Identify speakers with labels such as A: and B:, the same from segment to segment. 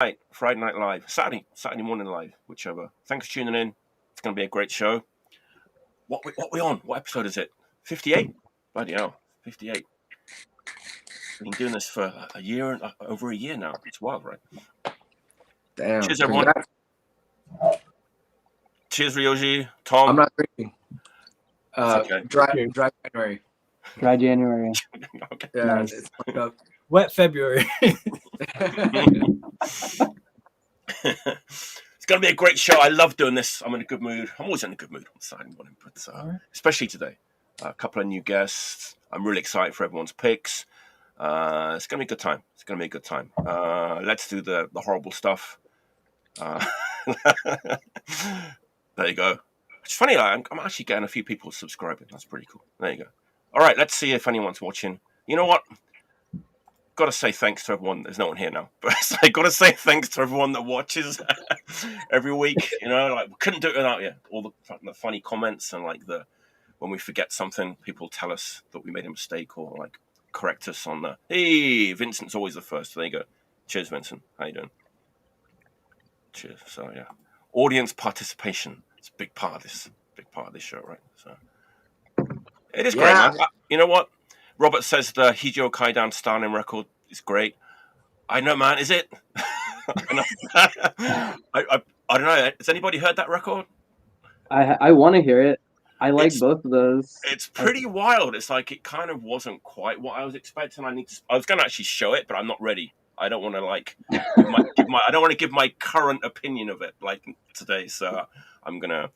A: Night, Friday Night Live, Saturday morning live, whichever. Thanks for tuning in. It's going to be a great show. What we on? What episode is it? 58. Bloody hell, 58. Been doing this for a year and over a year now. It's wild, right?
B: Damn.
A: Cheers, everyone.
B: Congrats.
A: Cheers, Ryoji. Tom.
B: I'm not drinking.
A: Okay.
B: Dry January.
C: Dry January.
A: Okay.
B: Yeah,
C: Nice.
B: it's fucked up.
D: Wet February.
A: It's going to be a great show. I love doing this. I'm in a good mood. I'm always in a good mood on Saturday morning, but especially today. A couple of new guests. I'm really excited for everyone's picks. It's going to be a good time. It's going to be a good time. Let's do the horrible stuff. There you go. It's funny, I'm actually getting a few people subscribing. That's pretty cool. There you go. All right, let's see if anyone's watching. You know what? Got to say thanks to everyone. There's no one here now, but I got to say thanks to everyone that watches every week. You know, like we couldn't do it without you. All the funny comments and like when we forget something, people tell us that we made a mistake or like correct us on the. Hey, Vincent's always the first. There you go. Cheers, Vincent. How you doing? Cheers. So yeah, audience participation. It's a big part of this show, right? So it is great, man. You know what? Robert says the Hijou Kaidan Stalin record is great. I know, man. Is it? I don't know. Has anybody heard that record?
C: I want to hear it. I like both of those.
A: It's pretty wild. It's like it kind of wasn't quite what I was expecting. I was going to actually show it, but I'm not ready. I don't want to like I don't want to give my current opinion of it like today. So I'm gonna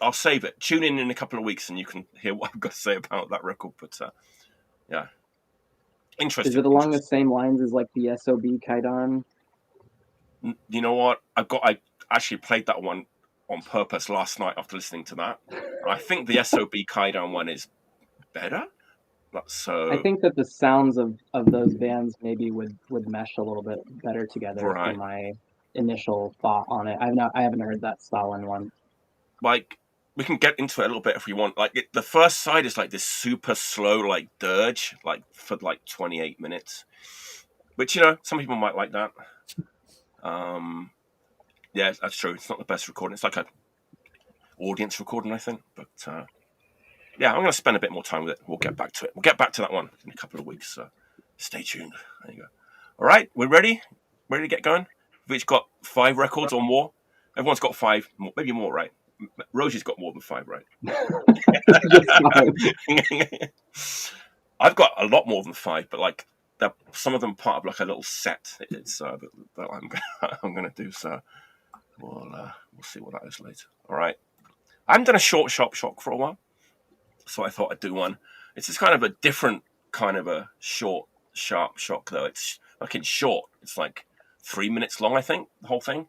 A: I'll save it. Tune in a couple of weeks and you can hear what I've got to say about that record. But yeah, interesting.
C: Is it along the same lines as like the SOB Kaidan?
A: You know what? I actually played that one on purpose last night after listening to that. I think the SOB Kaidan one is better. So
C: I think that the sounds of those bands maybe would mesh a little bit better together.
A: Right.
C: From my initial thought on it. I haven't heard that Stalin one.
A: Like we can get into it a little bit if we want. Like the first side is like this super slow like dirge, like for like 28 minutes, which you know some people might like that. Yeah, that's true. It's not the best recording. It's like a audience recording, I think. But yeah, I'm going to spend a bit more time with it. We'll get back to it. We'll get back to that one in a couple of weeks. So stay tuned. There you go. All right, we're ready. Ready to get going. We've each got 5 records or more. Everyone's got 5, maybe more, right? Rosie's got more than 5, right? I've got a lot more than 5, but like some of them part of like a little set. It's that I'm gonna do. So we'll see what that is later. All right. I haven't done a short sharp shock for a while, so I thought I'd do one. It's just kind of a different kind of a short sharp shock though. It's like it's short. It's like 3 minutes long, I think, the whole thing.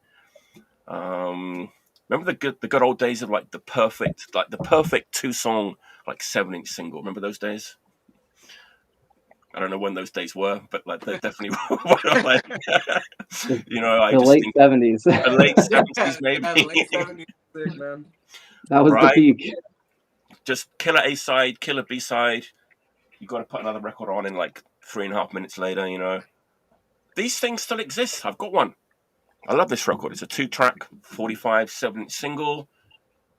A: Remember the good old days of like the perfect 2-song like 7-inch single. Remember those days? I don't know when those days were, but like they definitely were. Like, you know,
C: the late 70s.
A: The late 70s, maybe.
B: Yeah, late 70s, man.
C: That was the peak.
A: Just killer A side, killer B side. You got to put another record on in like 3.5 minutes later. You know, these things still exist. I've got one. I love this record. It's a 2-track, 45 7-inch single.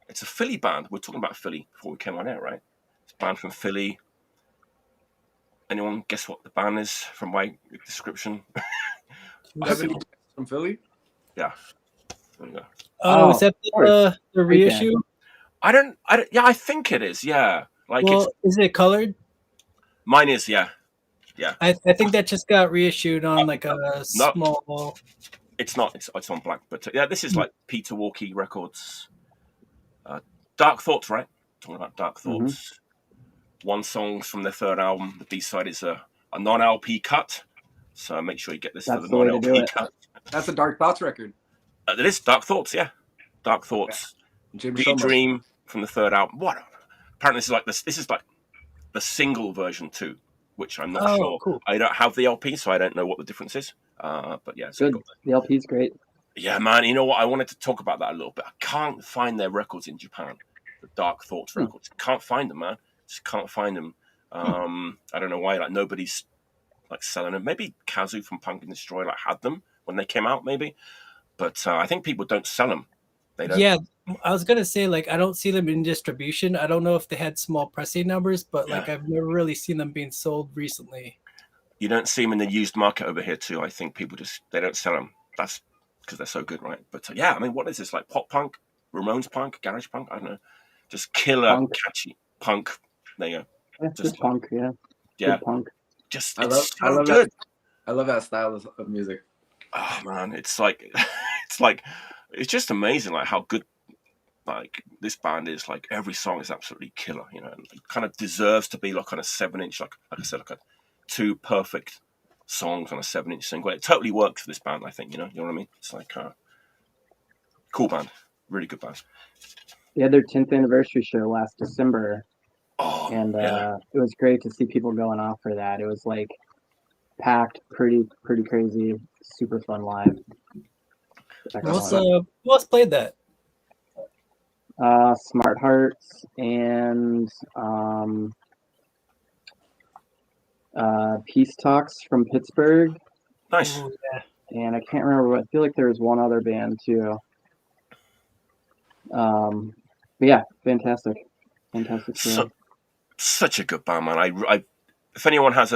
A: It's a Philly band. We're talking about Philly before we came on air, right? It's a band from Philly. Anyone guess what the band is from my description?
B: From Philly?
A: Yeah. There you go.
D: Oh, is that the reissue?
A: I don't. Yeah, I think it is. Yeah. Like,
D: is it colored?
A: Mine is. Yeah. Yeah.
D: I think that just got reissued on like a small.
A: It's not. It's on black. But yeah, this is like Peterwalkee Records. Dark Thoughts, right? Talking about Dark Thoughts. Mm-hmm. One song from their 3rd album. The B-side is a non-LP cut. So make sure you get this for the non-LP cut.
B: That's a Dark Thoughts record.
A: It is Dark Thoughts, yeah. Dark Thoughts.
B: Yeah.
A: Dream from the 3rd album. What? Apparently this is like the single version too, which I'm not sure. Cool. I don't have the LP, so I don't know what the difference is. But yeah,
C: good. The LP's great.
A: Yeah, man. You know what? I wanted to talk about that a little bit. I can't find their records in Japan. The Dark Thoughts records. Can't find them, man. Just can't find them. I don't know why. Like nobody's like selling them. Maybe Kazu from Punk and Destroy like had them when they came out, maybe. But I think people don't sell them. They don't.
D: Yeah, I was gonna say like I don't see them in distribution. I don't know if they had small pressing numbers, but like I've never really seen them being sold recently.
A: You don't see them in the used market over here too. I think people they don't sell them. That's because they're so good, right? But I mean, what is this like? Pop punk, Ramones punk, garage punk? I don't know. Just killer, catchy punk. There you go.
C: Yeah, just punk, yeah.
A: Yeah,
C: punk.
A: Just
B: I
A: it's
B: love
A: so good.
B: I love that style of music.
A: Oh man, it's like it's just amazing, like how good like this band is. Like every song is absolutely killer, you know. And it kind of deserves to be like on a 7-inch, like I said, like 2 perfect songs on a 7-inch single. It totally works for this band, I think. You know what I mean? It's like cool band, really good band.
C: They had their 10th anniversary show last December.
A: Oh,
C: and it was great to see people going off for that. It was like packed, pretty crazy, super fun live.
D: Who else played that?
C: Smart Hearts and Peace Talks from Pittsburgh.
A: Nice.
D: Oh, yeah.
C: And I can't remember. I feel like there was one other band too. But yeah, fantastic show.
A: Such a good band, man. I if anyone has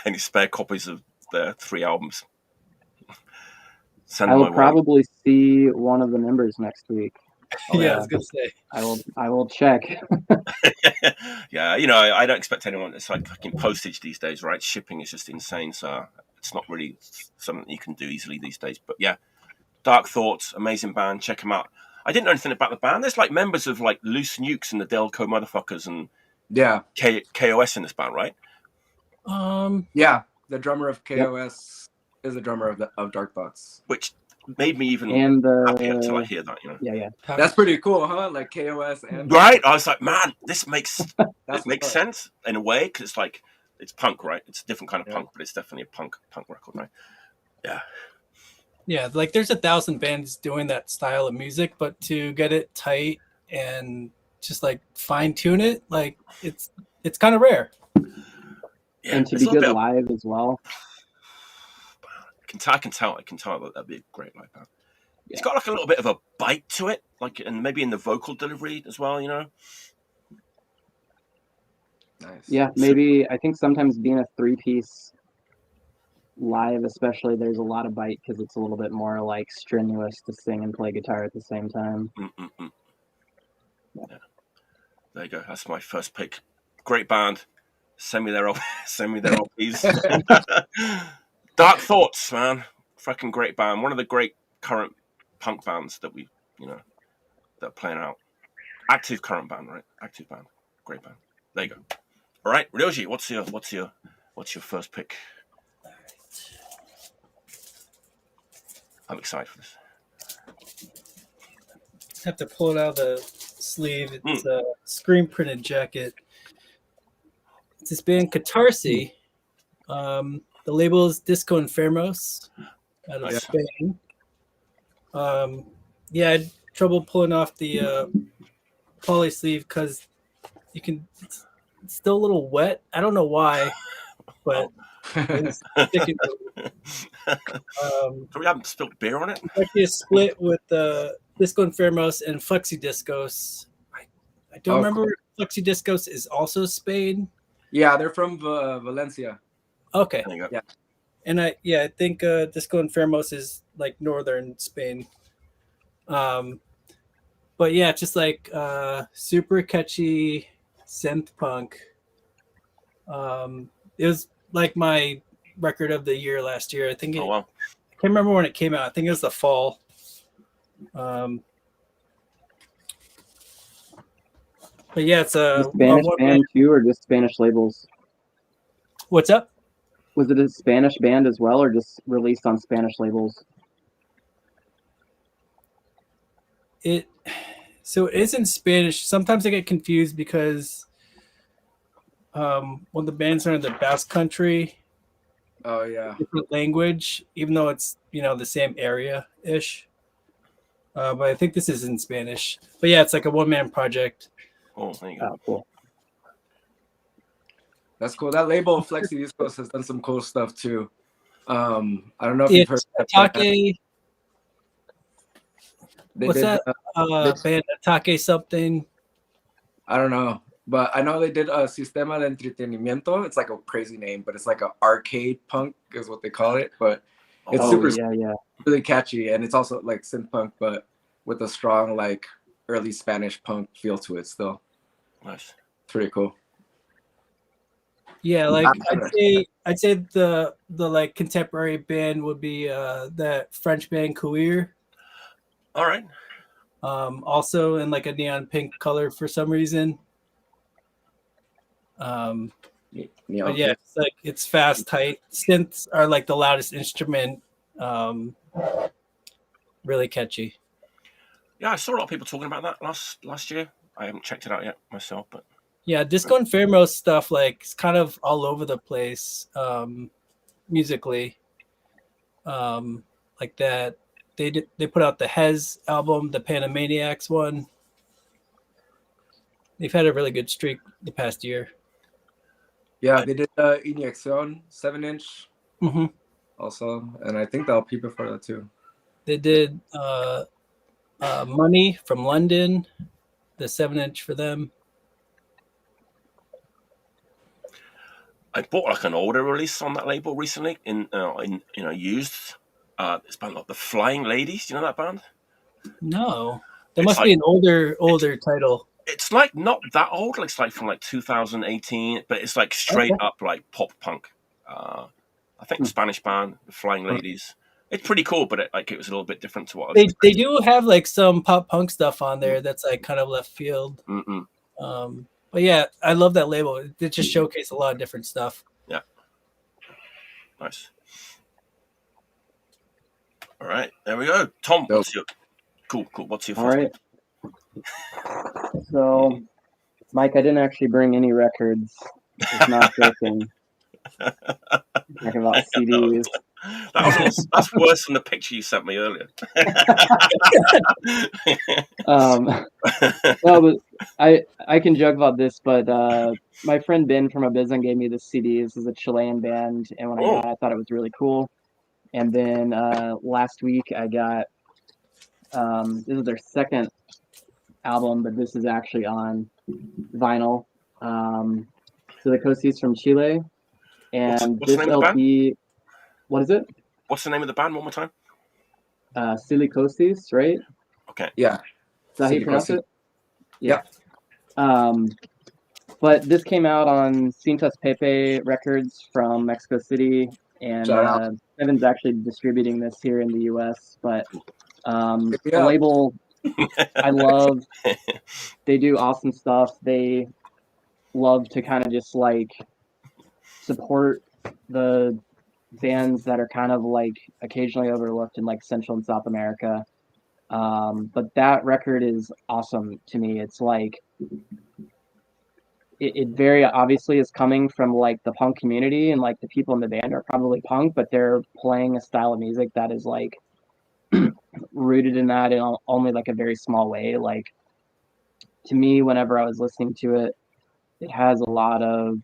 A: any spare copies of their 3 albums, send them my way.
C: I will probably see one of the members next week.
D: Yeah, I was gonna say.
C: I will check.
A: Yeah, you know, I don't expect anyone. It's like fucking postage these days, right? Shipping is just insane, so it's not really something you can do easily these days. But yeah, Dark Thoughts, amazing band. Check them out. I didn't know anything about the band. There's like members of like Loose Nukes and the Delco Motherfuckers and KOS in this band, right?
B: Yeah, the drummer of KOS is the drummer of Dark Thoughts,
A: which made me even happier until I hear that. You know,
C: yeah,
B: that's pretty cool, huh? Like KOS and
A: right. I was like, man, this makes sense in a way because it's punk, right? It's a different kind of punk, but it's definitely a punk record, right? Yeah.
D: Yeah, like there's 1,000 bands doing that style of music, but to get it tight and just like fine tune it, like it's kind of rare.
C: Yeah, and to be good live as well.
A: I can tell that that'd be a great live band. Yeah. It's got like a little bit of a bite to it, like, and maybe in the vocal delivery as well, you know.
B: Nice.
C: Yeah, maybe I think sometimes being a 3-piece live, especially, there's a lot of bite because it's a little bit more like strenuous to sing and play guitar at the same time.
A: Yeah. There you go. That's my first pick. Great band. Send me their LPs. Dark Thoughts, man. Fucking great band. One of the great current punk bands that that are playing out. Active current band, right? Active band. Great band. There you go. All right, Ryoji, what's your first pick? I'm excited for this.
D: I have to pull it out of the sleeve. It's a screen printed jacket. It's this band Catarsi. The label is Disco Enfermos out of Spain. I had trouble pulling off the poly sleeve because it's still a little wet. I don't know why, but it's sticking.
A: So we haven't spilled beer on it?
D: It's actually a split with Disco Enfermos and Flexidiscos. I don't remember if Flexidiscos is also Spain.
B: Yeah, they're from Valencia.
D: Okay.
B: Yeah.
D: And I think Disco Enfermos is like northern Spain. But yeah, just like super catchy synth punk. It was like my record of the year last year. I think I can't remember when it came out. I think it was the fall. But yeah, it's a
C: Spanish band too, or just Spanish labels?
D: What's up?
C: Was it a Spanish band as well, or just released on Spanish labels?
D: So it is in Spanish. Sometimes I get confused because when the bands are in the Basque Country, different language, even though it's the same area ish. But I think this is in Spanish. But yeah, it's like a one-man project.
A: Oh, there you go.
C: Oh, cool.
B: That's cool. That label Flexi East Coast has done some cool stuff too. I don't know if you've
D: It's
B: heard that band.
D: Atake. What's that band? Atake something.
B: I don't know, but I know they did a Sistema de Entretenimiento. It's like a crazy name, but it's like an arcade punk is what they call it. But it's really catchy, and it's also like synth punk, but with a strong like early Spanish punk feel to it. Still,
A: nice.
B: It's pretty cool.
D: Yeah, like I'd say the like contemporary band would be that French band Kiiro.
A: All right.
D: Also in like a neon pink color for some reason. But yeah, it's like it's fast, tight. Synths are like the loudest instrument. Really catchy.
A: Yeah, I saw a lot of people talking about that last year. I haven't checked it out yet myself, but
D: yeah, Disco Inferno stuff like it's kind of all over the place musically. Like that. They put out the Hez album, the Panamaniacs one. They've had a really good streak the past year.
B: Yeah, they did Inyección 7-inch also, and I think the LP before that too.
D: They did Money from London, the 7-inch for them.
A: I bought like an older release on that label recently in used. It's band like the Flying Ladies. Do you know that band?
D: No, there must be an older title.
A: It's like not that old. Like it's like from like 2018, but it's like straight up like pop punk. I think Spanish band, the Flying Ladies. It's pretty cool, but it was a little bit different to what
D: they do have like some pop punk stuff on there that's like kind of left field. But yeah, I love that label. It just showcased a lot of different stuff.
A: Yeah, nice. All right, there we go. Tom, what's your cool? What's your first?
C: All right. So, Mike, I didn't actually bring any records. It's not joking. Talking about CDs.
A: That's worse than the picture you sent me earlier.
C: No, but I can joke about this, but my friend Ben from Abizan gave me this CD. This is a Chilean band, and when I got it, I thought it was really cool. And then last week I got this is their second album, but this is actually on vinyl. So the Cosis from Chile, and
A: what's
C: this
A: the name
C: LP.
A: of the band?
C: What is it?
A: What's the name of the band? One more time.
C: Silicosis, right?
A: Okay.
B: Yeah.
C: Is that how you pronounce it?
B: Yeah.
C: But this came out on Cintas Pepe Records from Mexico City, and Evan's actually distributing this here in the U.S. But the label I love. They do awesome stuff. They love to kind of just like support the bands that are kind of like occasionally overlooked in like Central and South America. But that record is awesome to me. It's like it very obviously is coming from like the punk community, and like the people in the band are probably punk, but they're playing a style of music that is like rooted in that in only like a very small way. Like to me, whenever I was listening to it, it has a lot of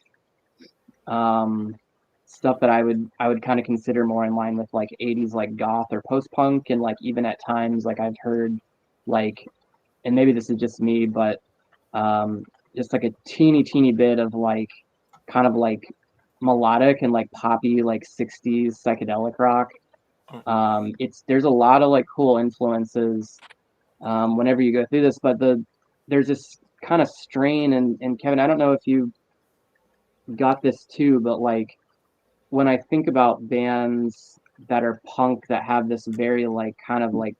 C: stuff that I would kind of consider more in line with like 80s like goth or post-punk, and like even at times like I've heard like, and maybe this is just me, but just like a teeny bit of like kind of like melodic and like poppy like 60s psychedelic rock. There's a lot of like cool influences whenever you go through this, but there's this kind of strain, and Kevin, I don't know if you got this too, but like when I think about bands that are punk that have this very like kind of like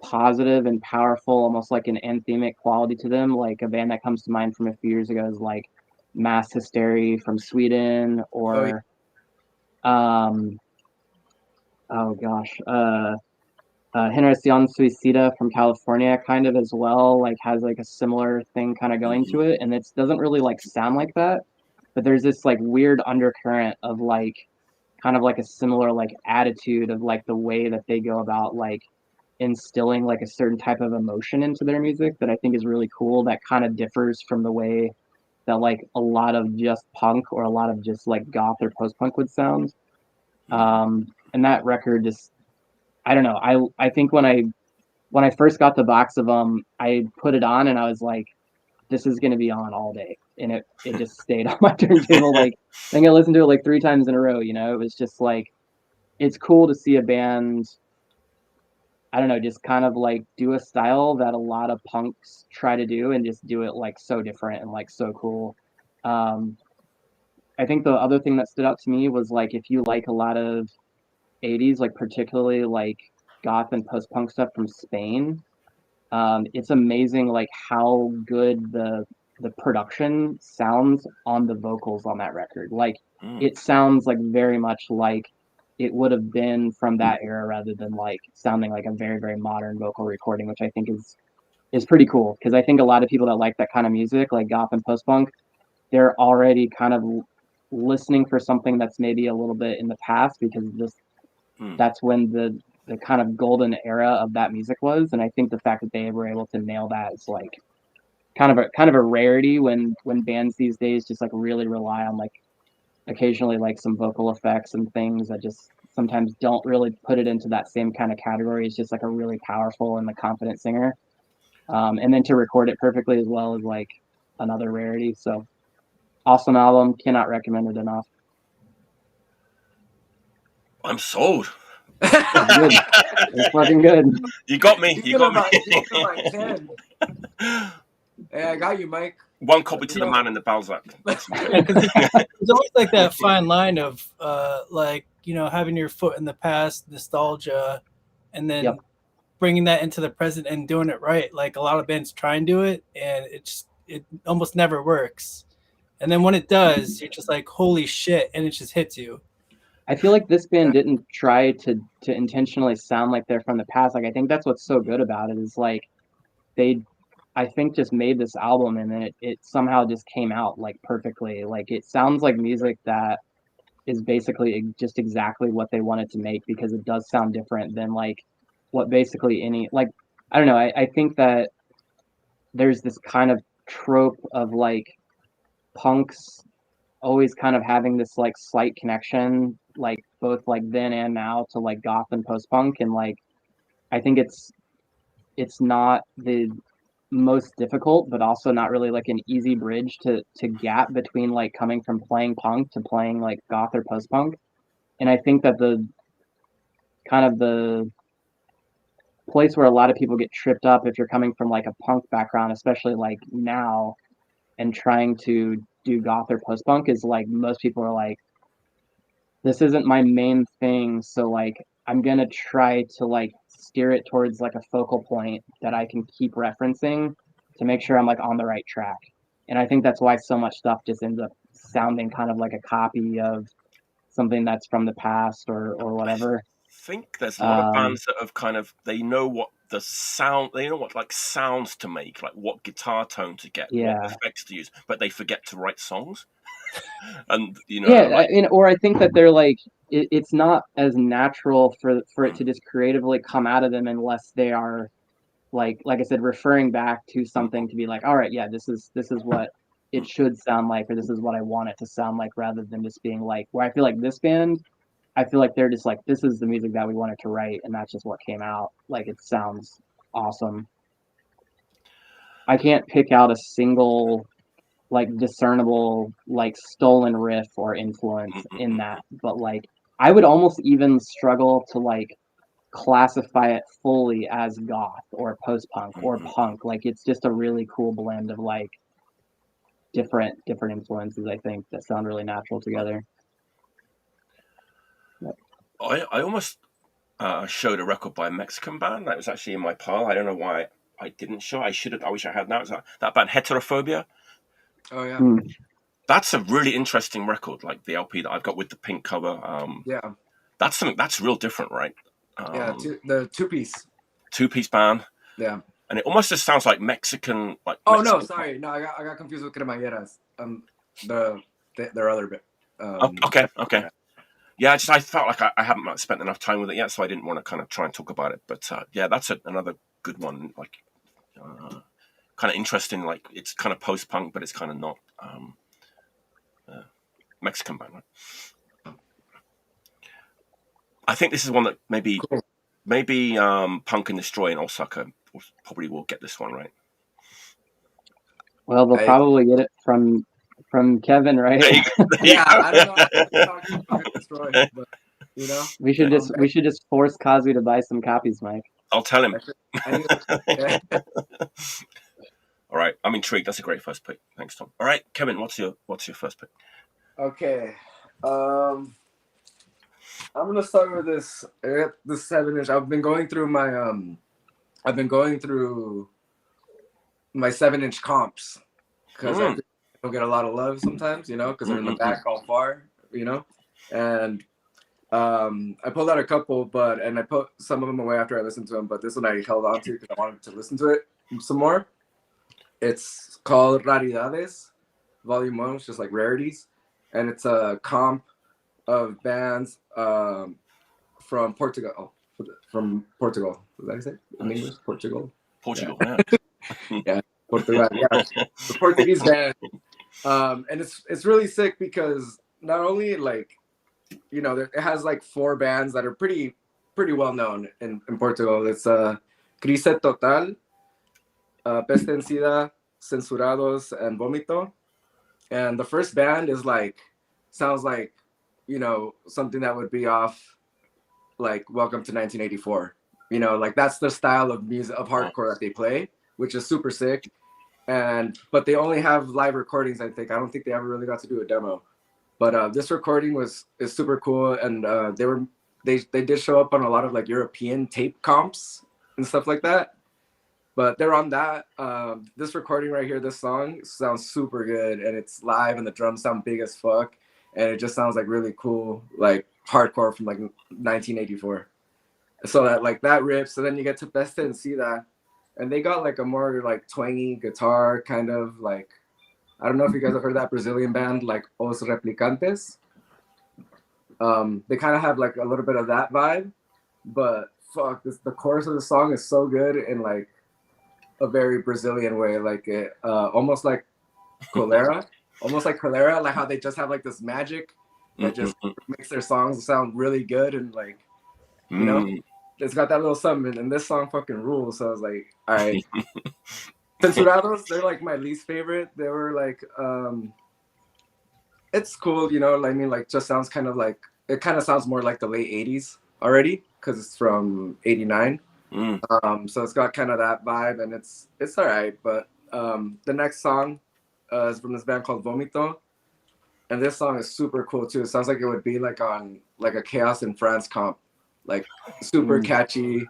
C: positive and powerful, almost like an anthemic quality to them, like a band that comes to mind from a few years ago is like Mass Hysteria from Sweden, or Generación Suicida from California kind of as well, like has like a similar thing kind of going to it, and it doesn't really like sound like that, but there's this like weird undercurrent of like kind of like a similar like attitude of like the way that they go about like instilling like a certain type of emotion into their music that I think is really cool, that kind of differs from the way that like a lot of just punk or a lot of just like goth or post-punk would sound. And that record just, I don't know. I think when I first got the box of them, I put it on and I was like, this is going to be on all day. And it just stayed on my turntable. Like, I think I listened to it like 3 times in a row, you know? It was just like, it's cool to see a band, I don't know, just kind of like do a style that a lot of punks try to do and just do it like so different and like so cool. I think the other thing that stood out to me was like, if you like a lot of 80s, like particularly like goth and post-punk stuff from Spain, it's amazing like how good the production sounds on the vocals on that record. Like it sounds like very much like it would have been from that era rather than like sounding like a very, very modern vocal recording, which I think is pretty cool, because I think a lot of people that like that kind of music, like goth and post-punk, they're already kind of listening for something that's maybe a little bit in the past, because that's when the kind of golden era of that music was. And I think the fact that they were able to nail that is like kind of a rarity when bands these days just like really rely on like occasionally like some vocal effects and things that just sometimes don't really put it into that same kind of category. It's just like a really powerful and a confident singer. And then to record it perfectly as well is like another rarity. So awesome album, cannot recommend it enough.
A: I'm sold.
C: It's good. It's fucking good.
A: You got me. You got me.
B: Hey, I got you, Mike.
A: One copy to the man in the Balzac.
D: It's always like that fine line of like, you know, having your foot in the past, nostalgia, and then bringing that into the present and doing it right. Like a lot of bands try and do it, and it almost never works. And then when it does, you're just like, holy shit, and it just hits you.
C: I feel like this band didn't try to intentionally sound like they're from the past. Like I think that's what's so good about it, is like they, I think, just made this album and then it somehow just came out like perfectly. Like it sounds like music that is basically just exactly what they wanted to make, because it does sound different than like what basically any, like, I don't know. I think that there's this kind of trope of like punks always kind of having this like slight connection, like both like then and now, to like goth and post-punk. And like I think it's not the most difficult, but also not really like an easy bridge to gap between like coming from playing punk to playing like goth or post-punk. And I think that the kind of the place where a lot of people get tripped up if you're coming from like a punk background, especially like now, and trying to do goth or post-punk, is like most people are like, this isn't my main thing, so like I'm gonna try to like steer it towards like a focal point that I can keep referencing to make sure I'm like on the right track. And I think that's why so much stuff just ends up sounding kind of like a copy of something that's from the past or whatever.
A: I think there's a lot of bands that have kind of, they know what the sound, they know what like sounds to make, like what guitar tone to get, what effects to use, but they forget to write songs. And you know,
C: or I think that they're like, it's not as natural for it to just creatively come out of them unless they are like I said, referring back to something to be like, all right, yeah, this is what it should sound like, or this is what I want it to sound like, rather than just being like, where I feel like this band, I feel like they're just like, this is the music that we wanted to write, and that's just what came out. Like it sounds awesome. I can't pick out a single like discernible like stolen riff or influence in that, but like I would almost even struggle to like classify it fully as goth or post-punk or punk. Like it's just a really cool blend of like different influences, I think, that sound really natural together.
A: I almost showed a record by a Mexican band that was actually in my pile. I don't know why I didn't show. I should have. I wish I had. Now it's that band Heterophobia.
B: Oh yeah.
A: That's a really interesting record, like the LP that I've got with the pink cover. That's something that's real different, right?
B: The
A: two-piece band.
B: Yeah.
A: And it almost just sounds like Mexican, like.
B: Oh
A: Mexican
B: no, sorry, no, I got confused with Cremalleras. Their other bit.
A: Okay. Yeah, I felt like I haven't spent enough time with it yet, so I didn't want to kind of try and talk about it. But yeah, that's another good one. Like, kind of interesting. Like it's kind of post-punk, but it's kind of not. Mexican band, right? I think this is one that maybe Punk and Destroy in Osaka probably will get this one, right?
C: Well, they'll probably get it from Kevin, right?
B: I don't know. I'm talking Punk and Destroy, but you know,
C: we should just force Kazu to buy some copies, Mike.
A: I'll tell him. All right, I'm intrigued. That's a great first pick. Thanks, Tom. All right, Kevin, what's your first pick?
B: Okay, I'm gonna start with this 7-inch. I've been going through my 7-inch comps because I don't get a lot of love sometimes, you know, because they're in the back all far, you know, and I pulled out a couple, and I put some of them away after I listened to them, but this one I held on to because I wanted to listen to it some more. It's called Raridades, Volume 1. It's just like rarities, and it's a comp of bands from Portugal. Oh, from Portugal. Is that how you say it in English? Portugal.
A: Yeah.
B: Yeah, Portugal. Yeah, the Portuguese band. And it's really sick because not only like, you know, it has like 4 bands that are pretty well known in Portugal. It's Crise Total, Peste en Sida, Censurados, and Vomito. And the first band is like, sounds like, you know, something that would be off like Welcome to 1984. You know, like that's the style of music, of hardcore that they play, which is super sick. But they only have live recordings, I think. I don't think they ever really got to do a demo. But this recording is super cool, and they did show up on a lot of like European tape comps and stuff like that. But they're on that. This recording right here, this song sounds super good, and it's live, and the drums sound big as fuck, and it just sounds like really cool, like hardcore from like 1984. So that rips. So then you get to Peste en Sida, and they got like a more like twangy guitar kind of like. I don't know if you guys have heard that Brazilian band like Os Replicantes. They kind of have like a little bit of that vibe, but fuck, the chorus of the song is so good in like a very Brazilian way, like it almost like Cholera, like how they just have like this magic that just makes their songs sound really good, and like, you know, it's got that little something, and this song fucking rules. So I was like, all right. Censurados, they're like my least favorite. They were like, it's cool, you know. I mean, like, just sounds kind of like, it kind of sounds more like the late 80s already because it's from 89. So it's got kind of that vibe, and it's all right. But the next song is from this band called Vomito, and this song is super cool too. It sounds like it would be like on like a Chaos in France comp, like super catchy,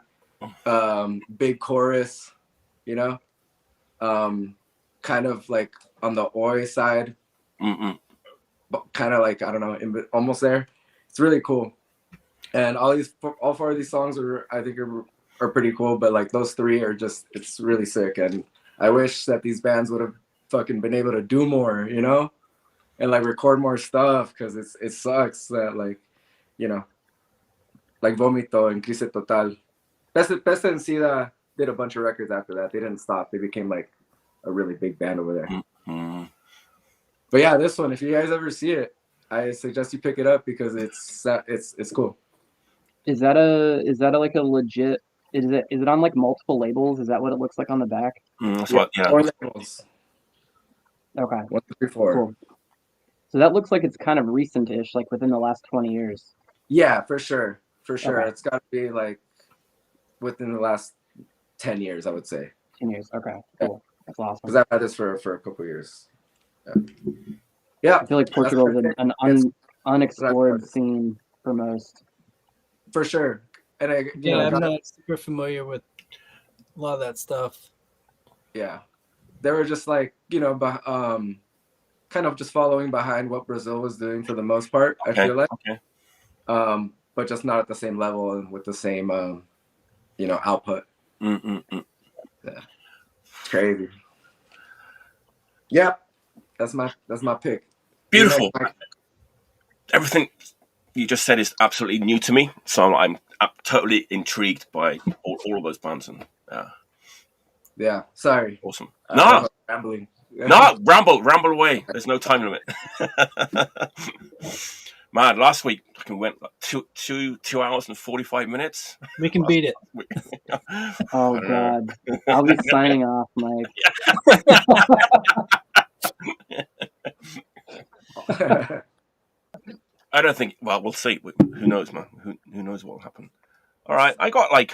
B: big chorus, you know. Kind of like on the oi side, but kind of like, I don't know, almost there. It's really cool, and all 4 of these songs are pretty cool. But like those 3 are just, it's really sick, and I wish that these bands would have fucking been able to do more, you know, and like record more stuff, because it sucks that, like, you know, like Vomito and Crise Total, Peste en Sida did a bunch of records after that. They didn't stop. They became like a really big band over there. But yeah, this one, if you guys ever see it, I suggest you pick it up because it's cool.
C: Is that a like a legit? Is it on like multiple labels? Is that what it looks like on the back?
A: That's what, yeah.
B: 4 labels.
C: Okay.
B: 1, 2, 3, 4.
C: Cool. So that looks like it's kind of recent-ish, like within the last 20 years.
B: Yeah, for sure.
C: Okay.
B: It's got to be like within the last 10 years, I would say.
C: 10 years. Okay, cool. That's awesome.
B: Because I've had this for a couple years. Yeah.
C: I feel like Portugal is an unexplored scene for most.
B: For sure. And
D: I'm not super familiar with a lot of that stuff.
B: Yeah. They were just like, you know, kind of just following behind what Brazil was doing for the most part, I feel like.
A: Okay.
B: But just not at the same level and with the same, you know, output. Yeah. It's crazy. Yeah. That's my pick.
A: Beautiful. Everything you just said is absolutely new to me, so I'm totally intrigued by all of those bands. And
B: yeah, sorry.
A: Awesome.
B: No, rambling.
A: No, ramble away. There's no time limit. Man, last week I went like 2 hours and 45 minutes.
D: We can beat it.
C: Oh God, I'll be signing off, Mike.
A: I don't think. Well, we'll see. Who knows, man? Who knows what will happen? All right, I got like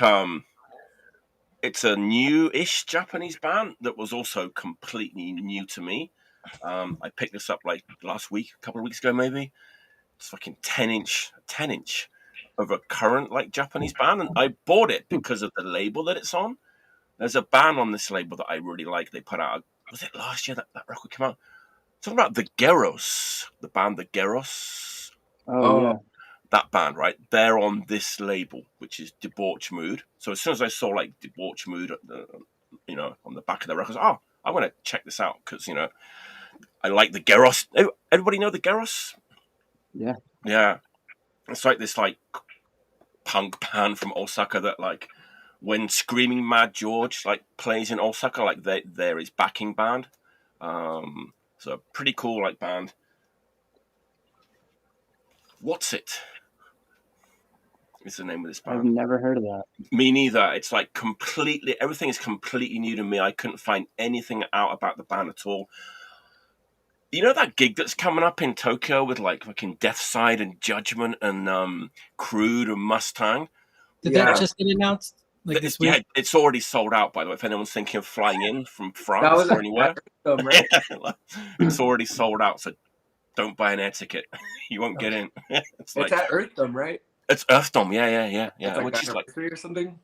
A: it's a new-ish Japanese band that was also completely new to me. I picked this up like last week, a couple of weeks ago, maybe. It's fucking 10-inch of a current like Japanese band, and I bought it because of the label that it's on. There's a band on this label that I really like. They put out, was it last year that record came out? Talking about the Geros, the band the Geros.
C: Oh yeah.
A: That band, right? They're on this label, which is Debauch Mood. So as soon as I saw like Debauch Mood, on the back of the records, I'm gonna check this out because I like the Geros. Everybody know the Geros?
C: Yeah.
A: Yeah. It's like this like punk band from Osaka that like when Screaming Mad George like plays in Osaka, like they're his backing band. So pretty cool like band. Wotzit is the name of this band.
C: I've never heard of that.
A: Me neither. It's like everything is completely new to me. I couldn't find anything out about the band at all. You know that gig that's coming up in Tokyo with like fucking Deathside and Judgment and Crude and Mustang?
D: Did that just get announced like this week?
A: Yeah, it's already sold out, by the way. If anyone's thinking of flying in from France or anywhere,
B: right?
A: It's already sold out. So don't buy an air ticket. You won't get in. It's
B: at Earthdom, right?
A: It's Earthdom, yeah.
B: It's like
A: which is like
B: or something.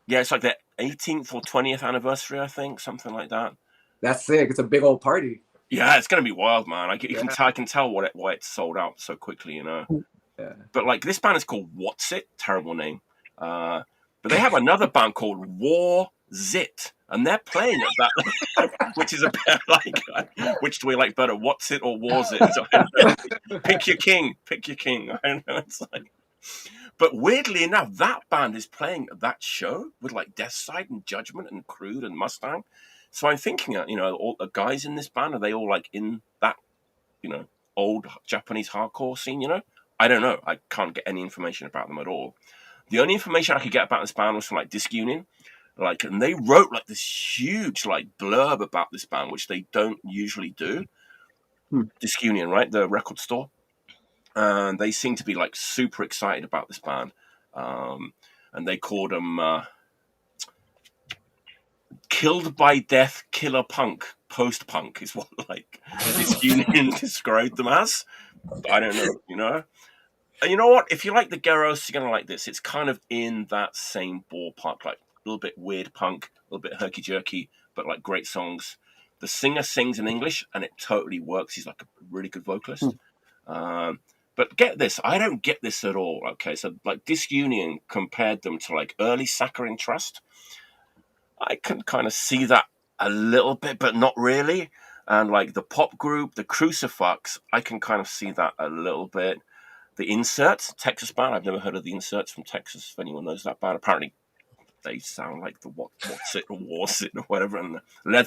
A: Yeah, it's like their 18th or 20th anniversary, I think, something like that.
B: That's sick. It's a big old party.
A: Yeah, it's gonna be wild, man. I can tell why it's sold out so quickly,
B: Yeah.
A: But like this band is called Wotzit, terrible name. But they have another band called Wotzit, and they're playing at that, which is a bit like, which do we like better, Wotzit or Wotzit? So pick your king. I don't know. It's like, but weirdly enough, that band is playing at that show with like Deathside and Judgment and Crude and Mustang. So I'm thinking, all the guys in this band, are they all like in that, old Japanese hardcore scene, I don't know. I can't get any information about them at all. The only information I could get about this band was from like Disc Union. And they wrote like this huge like blurb about this band, which they don't usually do. Disc Union, right? The record store. And they seem to be like super excited about this band. And they called them Killed by Death Killer Punk. Post-punk is what like Disc Union described them as. I don't know, And you know what? If you like the Geros, you're going to like this. It's kind of in that same ballpark, like a little bit weird punk, a little bit herky-jerky, but like great songs. The singer sings in English, and it totally works. He's like a really good vocalist. But get this, I don't get this at all, okay? So like Disc Union compared them to like early Saccharine Trust. I can kind of see that a little bit, but not really. And like the pop group, the Crucifix, I can kind of see that a little bit. The Inserts, Texas band, I've never heard of the Inserts from Texas, if anyone knows that band. Apparently they sound like the Wotzit or Warsit or whatever. And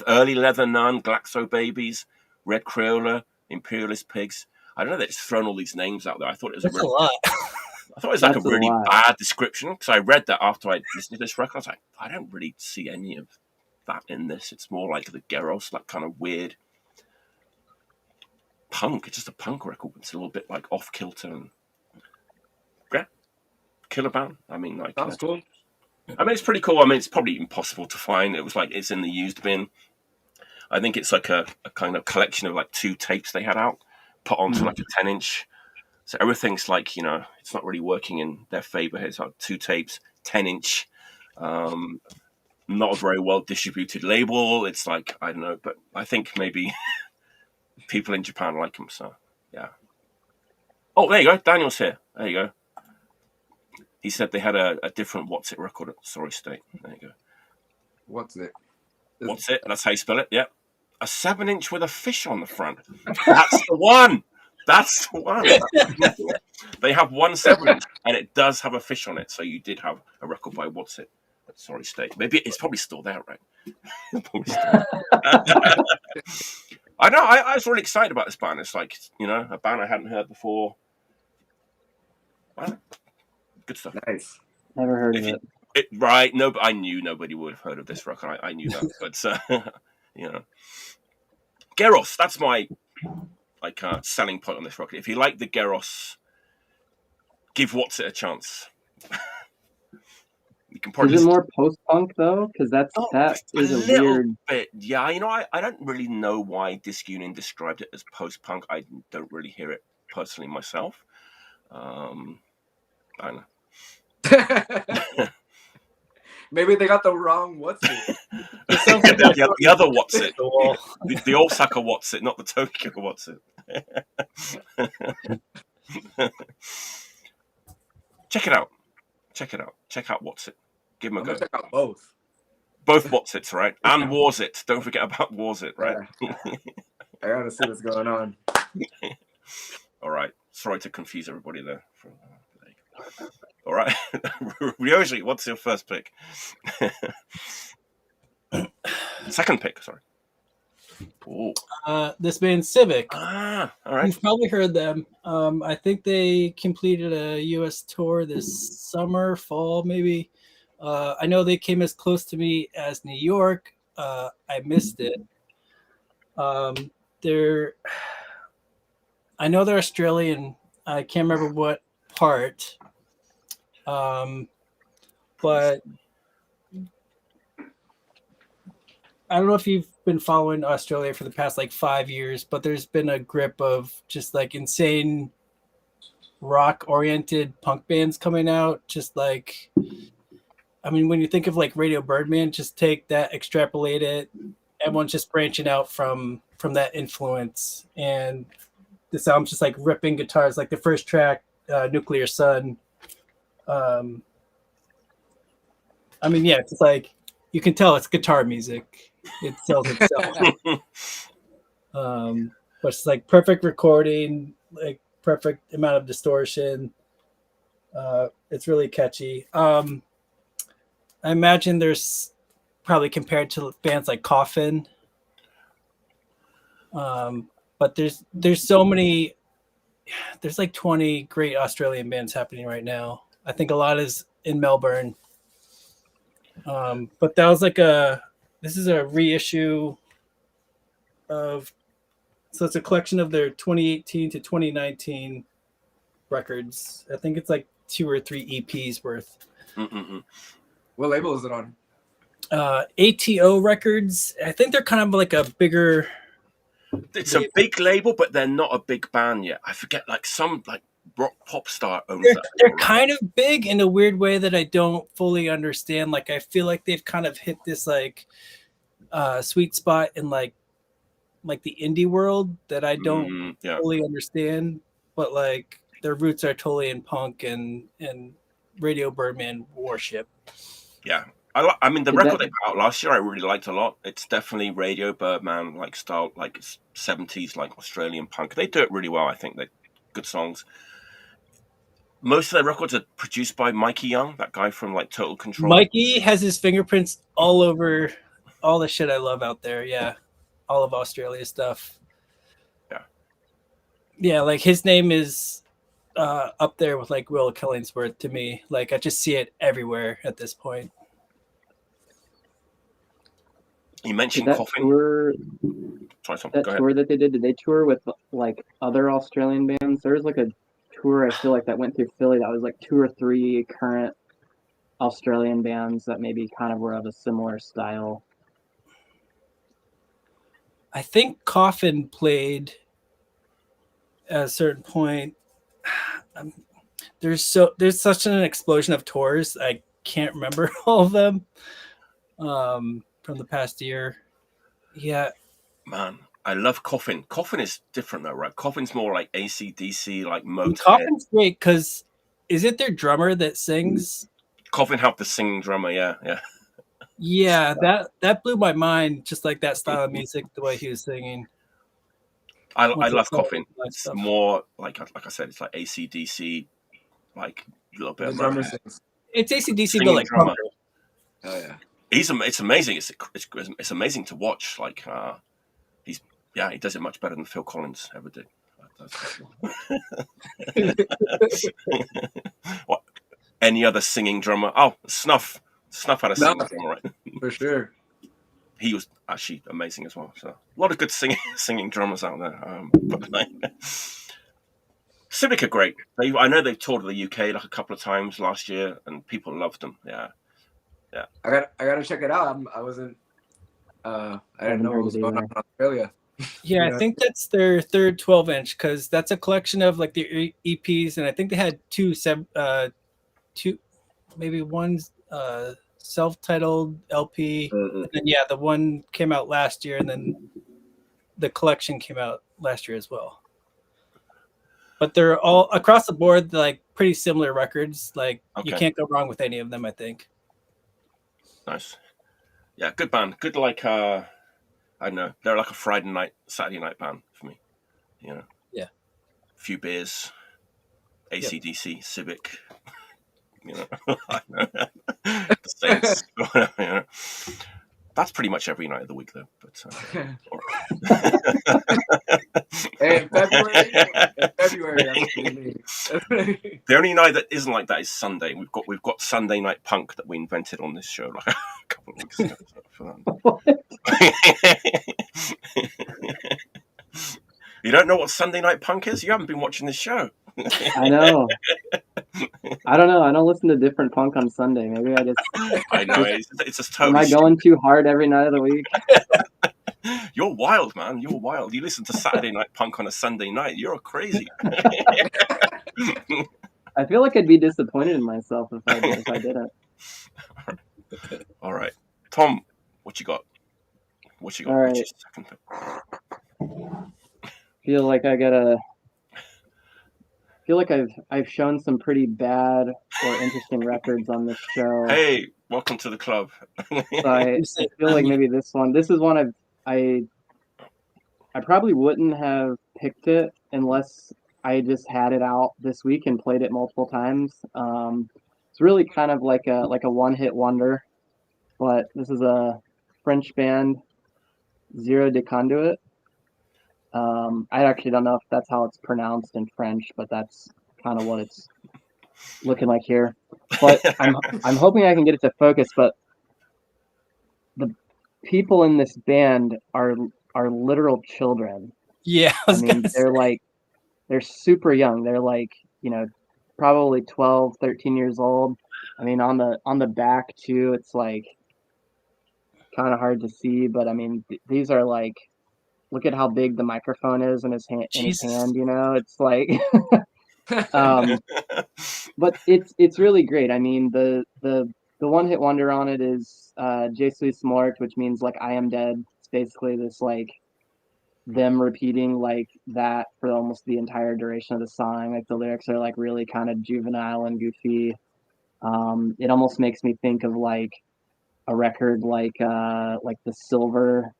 A: early Leather Nun, Glaxo Babies, Red Crayola, Imperialist Pigs. I don't know, they've just thrown all these names out there. I thought it was
D: a lot.
A: I thought it was like a really bad description, because I read that after I listened to this record. I was like, I don't really see any of that in this. It's more like the Geros, like kind of weird punk. It's just a punk record. It's a little bit like off kilter and killer band. I mean, like
B: that's cool.
A: I mean, it's pretty cool. I mean, it's probably impossible to find. It was like it's in the used bin. I think it's like a kind of collection of like 2 tapes they had out, put onto like a 10-inch. So everything's like, it's not really working in their favor here. It's like 2 tapes, 10-inch, not a very well distributed label. It's like, I don't know, but I think maybe people in Japan like them. So yeah. Oh, there you go. Daniel's here. There you go. He said they had a different Wotzit record at Sorry State. There you go.
B: Wotzit?
A: That's how you spell it. Yeah. A 7-inch with a fish on the front. That's the one. That's the one. They have one 7-inch, and it does have a fish on it. So you did have a record by Wotzit at Sorry State. Maybe it's probably still there, right? I know. I was really excited about this band. It's like, you know, a band I hadn't heard before. Well, good stuff.
B: Nice.
C: Never heard of it.
A: Right? No, but I knew nobody would have heard of this record. I knew that, but you know, Geros. That's my selling point on this record. If you like the Geros, give Wotzit a chance. You can probably.
C: Is it more post-punk though? Because that is a weird
A: bit. Yeah, you know, I don't really know why Disc Union described it as post-punk. I don't really hear it personally myself. I don't know.
B: Maybe they got the wrong Wotzit.
A: the other Wotzit. The Osaka Wotzit, not the Tokyo Wotzit. Check it out. Check out Wotzit. Give them a go.
B: Check out both.
A: Both Wotzits, right? And Warzit. Don't forget about Warzit, right?
B: Yeah. I gotta see what's going on.
A: All right. Sorry to confuse everybody there. All right. Ryoji, what's your first pick? Second pick, sorry.
D: This band Civic.
A: All right.
D: You've probably heard them. I think they completed a U.S. tour this summer, fall, maybe. I know they came as close to me as New York. I missed it. I know they're Australian. I can't remember what part. But I don't know if you've been following Australia for the past 5 years, but there's been a grip of just insane rock oriented punk bands coming out. Just when you think of Radio Birdman, just take that, extrapolate it. Everyone's just branching out from that influence. And this album's just ripping guitars. The first track, Nuclear Sun. It's you can tell it's guitar music. It sells itself. But it's perfect recording, perfect amount of distortion. It's really catchy. I imagine there's probably compared to bands like Coffin. But there's so many. There's 20 great Australian bands happening right now. I think a lot is in Melbourne. But that was this is a reissue so it's a collection of their 2018 to 2019 records. I think it's 2 or 3 EPs worth.
A: Mm-mm-mm.
B: What label is it on?
A: ATO Records. I think they're kind of a bigger. It's a big label, but they're not a big band yet. I forget, some rock pop star owns that.
D: They're kind of big in a weird way that I don't fully understand. I feel they've kind of hit this sweet spot in the indie world that I don't fully understand. But their roots are totally in punk and Radio Birdman worship.
A: Yeah. The record they put out last year I really liked a lot. It's definitely Radio Birdman style, 70s Australian punk. They do it really well. I think they're good songs. Most of their records are produced by Mikey Young, that guy from Total Control. Mikey has his fingerprints all over all the shit I love out there. Yeah, all of Australia stuff. Yeah, his name is up there with Will Killingsworth to me. I just see it everywhere at this point. You mentioned Coffin.
C: That tour that they did they tour with other Australian bands? There was a tour I feel that went through Philly that was 2 or 3 current Australian bands that maybe kind of were of a similar style.
D: I think Coffin played at a certain point. There's such an explosion of tours. I can't remember all of them. From the past year. Yeah. Man, I love Coffin. Coffin is different though, right? Coffin's more AC/DC, Motorhead. Coffin's great because is it their drummer that sings? Coffin helped the singing drummer, yeah. Yeah, that blew my mind, just that style of music, the way he was singing. I love Coffin. It's more like I said, it's AC/DC, a little bit of Motorhead. It's AC/DC, but drummer.
B: Oh yeah.
A: It's amazing. It's amazing to watch. Like he does it much better than Phil Collins ever did. What? Any other singing drummer? Oh, Snuff. Snuff had a singing drummer, right?
B: For sure.
A: He was actually amazing as well. So a lot of good singing drummers out there. But like, Civic are great. I know they've toured the UK like a couple of times last year, and people loved them. Yeah.
B: I gotta check it out. I wasn't. I didn't know what was going on in Australia.
D: Yeah, I think that's their third 12-inch because that's a collection of like the EPs, and I think they had two, maybe one self-titled LP, and then the one came out last year, and then the collection came out last year as well. But they're all across the board, like pretty similar records. Like you can't go wrong with any of them, I think.
A: Nice. Yeah, good band. Good like I don't know. They're like a Friday night, Saturday night band for me. You know.
D: Yeah.
A: A few beers, AC/DC, Civic. You know. The Saints. You know. That's pretty much every night of the week, though. But
B: hey, in February, that's what we need.
A: The only night that isn't like that is Sunday. We've got Sunday night punk that we invented on this show like a couple of weeks ago. You don't know what Sunday night punk is? You haven't been watching this show.
C: I know. I don't know. I don't listen to different punk on Sunday. Maybe I just.
A: I know. It's just totally.
C: Am I going too hard every night of the week?
A: You're wild, man. You're wild. You listen to Saturday night punk on a Sunday night. You're crazy.
C: I feel like I'd be disappointed in myself if I didn't.
A: All right, Tom, what you got?
C: All right. Feel like I've shown some pretty bad or interesting records on this show.
A: Hey, welcome to the club.
C: So I feel like maybe this is one I probably wouldn't have picked it unless I just had it out this week and played it multiple times. It's really kind of like a one-hit wonder, but this is a French band, Zero de Conduit. I actually don't know if that's how it's pronounced in French, but that's kind of what it's looking like here. But I'm hoping I can get it to focus. But the people in this band are literal children.
D: Yeah,
C: I mean, they're super young. They're like, probably 12, 13 years old. I mean, on the back too, it's like kind of hard to see, but I mean, these are like. Look at how big the microphone is in his hand. It's like, but it's really great. I mean, the one hit wonder on it is Je suis mort, which means like I am dead. It's basically this like them repeating like that for almost the entire duration of the song. Like the lyrics are like really kind of juvenile and goofy. It almost makes me think of like a record like the Silver.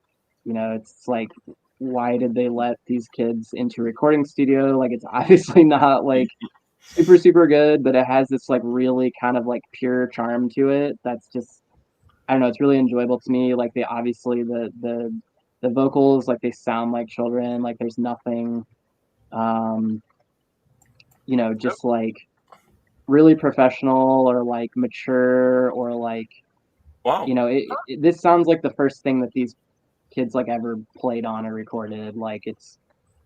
C: It's like, why did they let these kids into a recording studio? Like, it's obviously not like super, super good, but it has this like really kind of like pure charm to it. That's just, I don't know. It's really enjoyable to me. Like the vocals, like they sound like children. Like there's nothing, just like really professional or like mature or like,
A: wow.
C: This sounds like the first thing that these kids like ever played on or recorded. Like it's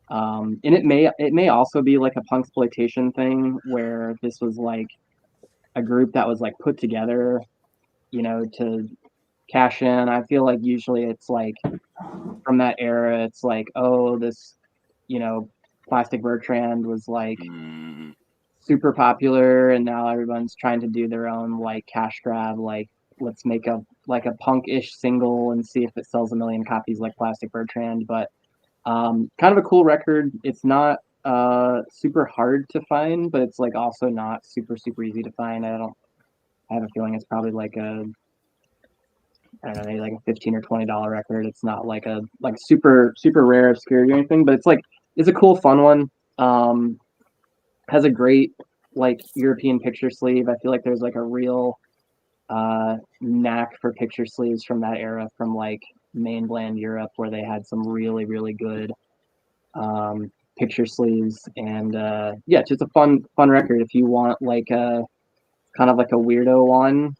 C: and it may also be like a punksploitation thing where this was like a group that was like put together to cash in. I feel like usually it's like from that era it's like, oh, this Plastic Bertrand was like super popular and now everyone's trying to do their own like cash grab, like let's make a punk-ish single and see if it sells 1 million copies like Plastic Bertrand. But kind of a cool record. It's not super hard to find, but it's like also not super, super easy to find. I have a feeling it's probably like a $15 or $20 record. It's not like a super, super rare, obscure or anything, but it's a cool, fun one. Has a great like European picture sleeve. I feel like there's like a real knack for picture sleeves from that era, from like mainland Europe, where they had some really, really good picture sleeves. And yeah, just a fun record if you want like a kind of like a weirdo one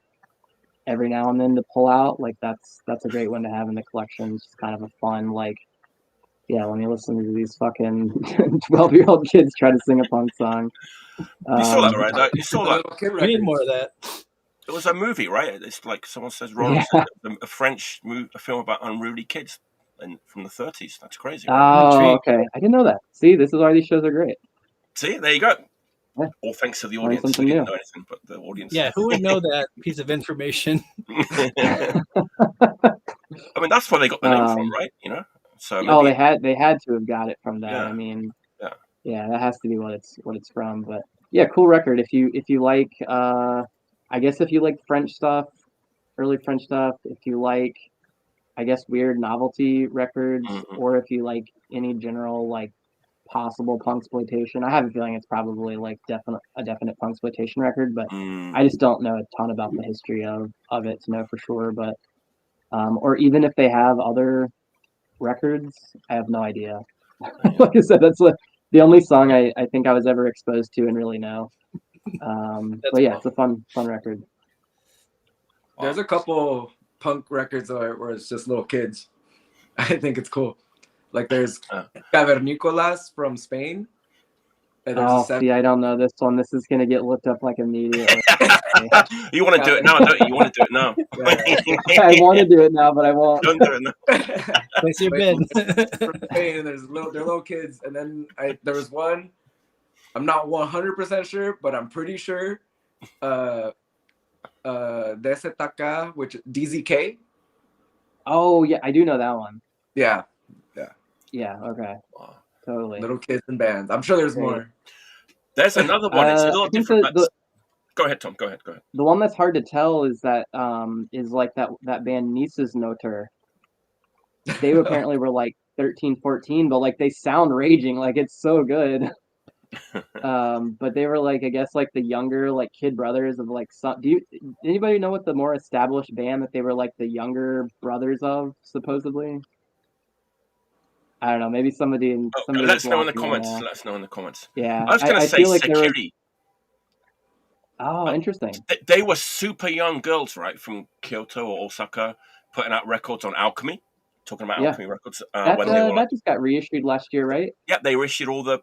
C: every now and then to pull out. Like that's a great one to have in the collection. It's just kind of a fun, like, yeah, let me listen to these fucking 12-year-old kids try to sing a punk song.
A: You saw that, right? Like, you saw that.
D: We need more of that.
A: It was a movie, right? It's like someone says, Roland said, a French a film about unruly kids from the 30s. That's crazy. Right?
C: Oh, okay. I didn't know that. See, this is why these shows are great.
A: See, there you go.
C: Yeah.
A: All thanks to the
C: Learn
A: audience. We
C: something
A: didn't
C: new.
A: know anything, but the audience.
D: Yeah, who would know that piece of information?
A: I mean, that's where they got the name from, right? You know. So maybe,
C: oh, they had to have got it from that.
A: Yeah.
C: I mean,
A: yeah,
C: that has to be what it's from. But yeah, cool record. If you like, I guess if you like French stuff, early French stuff. If you like, I guess, weird novelty records, or if you like any general like possible punksploitation. I have a feeling it's probably like a definite punksploitation record, but I just don't know a ton about the history of it to know for sure. But or even if they have other records, I have no idea. Like I said, that's the only song I think I was ever exposed to and really know. But yeah, it's a fun record.
B: There's a couple punk records where it's just little kids. I think it's cool. Like there's Cavernícolas from Spain.
C: See, I don't know this one. This is gonna get looked up like immediately.
A: You want to do it now, don't you? You want to do it now.
C: I want to do it now, but I won't.
A: Don't do it now.
D: Place your bid.
B: From Spain, and they're little kids. And then there was one, I'm not 100% sure, but I'm pretty sure. DZK, which DZK.
C: Oh yeah, I do know that one.
B: Yeah.
C: Okay. Wow. Totally.
B: Little kids and bands. I'm sure there's more.
A: There's another one. It's a little different. Go ahead, Tom. Go ahead.
C: The one that's hard to tell is that is like that band Niece's Noter. They apparently were like 13, 14, but like they sound raging. Like it's so good. But they were like, I guess like the younger like kid brothers of like some. Anybody know what the more established band that they were like the younger brothers of supposedly? I don't know. Maybe somebody.
A: Let us know in the comments. Let us know in the comments.
C: Yeah,
A: I was going to say
C: like
A: Security.
C: Oh, interesting.
A: They were super young girls, right, from Kyoto or Osaka, putting out records on Alchemy. Talking about Alchemy records.
C: That just got reissued last year, right?
A: Yeah, they reissued all the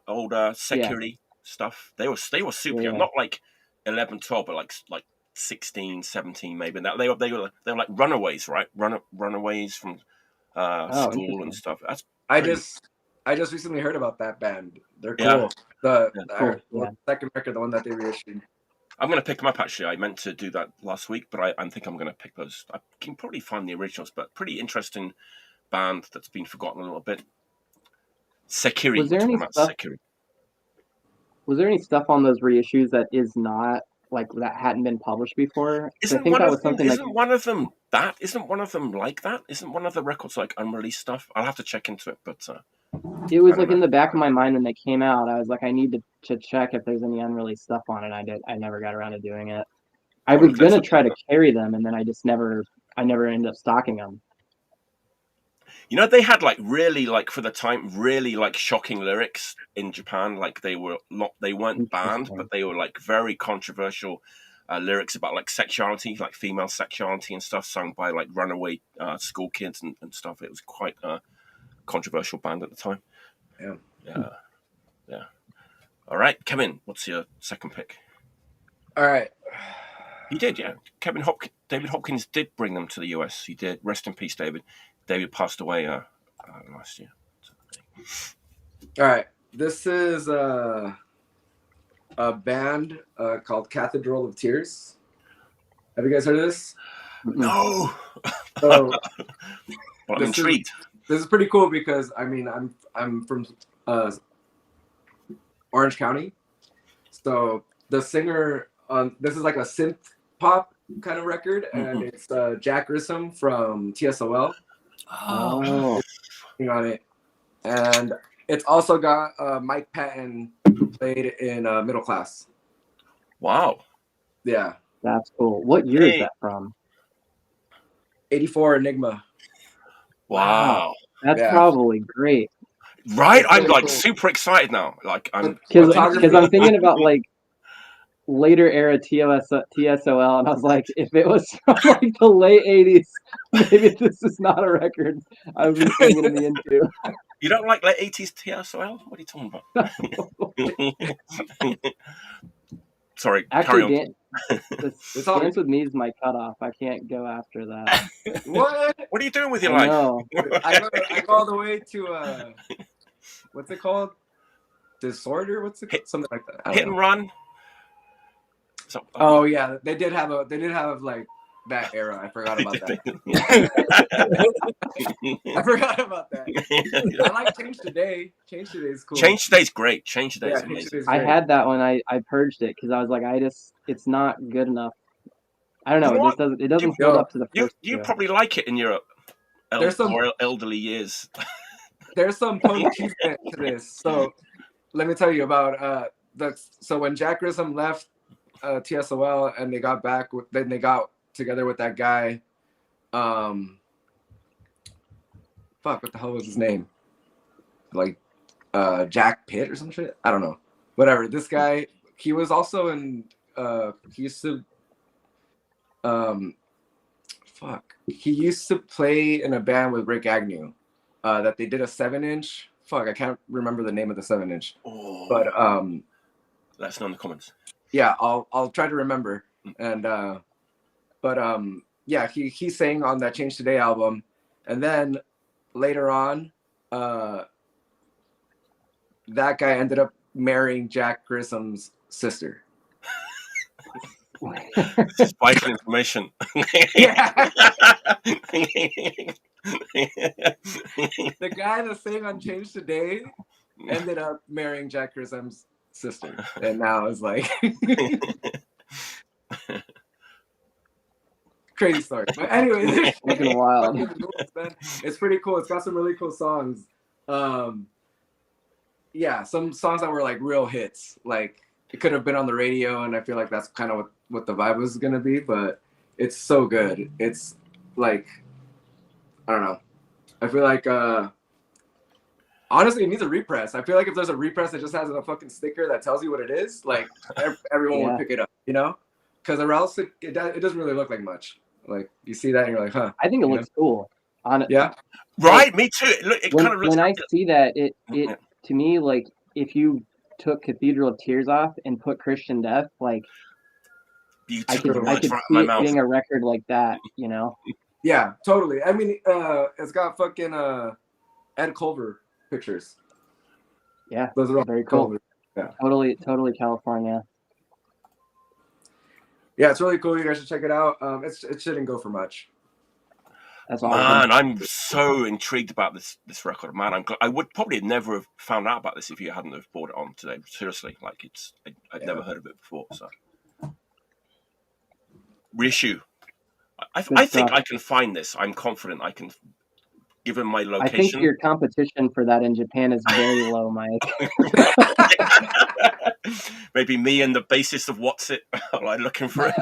A: old Security stuff. They were super young, not like 11, 12, but like 16, 17 maybe. They were like runaways, right? Runaways from school and stuff.
B: I just recently heard about that band. They're cool. The second record, the one that they reissued.
A: I'm going to pick them up, actually. I meant to do that last week, but I think I'm going to pick those. I can probably find the originals, but pretty interesting band that's been forgotten a little bit. Security.
C: Was there any stuff on those reissues that is not like that hadn't been published before?
A: Isn't one of them that? Isn't one of them like that? Isn't one of the records like unreleased stuff? I'll have to check into it, but
C: it was like in the back of my mind when they came out. I was like, I need to check if there's any unreleased stuff on it. I never got around to doing it. I was gonna try to carry them, and then I never ended up stocking them.
A: You know, they had like really like for the time really like shocking lyrics in Japan. Like they weren't banned, but they were like very controversial lyrics about like sexuality, like female sexuality and stuff, sung by like runaway school kids and stuff. It was quite a controversial band at the time. Yeah. All right, Kevin, what's your second pick?
B: All right.
A: He did, yeah. David Hopkins did bring them to the US. He did. Rest in peace, David. David passed away last year.
B: All right. This is a band called Cathedral of Tears. Have you guys heard of this?
A: No.
B: So,
A: I'm intrigued.
B: This is pretty cool because I'm from Orange County. So the singer this is like a synth pop kind of record, and it's Jack Grissom from TSOL.
C: Oh,
B: on it, and it's also got Mike Patton, who played in Middle Class.
A: Wow.
B: Yeah.
C: That's cool. What year is that from?
B: 84 Enigma.
A: Wow.
C: That's probably great.
A: Right?
B: It's
A: I'm
B: really
A: like
B: cool.
A: super excited now. Like I'm
C: because I'm thinking about like later era TSOL, and I was like, if it was from like the late 80s, maybe this is not a record I would be singing me into.
A: You don't like late 80s TSOL? What are you talking about? Sorry,
C: Actually,
A: carry on.
C: Dance With Me is my cutoff. I can't go after that.
B: What?
A: What are you doing with your
C: I
A: life?
C: know.
B: I go all the way to what's it called? Disorder? What's it called? Something like that. I don't
A: Hit
B: know.
A: and Run. So,
B: Oh yeah, they did have like that era. I forgot about that. I forgot about that. I like Change Today. Change Today is cool.
A: Change Today's great. Change Today's amazing.
C: I had that when I purged it because I was like, it's not good enough. I don't know.
A: You know
C: It doesn't hold up to the first.
A: You probably like it in your elderly years.
B: There's some punk cheese to this. So let me tell you about so when Jack Grissom left TSOL and they got together with that guy. Fuck, what the hell was his name? Like Jack Pitt or some shit? I don't know. Whatever. This guy, he was also in he used to he used to play in a band with Rick Agnew that they did a 7-inch. Fuck, I can't remember the name of the 7-inch.
A: Oh,
B: but
A: let us know in the comments.
B: Yeah, I'll try to remember. And yeah, he sang on that Change Today album, and then later on, that guy ended up marrying Jack Grissom's sister.
A: This is vital information.
B: Yeah. The guy that sang on Change Today ended up marrying Jack Grissom's sister, and now it's like crazy story. But anyway,
C: fucking wild.
B: It's pretty cool. It's got some really cool songs. Yeah, some songs that were like real hits. Like it could have been on the radio, and I feel like that's kind of what the vibe was gonna be. But it's so good. It's like, I don't know. I feel like honestly, it needs a repress. I feel like if there's a repress that just has a fucking sticker that tells you what it is, like everyone would pick it up, you know? Because or else it doesn't really look like much. Like you see that and you're like, huh?
C: I think it looks cool.
B: Yeah.
A: Right, me too. It kind of looks.
C: When I see that, it to me, like if you took Cathedral of Tears off and put Christian Death, like I could see it being a record like that, you know?
B: Yeah, totally. I mean, it's got fucking Ed Culver pictures.
C: Yeah,
B: those are all
C: very cool.
B: Culver. Yeah,
C: totally California.
B: Yeah, it's really cool. You guys should check it out. It shouldn't go for much.
C: That's awesome.
A: Man, I'm so intrigued about this record. Man, I would probably never have found out about this if you hadn't have brought it on today. Seriously, like I'd never heard of it before. So reissue. I think I can find this. I'm confident I can. Given my location,
C: I think your competition for that in Japan is very low, Mike.
A: Maybe me and the bassist of Wotzit are like looking for it.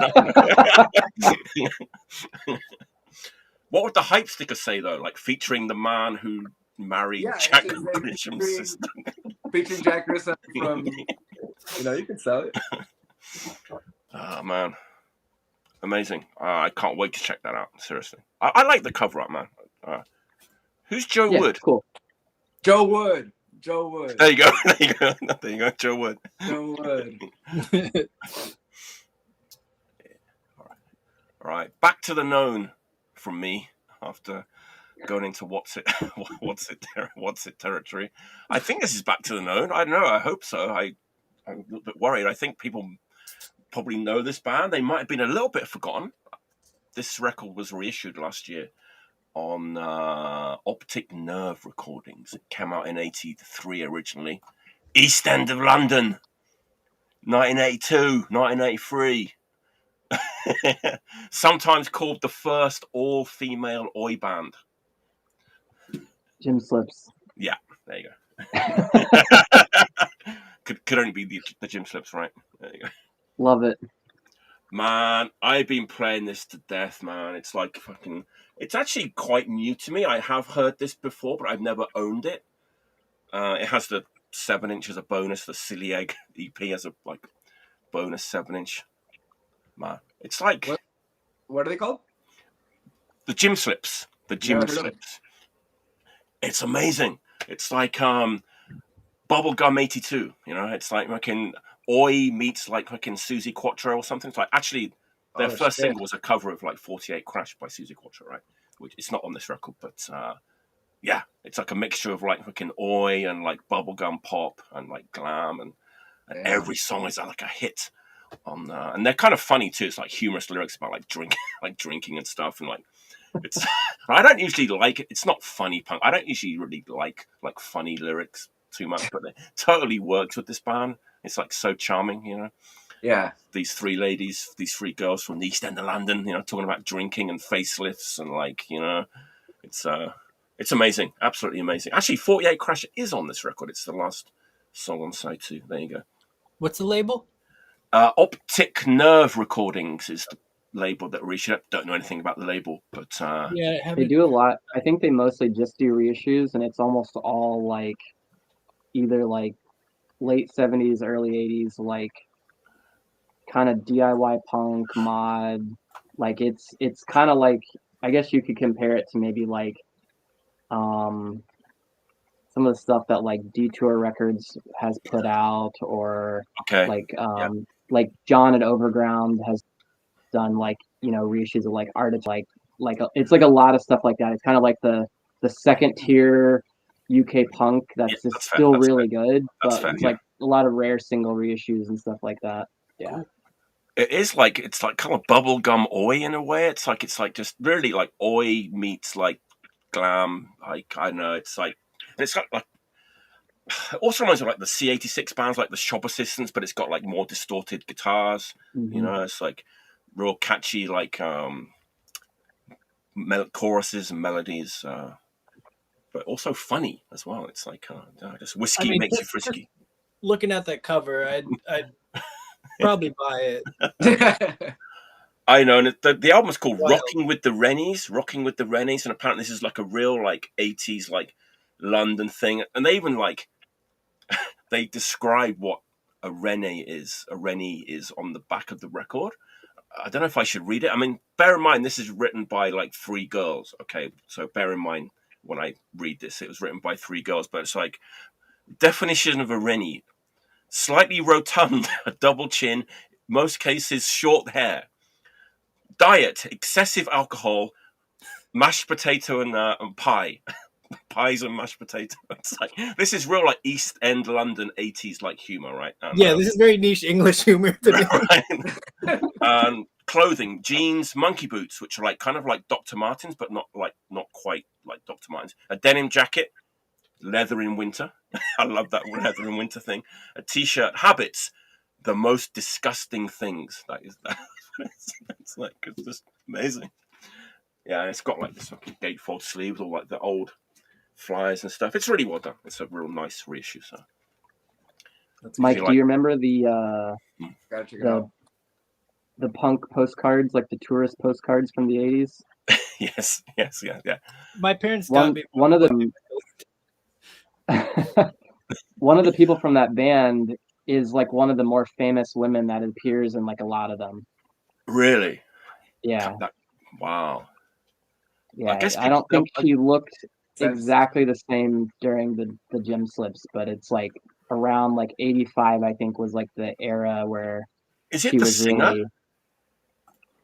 A: What would the hype sticker say though? Like featuring the man who married Jack Grisham's sister.
B: Featuring Jack Grissom from, you can sell it.
A: Oh man, amazing! I can't wait to check that out. Seriously, I like the cover art, man. Who's Joe Wood?
C: Cool.
B: Joe Wood.
A: There you go. Joe Wood.
B: Joe Wood.
A: All right. Back to the known from me after going into Wotzit territory. I think this is back to the known. I don't know. I hope so. I'm a little bit worried. I think people probably know this band. They might have been a little bit forgotten. This record was reissued last year on Optic Nerve Recordings. It came out in 1983 originally. East End of London. 1982, 1983. Sometimes called the first all-female oi band.
C: Gymslips.
A: Yeah, there you go. could only be the Gymslips, right? There you go.
C: Love it.
A: Man, I've been playing this to death, man. It's like fucking. It's actually quite new to me. I have heard this before, but I've never owned it. It has the 7-inch as a bonus. The Silly Egg EP as a like bonus 7-inch. Man, it's like
B: what are they called?
A: The Gymslips. The Gymslips. It's amazing. It's like Bubblegum 82. You know, it's like fucking Oi meets like fucking Susie Quattro or something. It's like actually their first single was a cover of like 48 Crash by Susie Quattro, right? Which it's not on this record, but yeah, it's like a mixture of like fucking Oi and like bubblegum pop and like glam, and every song is like a hit on and they're kind of funny too. It's like humorous lyrics about like drinking and stuff, and like it's I don't usually like it. It's not funny punk. I don't usually really like funny lyrics too much, but it totally works with this band. It's like so charming, you know.
B: Yeah.
A: These three girls from the East End of London, you know, talking about drinking and facelifts and like, you know, it's amazing, absolutely amazing. Actually, 48 Crash is on this record. It's the last song on side 2. There you go.
D: What's the label?
A: Optic Nerve Recordings is the label that reissued it. Don't know anything about the label, but
C: they do a lot. I think they mostly just do reissues, and it's almost all like either like late 70s, early 80s, like kind of DIY punk mod. Like it's kind of like, I guess you could compare it to maybe like some of the stuff that like Detour Records has put out, or like John at Overground has done, like, you know, reissues of like artists, like it's like a lot of stuff like that. It's kind of like the second tier UK punk that's just still really good, but it's like a lot of rare single reissues and stuff like that. Yeah.
A: Cool. It's like kind of bubblegum Oi in a way. It's like just really like Oi meets like glam. Like, I don't know, it's like it also reminds me of like the C86 bands, like the Shop Assistants, but it's got like more distorted guitars. You know, it's like real catchy, like choruses and melodies, but also funny as well. It's like just whiskey makes you frisky.
D: Just looking at that cover, I'd probably buy it.
A: I know, and the album is called Rocking with the Renees, and apparently this is like a real like 80s like London thing, and they even like they describe what a Renee is on the back of the record. I don't know if I should read it. I mean, bear in mind this is written by like 3 girls. Okay, so bear in mind when I read this, it was written by 3 girls, but it's like definition of a Renee: slightly rotund, a double chin, most cases short hair. Diet: excessive alcohol, mashed potato and pie. Pies and mashed potato. It's like, this is real like East End London 80s like humor, right?
D: This is very niche English humor.
A: Right? Clothing: jeans, monkey boots, which are like kind of like Dr. Martens, but not quite like Dr. Martens. A denim jacket, leather in winter. I love that leather in winter thing. A t-shirt. Habits: the most disgusting things. That is that. It's like, it's just amazing. Yeah, and it's got like this fucking gatefold sleeves, all like the old flyers and stuff. It's really well done. It's a real nice reissue. So,
C: Mike, do you remember the punk postcards, like the tourist postcards from the 80s?
A: Yes, yeah.
D: My parents got me
C: one of them. One of the people from that band is like one of the more famous women that appears in like a lot of them.
A: Really?
C: Yeah.
A: Wow.
C: Yeah, I don't think she looked exactly the same during the Gymslips, but it's like around like 85, I think, was like the era where
A: she was singer?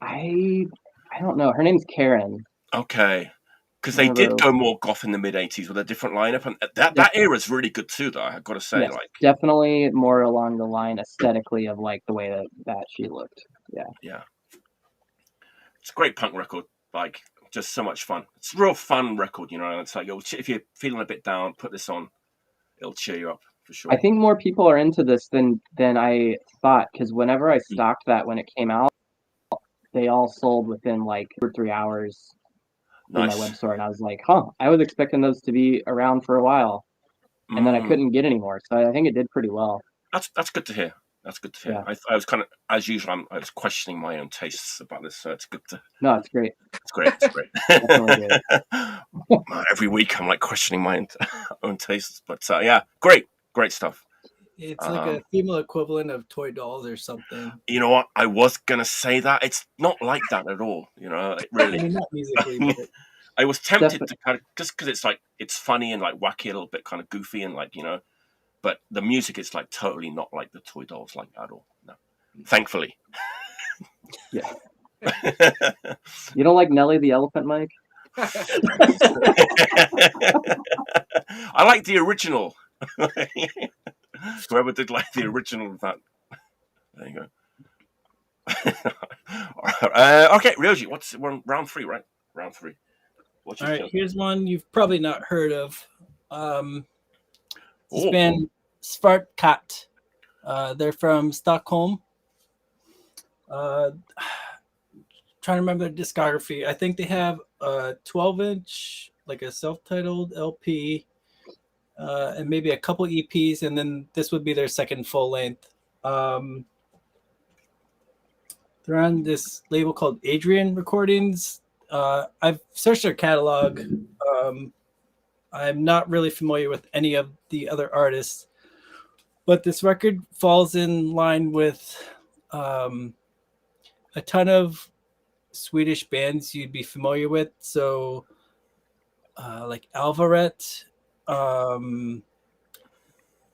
A: Really,
C: I don't know. Her name's Karen.
A: Okay. Because they did go more goth in the mid 80s with a different lineup, and that era is really good too, though. I've got to say,
C: definitely more along the line aesthetically of like the way that she looked. Yeah.
A: It's a great punk record. Like, just so much fun. It's a real fun record, you know. It's like, if you're feeling a bit down, put this on. It'll cheer you up for sure.
C: I think more people are into this than I thought, because whenever I stocked that when it came out, they all sold within like 2 or 3 hours. Nice. In my web store, and I was like, I was expecting those to be around for a while, and then I couldn't get any more. So I think it did pretty well.
A: That's good to hear. That's good to hear.
C: Yeah.
A: I was kind of, as usual, I was questioning my own tastes about this, so it's good to.
C: No, it's great.
A: It's great. It's great.
C: Definitely
A: Every week I'm like questioning my own tastes, but yeah, great stuff.
D: It's like a female equivalent of toy dolls or something.
A: You know what? I was gonna say that it's not like that at all. You know, it really.
D: I mean, not musically, but
A: I was tempted to kind of just because it's like it's funny and like wacky, a little bit kind of goofy and like but the music is like totally not like the toy dolls like at all. No, thankfully.
C: Yeah. You don't like Nelly the Elephant, Mike?
A: I like the original. Whoever did like the original of that. There you go. Okay, Ryoji, we're on round 3, right? Round 3.
D: All right, here's one you've probably not heard of. This band Svartkatt. They're from Stockholm. Trying to remember their discography. I think they have a 12-inch, like a self-titled LP, and maybe a couple EPs, and then this would be their second full length. They're on this label called Adrian Recordings. I've searched their catalog. I'm not really familiar with any of the other artists, but this record falls in line with a ton of Swedish bands you'd be familiar with. So like Alvaret,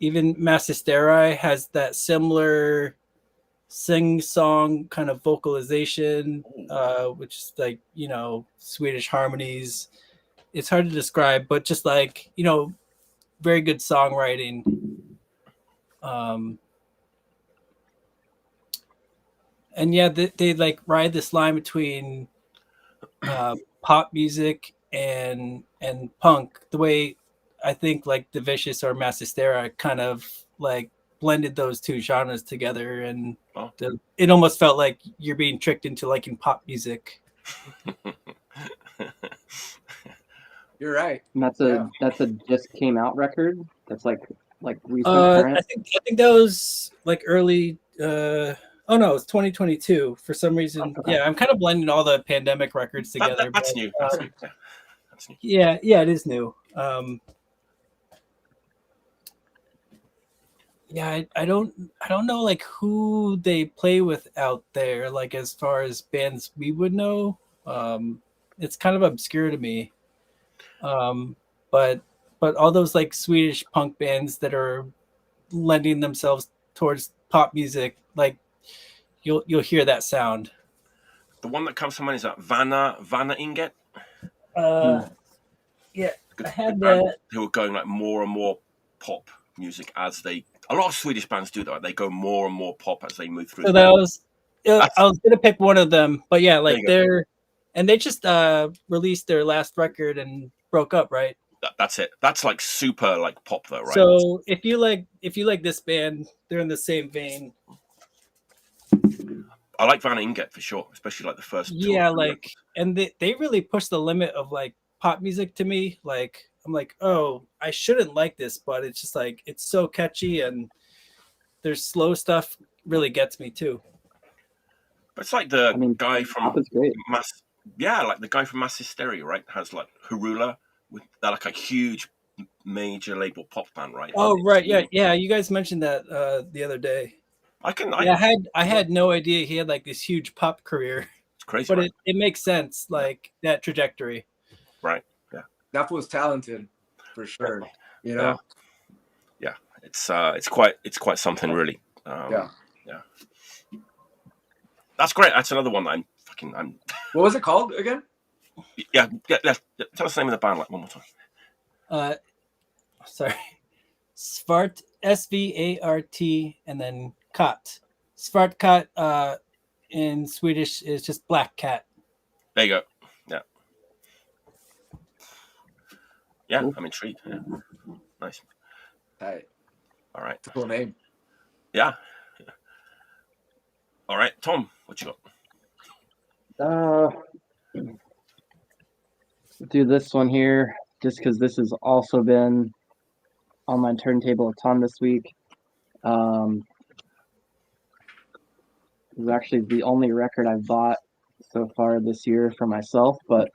D: even Massisteri has that similar sing-song kind of vocalization, which is like, Swedish harmonies. It's hard to describe, but just like, very good songwriting. And yeah, they like ride this line between pop music and punk, the way I think like The Vicious or Massistera kind of like blended those two genres together, and it almost felt like you're being tricked into liking pop music.
B: You're right.
C: And that's a just came out record. That's like recent current.
D: I think that was like early. Oh no, it's 2022 for some reason.
C: Okay.
D: Yeah, I'm kind of blending all the pandemic records together.
A: That's new. That's new. That's new.
D: Yeah, it is new. Yeah, I don't know like who they play with out there, like as far as bands we would know. It's kind of obscure to me. But all those like Swedish punk bands that are lending themselves towards pop music, like you'll hear that sound.
A: The one that comes to mind is that Vanna Inget.
D: Yeah, I had that.
A: Who were going like more and more pop music as they. A lot of Swedish bands do that. They go more and more pop as they move through.
D: So I was gonna pick one of them, but yeah, like they just released their last record and broke up, right?
A: That's it. That's like super like pop though, right?
D: So if you like this band, they're in the same vein.
A: I like Vanna Inget for sure, especially like the first.
D: Yeah, like, and they really push the limit of like pop music to me. Like, I'm like, oh, I shouldn't like this, but it's just like it's so catchy, and their slow stuff really gets me too.
A: But it's like the guy from like the guy from Massisteri, right? Has like Harula with that like a huge major label pop band, right?
D: Oh, right, yeah. You guys mentioned that the other day. I had no idea he had like this huge pop career.
A: It's crazy,
D: but
A: right?
D: it makes sense, like that trajectory.
A: Right. Yeah.
B: That was talented, for sure.
A: Yeah. It's quite something, really. Yeah. That's great. That's another one that I'm.
B: What was it called again?
A: Yeah. Tell us the name of the band like one more time.
D: Sorry. Svart, Svart, and then Katt. Svartkatt in Swedish is just black cat.
A: There you go. Yeah. Yeah, cool. I'm intrigued. Yeah. Nice.
B: Hey.
A: All right.
B: It's a cool name.
A: Yeah. All right, Tom, what you
C: got? Do this one here, just because this has also been on my turntable a ton this week. is actually the only record I've bought so far this year for myself. But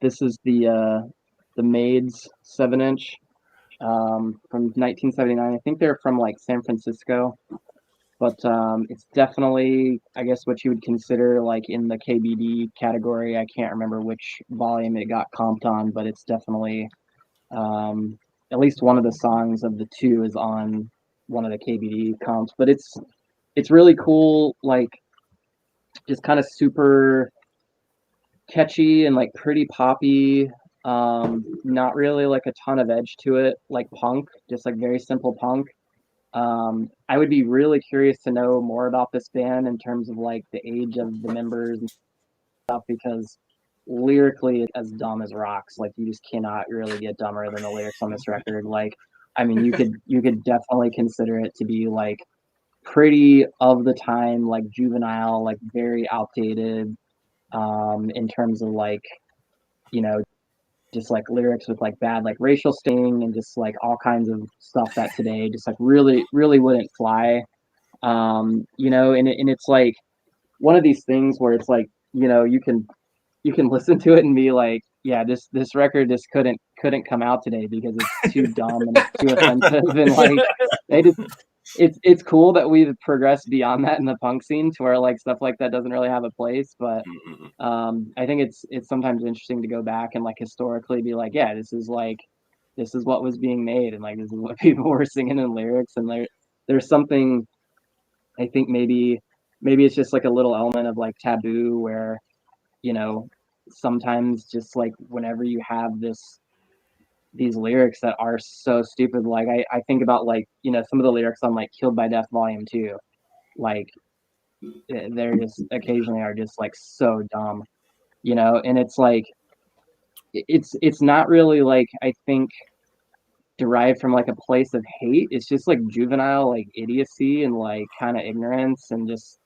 C: this is the Maids 7-inch from 1979. I think they're from like San Francisco, but it's definitely, I guess, what you would consider like in the KBD category. I can't remember which volume it got comped on, but it's definitely at least one of the songs of the two is on one of the KBD comps. But it's really cool, like just kind of super catchy and like pretty poppy. Not really like a ton of edge to it, like punk, just like very simple punk. I would be really curious to know more about this band in terms of like the age of the members and stuff, because lyrically it's as dumb as rocks. Like you just cannot really get dumber than the lyrics on this record. Like, I mean, you could definitely consider it to be like pretty of the time, like juvenile, like very outdated, in terms of like, you know, just like lyrics with like bad like racial sting and just like all kinds of stuff that today just like really wouldn't fly. You know, and it's like one of these things where it's like, you know, you can listen to it and be like, yeah, this record just couldn't come out today because it's too dumb and it's too offensive, and like they just it's cool that we've progressed beyond that in the punk scene to where like stuff like that doesn't really have a place. But I think it's sometimes interesting to go back and like historically be like, yeah, this is what was being made, and like this is what people were singing in lyrics, and there's something, I think maybe it's just like a little element of like taboo where, you know, sometimes just like whenever you have these lyrics that are so stupid, like I think about like, you know, some of the lyrics on like Killed by Death Volume 2, like they're just occasionally are just like so dumb, you know, and it's like it's not really like, I think, derived from like a place of hate. It's just like juvenile like idiocy and like kind of ignorance and just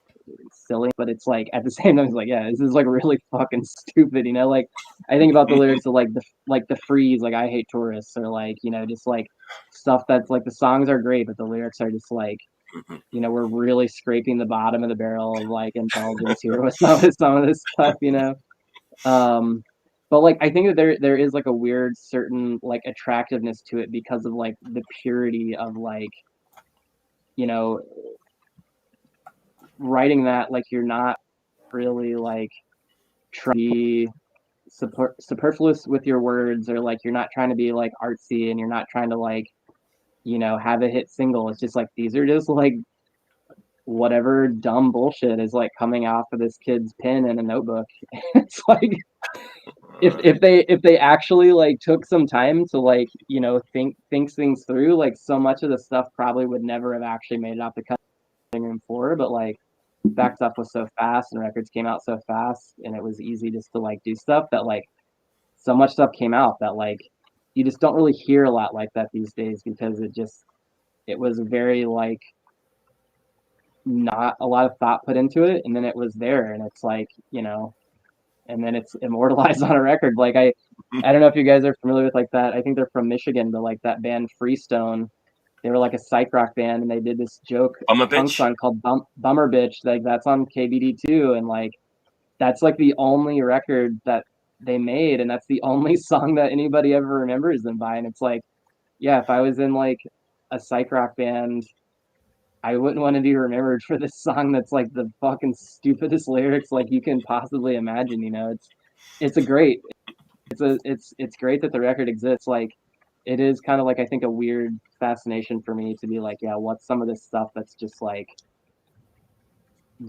C: silly. But it's like at the same time it's like, yeah, this is like really fucking stupid, you know. Like I think about the lyrics of like the Freeze, like I hate tourists, or like, you know, just like stuff that's like the songs are great but the lyrics are just like, you know, we're really scraping the bottom of the barrel of like intelligence here with some of this stuff, you know. But like I think that there is like a weird certain like attractiveness to it because of like the purity of like, you know, writing that like you're not really like trying to be superfluous with your words, or like you're not trying to be like artsy, and you're not trying to like, you know, have a hit single. It's just like these are just like whatever dumb bullshit is like coming off of this kid's pen in a notebook. It's like if they actually like took some time to like, you know, think things through, like so much of the stuff probably would never have actually made it off the cutting room floor. But like back stuff was so fast and records came out so fast, and it was easy just to like do stuff that like so much stuff came out that like you just don't really hear a lot like that these days, because it was very like not a lot of thought put into it, and then it was there, and it's like, you know, and then it's immortalized on a record. Like I don't know if you guys are familiar with like that. I think they're from Michigan, but like that band Freestone, they were like a psych rock band, and they did this joke punk song called Bummer Bitch. Like that's on KBD too, and like that's like the only record that they made, and that's the only song that anybody ever remembers them by. And it's like, yeah, if I was in like a psych rock band, I wouldn't want to be remembered for this song that's like the fucking stupidest lyrics like you can possibly imagine. You know, it's great that the record exists. Like it is kind of like, I think, a weird fascination for me to be like, yeah, what's some of this stuff that's just like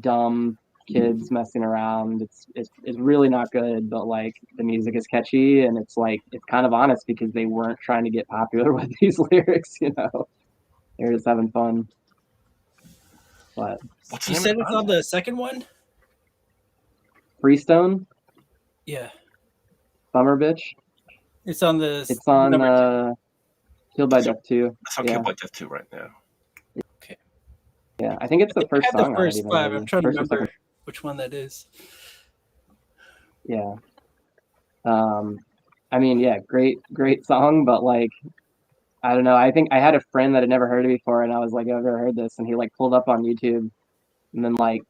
C: dumb kids messing around. It's really not good, but like the music is catchy, and it's like it's kind of honest because they weren't trying to get popular with these lyrics, you know. They're just having fun. But
D: you said it's on the second one?
C: Freestone?
D: Yeah.
C: Bummer Bitch?
D: It's on
C: Killed by Death 2.
A: That's on Killed by Death 2 right now.
D: Okay.
C: Yeah, I think it's the first song.
D: The first five. I'm trying to remember which one that is.
C: Yeah. I mean, yeah, great song, but like, I don't know. I think I had a friend that had never heard it before, and I was like, I've never heard this, and he like pulled up on YouTube, and then like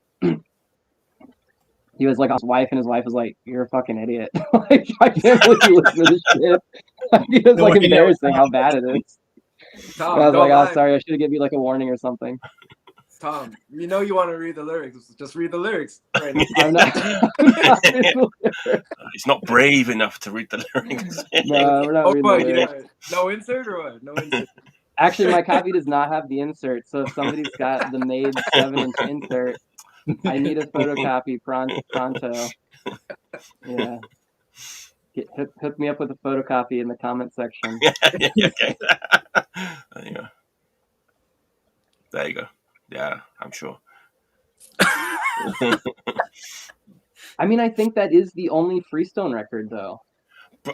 C: he was like on his wife, and his wife was like, "You're a fucking idiot." Like, I can't believe you listen to this shit. Like, it was like embarrassing how bad it is.
B: Tom,
C: And I was like,
B: lie.
C: "Oh, sorry, I should have given you like a warning or something."
B: Tom, you know you want to read the lyrics. Just read the lyrics. Right.
C: I'm not
A: He's not brave enough to read the lyrics.
C: No, we're not reading the lyrics.
B: No insert or what? No insert.
C: Actually, my copy does not have the insert, so if somebody's got the made 7-inch insert, I need a photocopy pronto. Yeah. Hook me up with a photocopy in the comment section.
A: Okay. There you go. Yeah, I'm sure.
C: I mean, I think that is the only Freestone record, though.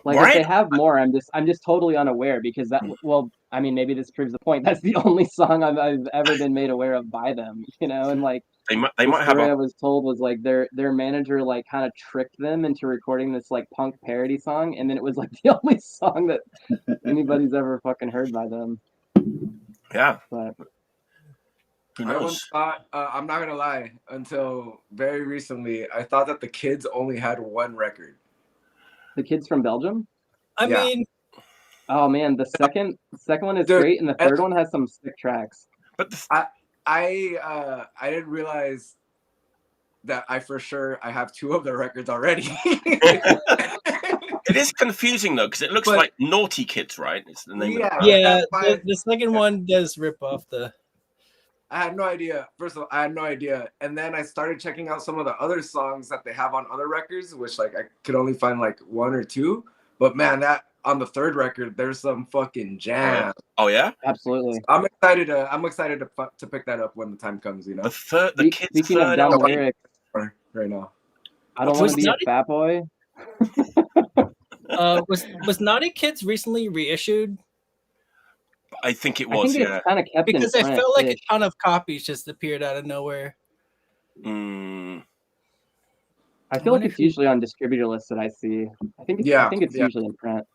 C: Like,
A: right?
C: if they have more, I'm just totally unaware, because that, well, I mean, maybe this proves the point. That's the only song I've ever been made aware of by them, you know. And like,
A: they might
C: the
A: have.
C: story I was told was like their manager like kind of tricked them into recording this like punk parody song, and then it was like the only song that anybody's ever fucking heard by them.
A: Yeah.
C: But
A: who
B: I
A: knows?
B: once thought, I'm not gonna lie, until very recently, I thought that the Kids only had one record.
C: the kids from Belgium.
D: I mean,
C: oh man, the second one is great, and the third one has some sick tracks.
A: But
B: I didn't realize that I have 2 of their records already.
A: It is confusing though, because it looks like Naughty Kids, right? It's the name.
D: Yeah, the second one does rip off the.
B: I had no idea. First of all, I had no idea, and then I started checking out some of the other songs that they have on other records, which like I could only find like 1 or 2. But man, that on the 3rd record, there's some fucking jam.
A: Oh yeah,
C: absolutely.
B: I'm excited to pick that up when the time comes. You know,
A: the kids.
C: Speaking of dumb lyrics,
B: right now,
C: I don't want to be a fat boy.
D: Was Naughty Kids recently reissued?
A: I think it was.
C: It's kind of kept
D: because
C: in
D: I felt like a ton of copies just appeared out of nowhere.
C: I feel like it's usually on distributor lists that I see. I think it's usually in print.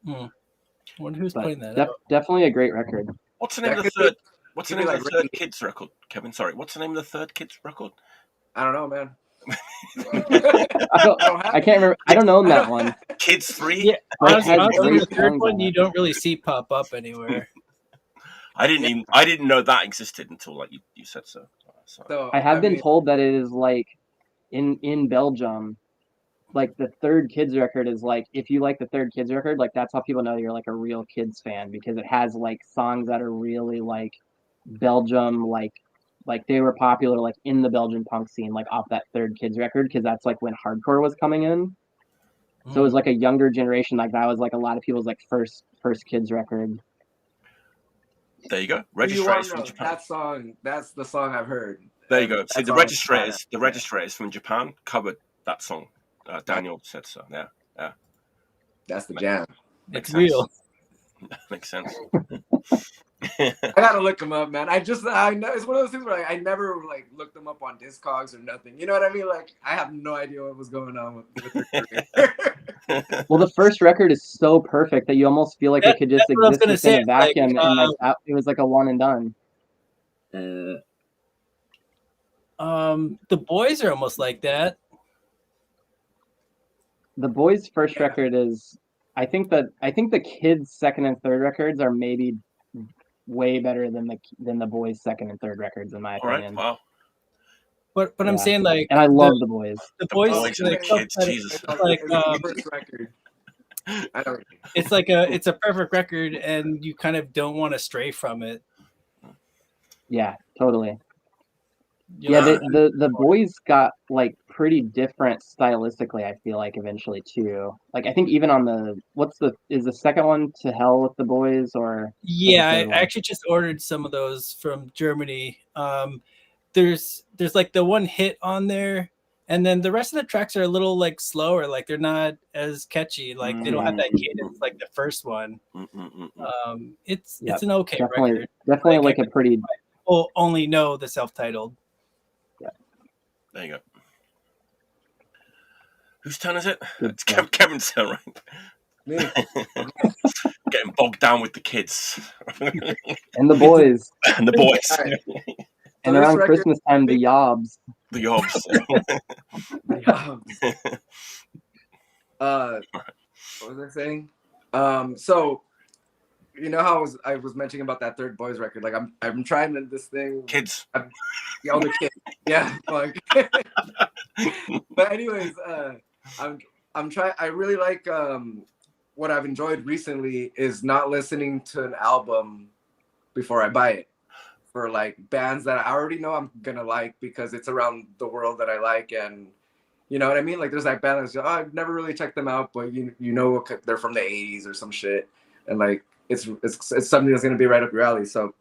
D: I wonder who's playing that.
C: Definitely a great record.
A: What's the name of the third? What's the name of the third kids record, Kevin? Sorry, what's the name of the third kids record?
B: I don't know, man.
C: I can't remember. I don't own that one.
A: Kids 3.
D: Yeah, honestly, the third one you don't really see pop up anywhere.
A: I didn't know that existed until like you said so.
C: I have been told that it is like in Belgium, like the third kids record is like, if you like the third kids record, like that's how people know you're like a real kids fan, because it has like songs that are really like Belgium, like they were popular like in the Belgian punk scene, like off that third kids record, because that's like when hardcore was coming in. So it was like a younger generation, like that was like a lot of people's like first kids record.
A: There you go. Registrators from Japan.
B: That song, that's the song I've heard.
A: There you go. See, the registrators from Japan covered that song. Daniel said so. Yeah.
B: That's the jam.
D: It's real.
A: Makes sense.
B: I gotta look them up, man. I know it's one of those things where I never like looked them up on Discogs or nothing. You know what I mean? Like I have no idea what was going on with their career.
C: Well, the first record is so perfect that you almost feel like it could just exist within a vacuum, and like it was like a one and done.
D: The Boys are almost like that.
C: The Boys' first record is, I think the Kids' second and third records are maybe way better than the Boys' second and third records, in my opinion.
A: Wow.
D: But I'm saying like,
C: and I love the Boys.
D: The Boys
A: and the Kids, Jesus.
B: Like first record.
D: It's like it's a perfect record, and you kind of don't want to stray from it.
C: Yeah, totally. The Boys got like pretty different stylistically, I feel like, eventually too. Like I think even on is the second one To Hell with the Boys, or
D: I actually just ordered some of those from Germany. There's like the one hit on there, and then the rest of the tracks are a little like slower, like they're not as catchy, like they don't have that cadence like the first one. It's an okay record.
C: Definitely like a pretty.
D: People only know the self-titled.
A: There you go. Whose turn is it? It's Kevin's turn, right?
B: Me.
A: Getting bogged down with the kids.
C: And the boys.
A: And the boys.
C: And around Christmas time, the yobs.
A: The Hobbs.
B: What was I saying? So you know how I was mentioning about that Third Boys record? Like I'm trying to this thing.
A: Kids.
B: Yeah, the kids. Yeah, like. But anyways, I'm trying. I really like what I've enjoyed recently is not listening to an album before I buy it for like bands that I already know I'm gonna like because it's around the world that I like, and you know what I mean. Like there's that band that's I've never really checked them out, but you know they're from the '80s or some shit, and like it's something that's gonna be right up your alley. So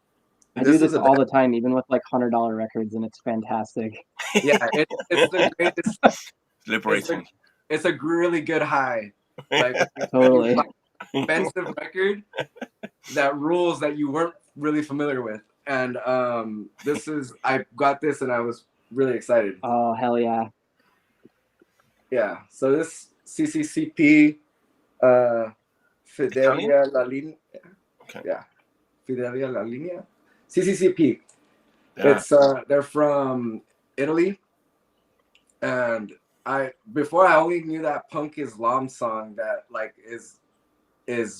C: I do this all the time, even with like $100 records, and it's fantastic.
B: Yeah, it's the greatest.
A: Liberating.
B: It's a really good high. Like
C: totally
B: expensive record that rules that you weren't really familiar with. And I got this and I was really excited.
C: Oh, hell yeah.
B: Yeah. So this CCCP Fidelia La Linea.
A: Okay.
B: Yeah. Fidelia La Linea. CCCP.
A: Yeah.
B: It's they're from Italy. And before I only knew that Punk Islam song that like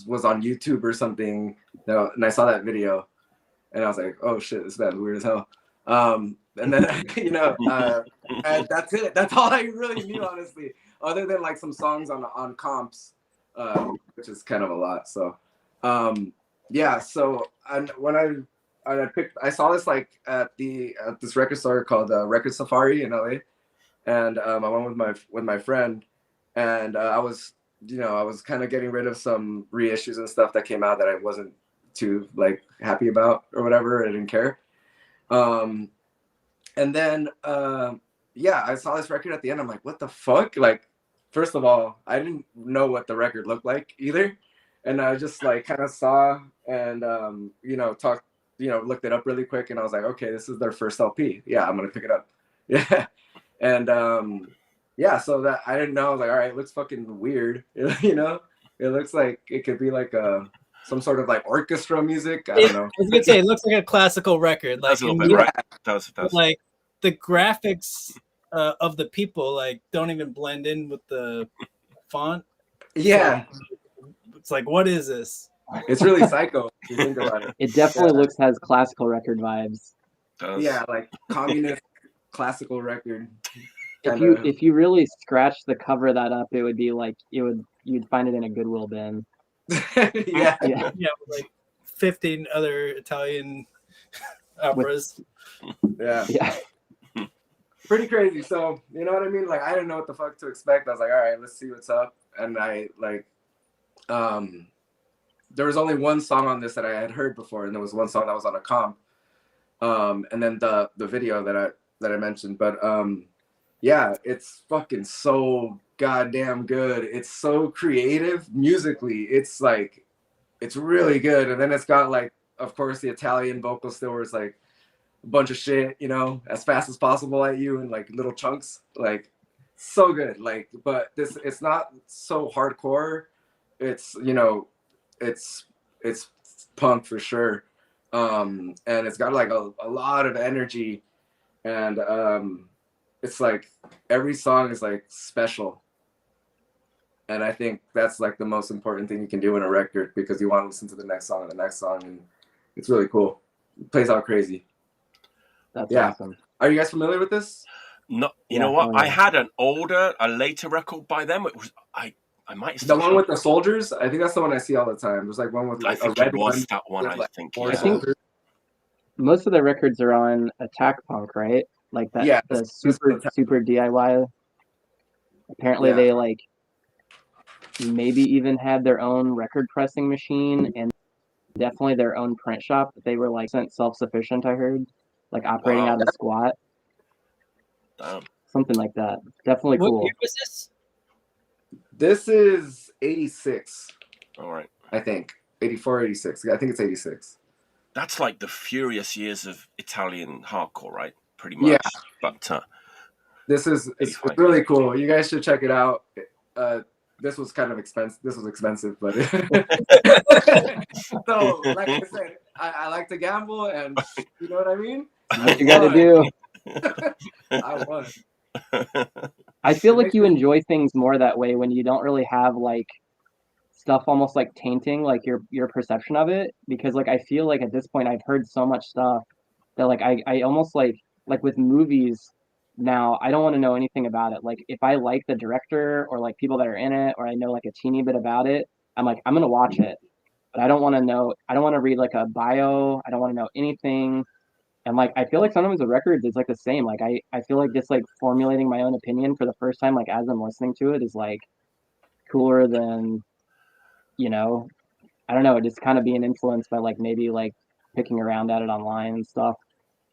B: was on YouTube or something. And I saw that video and I was like, oh shit, this band's weird as hell. And then you know, and that's it. That's all I really knew, honestly. Other than like some songs on comps, which is kind of a lot. So yeah, so when I saw this like at this record store called Record Safari in LA. And I went with my friend, and I was kind of getting rid of some reissues and stuff that came out that I wasn't too like happy about or whatever. I didn't care. And then yeah, I saw this record at the end. I'm like, what the fuck? Like, first of all, I didn't know what the record looked like either, and I just like kind of saw and looked it up really quick, and I was like, okay, this is their first LP. Yeah, I'm gonna pick it up. Yeah. And yeah, so that I didn't know. I was like, all right, it looks fucking weird. You know, it looks like it could be like some sort of like orchestra music. I don't know.
D: I was gonna say it looks like a classical record. Like
A: That's a little bit right. That's
D: like the graphics of the people like don't even blend in with the font.
B: Yeah,
D: it's like, what is this?
B: It's really psycho. If you think about it.
C: It definitely has classical record vibes.
B: Yeah, like communist classical record.
C: If you really scratch the cover of that up, it would be like you'd find it in a Goodwill bin.
B: Yeah,
D: like 15 other Italian operas.
B: Yeah. Pretty crazy. So you know what I mean? Like I didn't know what the fuck to expect. I was like, all right, let's see what's up. And I like, there was only one song on this that I had heard before, and there was one song that was on a comp. And then the video that I mentioned, but yeah, it's fucking so goddamn good. It's so creative musically. It's like it's really good. And then it's got like, of course, the Italian vocal still where it's like a bunch of shit, you know, as fast as possible at you in like little chunks. Like so good. Like, but it's not so hardcore. It's, you know, it's punk for sure. And it's got like a lot of energy, and it's like every song is like special, and I think that's like the most important thing you can do in a record, because you want to listen to the next song and the next song, and it's really cool. It plays out crazy.
C: That's awesome.
B: Are you guys familiar with this?
A: No, you know what? I had a later record by them. It was I might
B: the one with the soldiers. I think that's the one I see all the time. There's like one with like
A: I think
B: a red
A: it was
B: one.
A: that one. I
B: like
A: think.
C: I think most of the records are on Attack Punk, right? Like that.
B: Yeah,
C: the super DIY. Apparently, they like maybe even had their own record pressing machine and definitely their own print shop. They were like self-sufficient. I heard, like operating out of the squat. Something like that. Definitely cool.
D: What year was this?
B: This is 86.
A: All right.
B: I think 84, 86. I think it's 86.
A: That's like the furious years of Italian hardcore, right? Pretty much.
B: Yeah.
A: But
B: it's really cool. You guys should check it out. This was kind of expensive. This was expensive, but so like I said, I like to gamble, and you know what I mean.
C: What you got to do?
B: I won.
C: I feel like you enjoy things more that way when you don't really have like stuff almost like tainting like your perception of it, because like I feel like at this point I've heard so much stuff that like I almost like with movies now I don't want to know anything about it. Like if I like the director or like people that are in it or I know like a teeny bit about it, I'm like I'm gonna watch it. But I don't want to know, I don't want to read like a bio, I don't want to know anything. And like I feel like sometimes with records it's like the same. Like I feel like just like formulating my own opinion for the first time like as I'm listening to it is like cooler than, you know, I don't know, just kind of being influenced by like maybe like picking around at it online and stuff.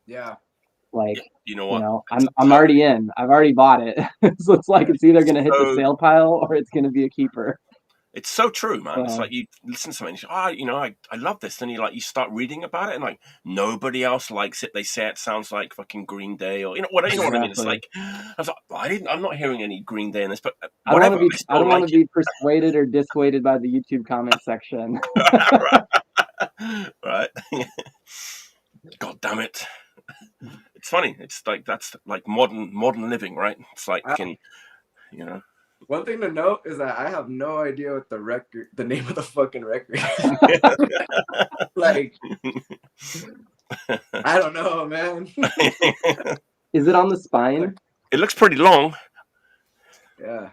B: Yeah.
C: Like
A: you know what?
C: I'm already in. I've already bought it. So it's like it's either gonna hit the sale pile or it's gonna be a keeper.
A: It's so true, man. It's like you listen to something, I love this. Then you start reading about it, and like nobody else likes it. They say it sounds like fucking Green Day, or what I mean. It's like I was like, I'm not hearing any Green Day in this, but whatever.
C: I don't want to be persuaded or dissuaded by the YouTube comment section.
A: Right. God damn it. It's funny. It's like that's like modern living, right? It's like
B: One thing to note is that I have no idea what the name of the fucking record. Like, I don't know, man.
C: Is it on the spine?
A: It looks pretty long.
B: Yeah.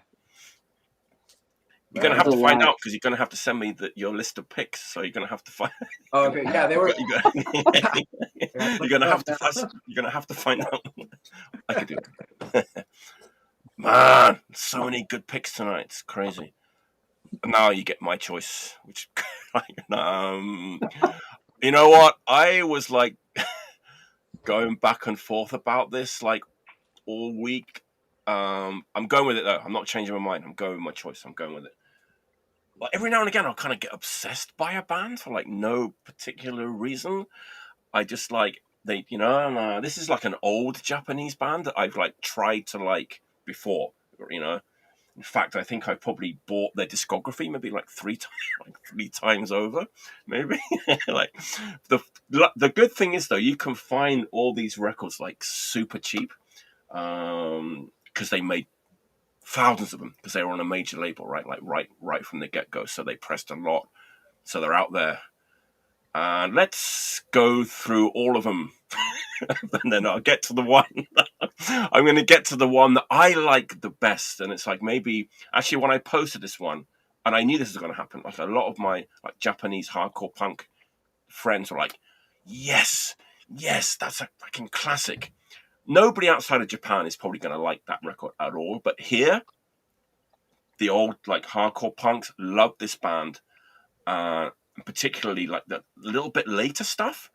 A: You're gonna have to find out because you're gonna have to send me your list of picks. So you're gonna have to find.
B: Oh, okay, yeah, they were.
A: You're gonna have to find out. I could do it. Man, so many good picks tonight. It's crazy. Now you get my choice, which, you know what? I was like going back and forth about this like all week. I'm going with it though. I'm not changing my mind. I'm going with my choice. I'm going with it. Like every now and again, I'll kind of get obsessed by a band for like no particular reason. I just like this is like an old Japanese band that I've like tried to like before. In fact, I think I probably bought their discography maybe like three times over, maybe. Like the good thing is though, you can find all these records like super cheap, because they made thousands of them because they were on a major label, right? Like right from the get go. So they pressed a lot, so they're out there. Let's go through all of them, and then I'll get to the one. I'm going to get to the one that I like the best, and it's like maybe actually when I posted this one, and I knew this was going to happen. Like a lot of my like Japanese hardcore punk friends were like, "Yes, that's a fucking classic." Nobody outside of Japan is probably going to like that record at all, but here, the old like hardcore punks love this band. Particularly like the little bit later stuff.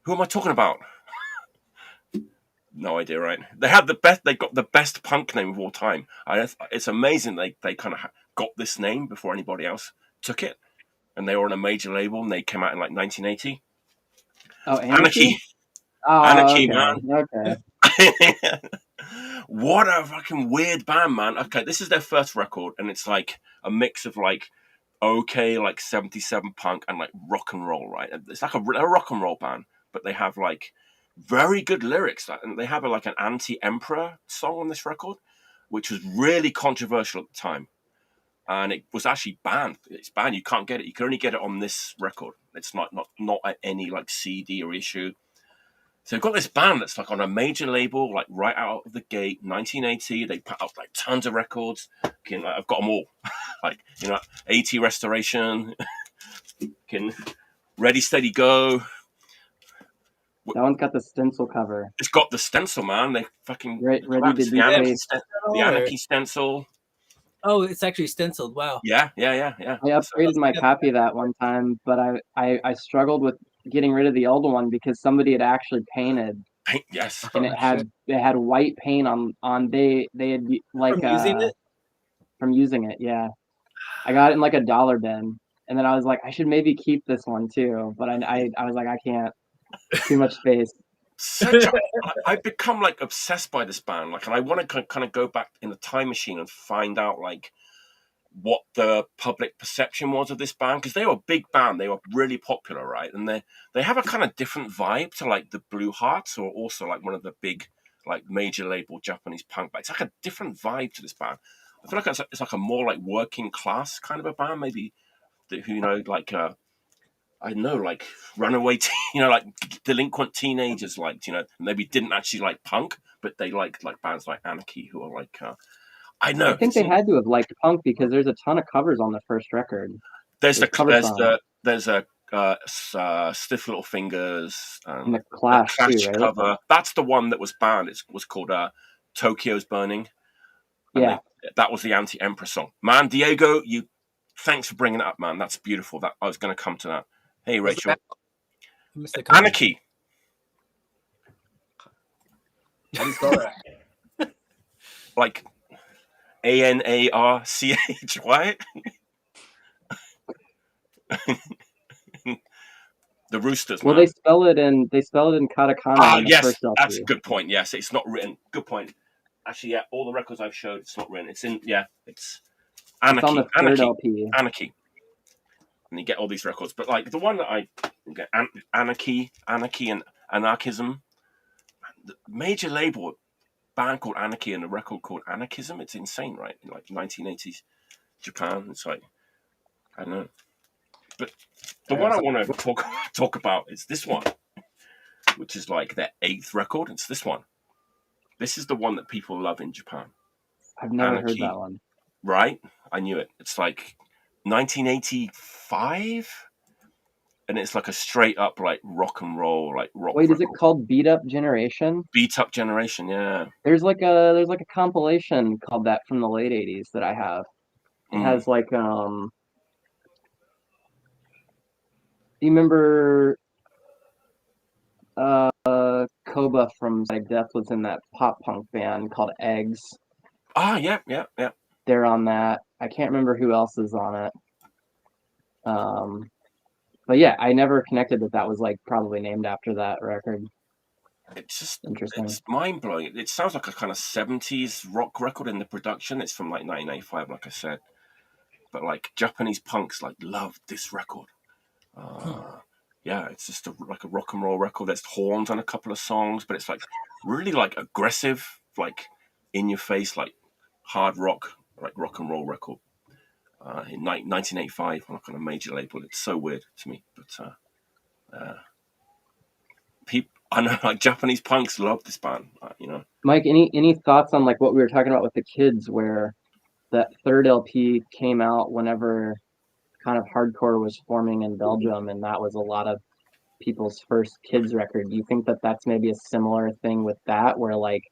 A: Who am I talking about? No idea, right? They got the best punk name of all time. It's amazing they kind of got this name before anybody else took it, and they were on a major label and they came out in like 1980.
C: Oh, Anarchy.
A: Anarchy,
C: okay.
A: Man.
C: Okay.
A: What a fucking weird band, man. Okay, this is their first record, and it's like a mix of like like 77 punk and like rock and roll, right? It's like a rock and roll band, but they have like very good lyrics, and they have like an anti-emperor song on this record, which was really controversial at the time, and it was actually banned. It's banned. You can't get it. You can only get it on this record. It's not at any like CD or issue. So they've got this band that's like on a major label, like right out of the gate, 1980. They put out like tons of records. I've got them all. Like, 80 Restoration, Ready, Steady, Go.
C: That one's got the stencil cover.
A: It's got the stencil, man. They fucking
C: ready to
A: the Anarchy stencil.
D: Oh, it's actually stenciled. Wow.
A: Yeah.
C: I upgraded my copy of that one time, but I struggled with getting rid of the old one because somebody had actually painted.
A: Yes.
C: And it had white paint on they had like from using it, yeah. I got it in like a dollar bin, and then I was like, I should maybe keep this one too, but I was like, I can't. Too much space.
A: I've become like obsessed by this band, like, and I want to kind of go back in the time machine and find out like what the public perception was of this band, because they were a big band, they were really popular, right? And they have a kind of different vibe to like the Blue Hearts, or also like one of the big like major label Japanese punk, but it's like a different vibe to this band. I feel like it's like a more like working class kind of a band, maybe. Who, you know, like I don't know, like runaway, you know, like delinquent teenagers, like, you know, maybe didn't actually like punk, but they liked like bands like Anarchy, who are like, I know.
C: I think they had to have liked punk because there's a ton of covers on the first record.
A: There's a Stiff Little Fingers
C: and the Clash too, right?
A: cover. That's the one that was banned. It was called Tokyo's Burning. And that was the Anti-Emperor song. Man, Diego, thanks for bringing it up, man. That's beautiful. That I was going to come to that. Hey, Rachel. Anarchy.
B: How do you spell that?
A: Like Anarchy, right? The Roosters.
C: Well,
A: man.
C: they spell it in katakana.
A: Ah,
C: yes,
A: that's a good point. Yes, it's not written. Good point. Actually, yeah, all the records I've showed, it's not written. It's in, it's Anarchy.
C: It's on the third LP.
A: Anarchy. And you get all these records. But like the one that I get, Anarchy and Anarchism, the major label band called Anarchy and a record called Anarchism. It's insane, right? In like 1980s Japan. It's like, I don't know. But the one I want to talk about is this one, which is like their 8th record. It's this one. This is the one that people love in Japan.
C: I've never
A: Anarchy.
C: heard that one.
A: Right? I knew it. It's like 1985, and it's like a straight up like rock and roll, like rock.
C: Wait,
A: record.
C: is it called Beat Up Generation?
A: Beat Up Generation, yeah.
C: There's like a compilation called that from the late '80s that I have. It has like you remember Koba from Psych Death was in that pop punk band called Eggs.
A: Ah, yeah.
C: They're on that. I can't remember who else is on it. But yeah, I never connected that was like probably named after that record.
A: It's just
C: interesting.
A: It's mind blowing. It sounds like a kind of 70s rock record in the production. It's from like 1985, like I said. But like Japanese punks like love this record. Yeah, it's just like a rock and roll record. There's horns on a couple of songs, but it's like really like aggressive, like in your face, like hard rock, like rock and roll record. In 1985 on a major label. It's so weird to me, but I know like Japanese punks love this band, you know.
C: Mike, any thoughts on like what we were talking about with the kids, where that third LP came out whenever kind of hardcore was forming in Belgium, and that was a lot of people's first kids record. Do you think that's maybe a similar thing with that, where like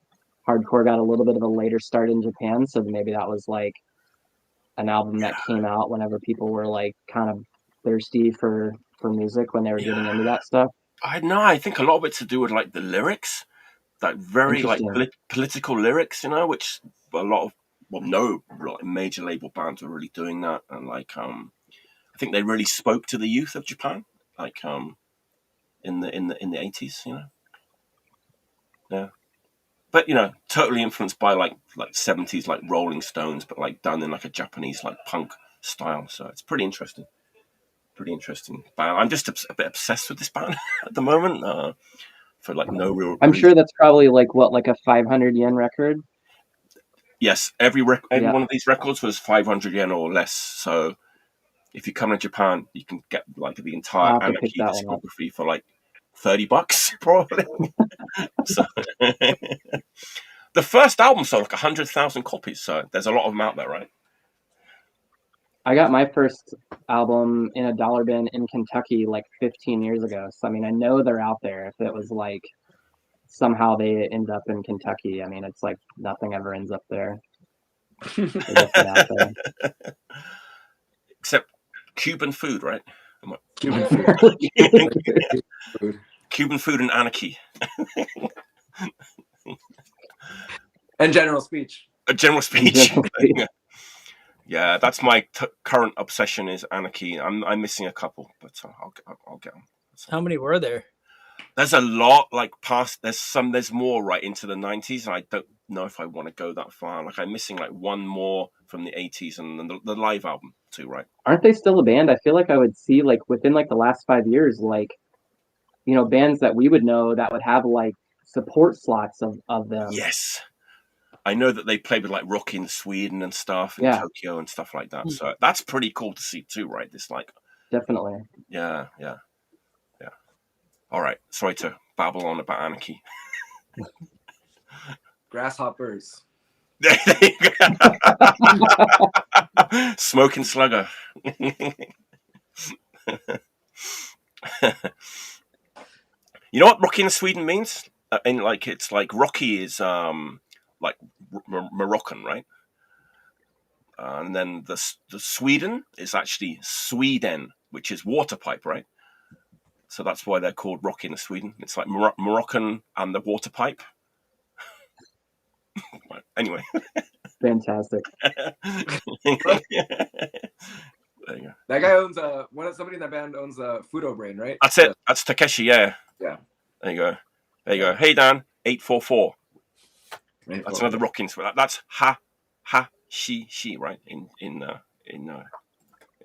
C: hardcore got a little bit of a later start in Japan, so maybe that was like an album that came out whenever people were like kind of thirsty for music when they were getting into that stuff?
A: I think a lot of it's to do with like the lyrics, like very like political lyrics, you know, which a lot of no like, major label bands were really doing that, and like I think they really spoke to the youth of Japan, like in the 80s, you know. Yeah. But you know, totally influenced by like 70s like Rolling Stones, but like done in like a Japanese like punk style. So it's pretty interesting. Band. I'm just a bit obsessed with this band at the moment for like no real.
C: I'm sure that's probably like what, like a 500 yen record.
A: Yes, every one of these records was 500 yen or less. So if you come to Japan, you can get like the entire Anarchy discography for like $30 probably. So the first album sold like 100,000 copies, so there's a lot of them out there, right?
C: I got my first album in a dollar bin in Kentucky like 15 years ago. So I mean, I know they're out there. If it was like somehow they end up in Kentucky, I mean, it's like nothing ever ends up there. Out there.
A: Except Cuban food, right?
B: Cuban food.
A: Cuban food and Anarchy.
B: And general speech.
A: A general speech. Yeah, that's my current obsession is Anarchy. I'm missing a couple, but I'll get them.
D: How many were there?
A: There's a lot, like past. There's more right into the 90s, and I don't know if I want to go that far. Like I'm missing like one more from the 80s and then the live album too, right?
C: Aren't they still a band? I feel like I would see like within like the last 5 years, like, you know, bands that we would know that would have like support slots of them.
A: Yes. I know that they played with like Rocky in Sweden and stuff, in Tokyo and stuff like that. So that's pretty cool to see too, right? This like
C: definitely.
A: Yeah. All right. Sorry to babble on about Anarchy.
B: Grasshoppers.
A: Smoking Slugger. You know what Rocky in Sweden means? And like it's like Rocky is like Moroccan, right? And then the Sweden is actually Sweden, which is water pipe, right? So that's why they're called Rocky in Sweden. It's like Moroccan and the water pipe. Anyway.
C: Fantastic.
B: There you go. That guy owns somebody in that band owns Fudo Brain, right?
A: That's it. That's Takeshi, yeah.
B: Yeah.
A: There you go. There you go. Hey Dan, 844. That's another rocking swing. That's ha she, right? In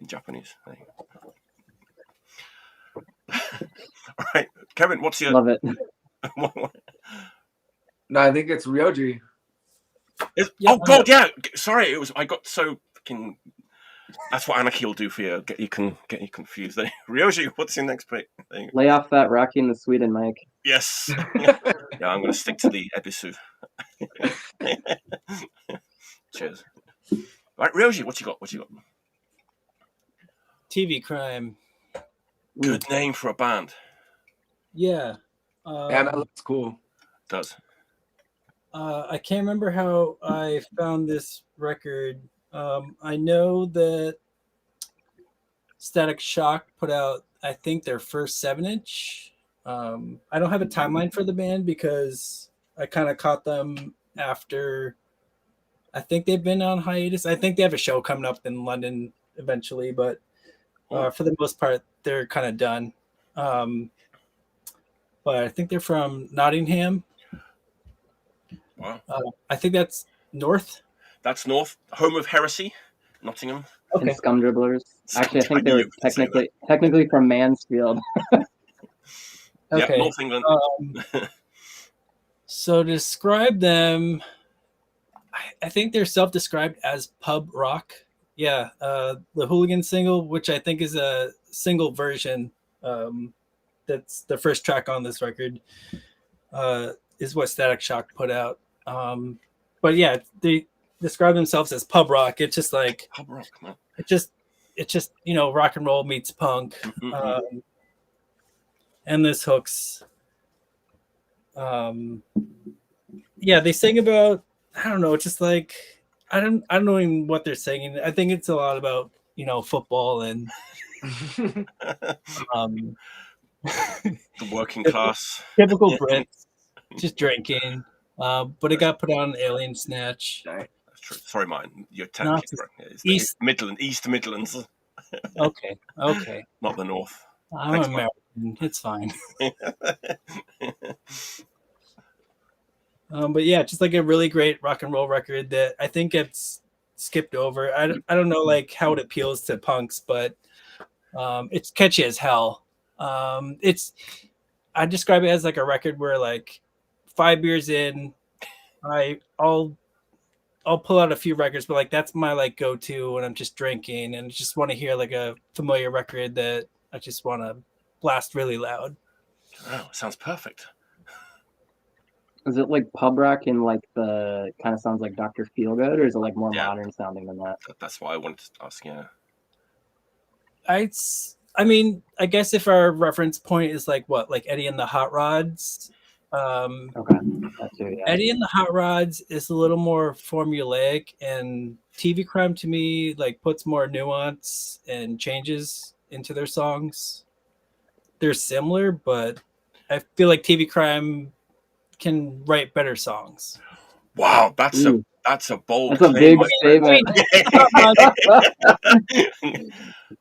A: Japanese. There you go. All right. Kevin, what's your
C: Love it.
B: No, I think it's Ryoji.
A: Oh god, yeah. Sorry, I got so fucking. That's what Anarchy will do for you. Get you confused. Ryoji, what's your next pick? You
C: Lay off that Rocky in the Sweden, Mike.
A: Yes. Yeah, I'm going to stick to the episode. Cheers. All right, Ryoji, what you got?
D: TV Crime.
A: Good name for a band.
D: Yeah.
B: Yeah, that looks cool.
A: It does.
D: I can't remember how I found this record. I know that Static Shock put out, I think, their first 7-inch. I don't have a timeline for the band because I kind of caught them after. I think they've been on hiatus. I think they have a show coming up in London eventually, but for the most part, they're kind of done. But I think they're from Nottingham.
A: Wow.
D: I think that's north.
A: That's north. Home of Heresy, Nottingham.
C: Okay. And Scum Dribblers. Actually, I think they were technically from Mansfield.
A: Okay. Yeah, North England.
D: So to describe them, I think they're self-described as pub rock. Yeah, the Hooligan single, which I think is a single version, that's the first track on this record, is what Static Shock put out. But yeah, they describe themselves as pub rock. It's just like
A: pub rock, man.
D: It's just rock and roll meets punk.
A: Mm-hmm.
D: And this hooks. Yeah, they sing about, I don't know, it's just like I don't know even what they're singing. I think it's a lot about football and
A: the working class,
D: typical Brits, just drinking. But it got put on Alien Snatch.
A: That's true. Sorry, mine. You're technically correct. It's East Midlands.
D: Okay.
A: Not the North.
D: I'm American. It's fine. But yeah, just like a really great rock and roll record that I think gets skipped over. I don't know like how it appeals to punks, but it's catchy as hell. I describe it as like a record where like 5 beers in, I'll pull out a few records, but like that's my like go-to when I'm just drinking and just want to hear like a familiar record that I just want to blast really loud.
A: Oh, sounds perfect.
C: Is it like pub rock in like the kind of sounds like Dr. Feelgood, or is it like more modern sounding than that?
A: That's what I wanted to ask. Yeah.
D: I mean, I guess if our reference point is like what, like Eddie and the Hot Rods.
C: Okay. That too, yeah.
D: Eddie and the Hot Rods is a little more formulaic, and TV Crime to me like puts more nuance and changes into their songs. They're similar, but I feel like TV Crime can write better songs.
A: Wow, that's a bold.
C: That's a big statement.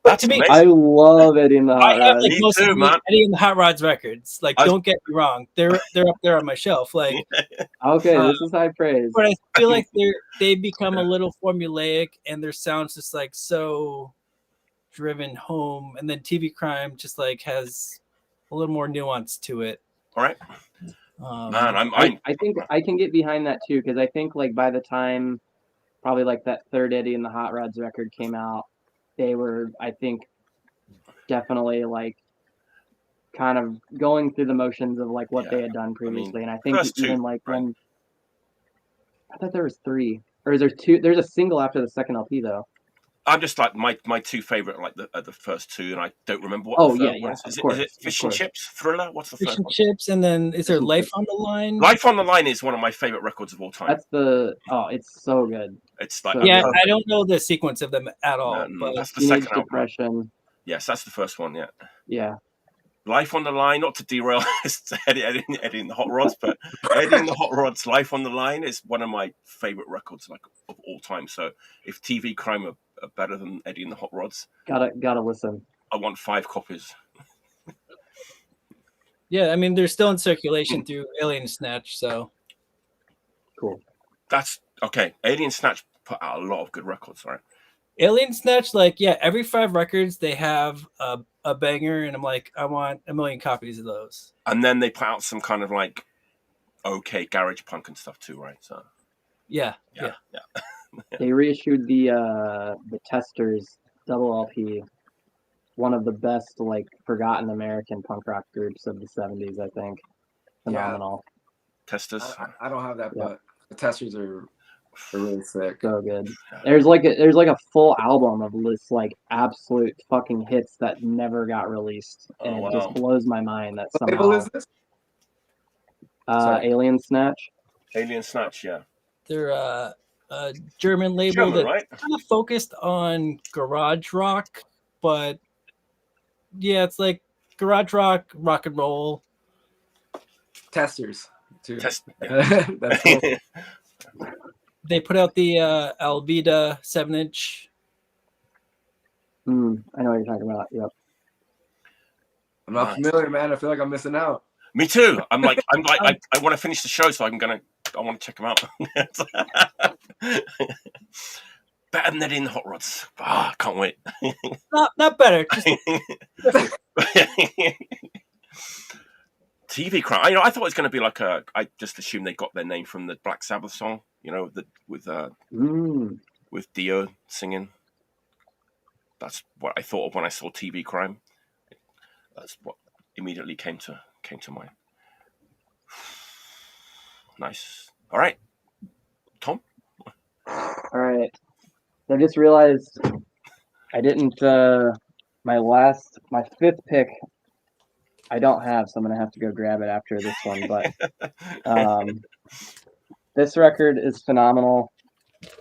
A: That's amazing.
C: I love Eddie and the Hot Rods.
D: I have like most of the Eddie and the Hot Rods records. Like, don't get me wrong, they're up there on my shelf. Like,
C: okay, this is high praise.
D: But I feel like they become a little formulaic, and their sounds just like so driven home. And then TV Crime just like has a little more nuance to it.
A: All right. Man,
C: I think I can get behind that too, because I think like by the time probably like that third Eddie and the Hot Rods record came out, they were, I think, definitely like kind of going through the motions of like what they had done previously. And I think even like when I thought there was 3, or is there 2? There's a single after the second LP though.
A: I'm just like my 2 favorite, like the first 2, and I don't remember what the third one is. Is it Fish and Chips, Thriller? What's the
D: Fish
A: third
D: and
A: one?
D: Chips, and then is there Life on the Line?
A: Life on the Line is one of my favorite records of all time.
C: That's it's so good.
A: It's like
C: so
D: I don't know the sequence of them at all.
A: No,
D: but
A: that's the second album.
C: Depression.
A: Yes, that's the first one. Yeah.
C: Yeah.
A: Life on the Line, not to derail Eddie and the Hot Rods, but Eddie and the Hot Rods, Life on the Line is one of my favorite records like of all time. So if TV Crime are better than Eddie and the Hot Rods,
C: gotta listen.
A: I want 5 copies.
D: Yeah, I mean they're still in circulation through Alien Snatch, so
C: cool.
A: That's okay. Alien Snatch put out a lot of good records, right?
D: Alien Snatch, like every 5 records they have a banger, and I'm like, I want a million copies of those.
A: And then they put out some kind of like okay garage punk and stuff too, right? So
D: yeah.
C: They reissued the Testers double LP, one of the best like forgotten American punk rock groups of the 70s, I think. Phenomenal.
A: Testers.
B: I don't have that, but the Testers are really sick.
C: So good. There's like a full album of this like absolute fucking hits that never got released, and it just blows my mind that somehow.
B: What label is this?
C: Alien Snatch.
A: Alien Snatch, yeah.
D: They're a German label that kind of focused on garage rock, but it's like garage rock, rock and roll.
B: Testers too.
A: That's
B: cool.
D: They put out the Alvida 7-inch.
C: I know what you're talking about. Yep.
B: I'm not familiar, man. I feel like I'm missing out.
A: Me too. I'm like, I want to finish the show, so I want to check them out. Better than Eddie and the Hot Rods. I can't wait.
D: Not better.
A: TV Crime. I thought it was going to be like I just assumed they got their name from the Black Sabbath song. With Dio singing. That's what I thought of when I saw TV Crime. That's what immediately came to mind. Nice. All right, Tom.
C: All right. I just realized I didn't. My 5th pick, I don't have, so I'm gonna have to go grab it after this one. But this record is phenomenal.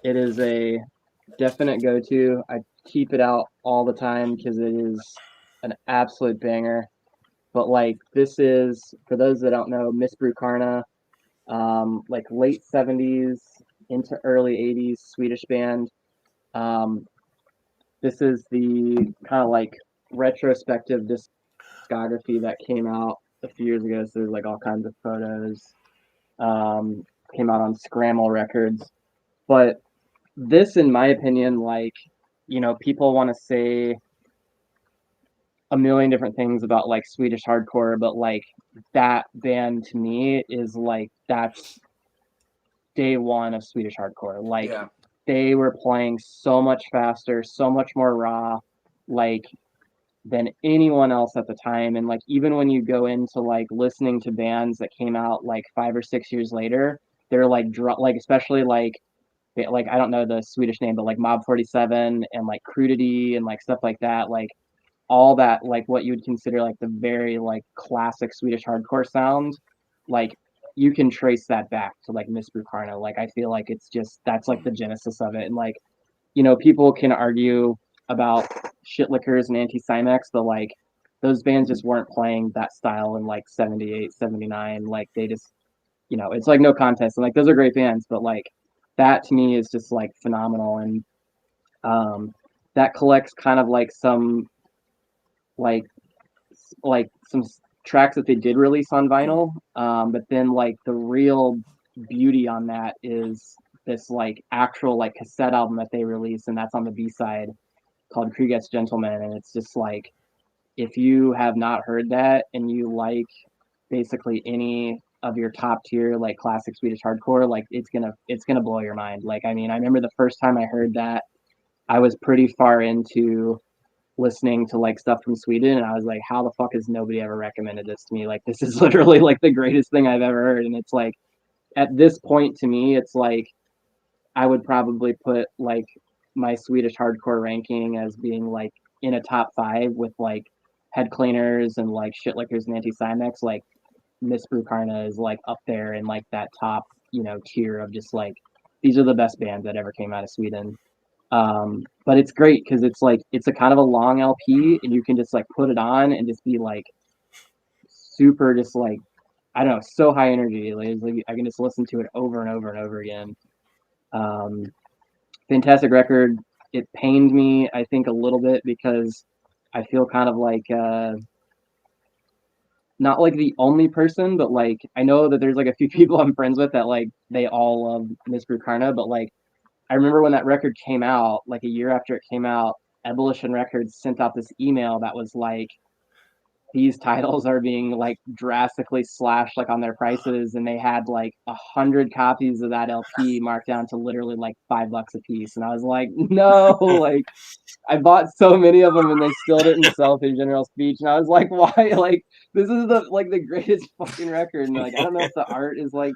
C: It is a definite go-to. I keep it out all the time because it is an absolute banger. But like this is, for those that don't know, Miss Brukarna, like late 70s into early 80s Swedish band. This is the kind of like retrospective discography that came out a few years ago. So there's like all kinds of photos. Came out on Scramble Records. But this, in my opinion, like, people want to say a million different things about like Swedish hardcore, but like that band to me is like, that's day one of Swedish hardcore. Like they were playing so much faster, so much more raw, like than anyone else at the time. And like, even when you go into like listening to bands that came out like 5 or 6 years later, they're like, especially like I don't know the Swedish name, but like Mob 47 and like Crudity and like stuff like that, like all that, like what you would consider like the very like classic Swedish hardcore sound, like you can trace that back to like Miss Brukarna. Like I feel like it's just, that's like the genesis of it. And like, people can argue about Shit Lickers and Anti-Cymex, but like those bands just weren't playing that style in like 78, 79. Like they just, it's like no contest. And like those are great bands, but like that to me is just like phenomenal. And that collects kind of like some like some tracks that they did release on vinyl, but then like the real beauty on that is this like actual like cassette album that they released, and that's on the B-side called Kriegets Gentlemen. And it's just like, if you have not heard that and you like basically any of your top tier like classic Swedish hardcore, like it's gonna blow your mind. Like I mean, I remember the first time I heard that, I was pretty far into listening to like stuff from Sweden, and I was like, how the fuck has nobody ever recommended this to me? Like this is literally like the greatest thing I've ever heard. And it's like at this point to me, it's like I would probably put like my Swedish hardcore ranking as being like in a top 5 with like Head Cleaners and like Shitlickers and Anti-Cymex. Like Miss Brukarna is like up there in like that top, you know, tier of just like these are the best bands that ever came out of Sweden. But it's great because it's like it's a kind of a long LP and you can just like put it on and just be like super just like I don't know, so high energy. Like I can just listen to it over and over and over again. Fantastic record. It pained me, I think, a little bit because I feel kind of like not like the only person, but like I know that there's like a few people I'm friends with that like they all love Miss Brukarna, but like I remember when that record came out, like a year after it came out, Ebullition Records sent out this email that was like, these titles are being like drastically slashed like on their prices, and they had like 100 copies of that LP marked down to literally like $5 a piece. And I was like, no, like I bought so many of them and they still didn't sell through General Speech. And I was like, why? Like this is the greatest fucking record. And like I don't know if the art is like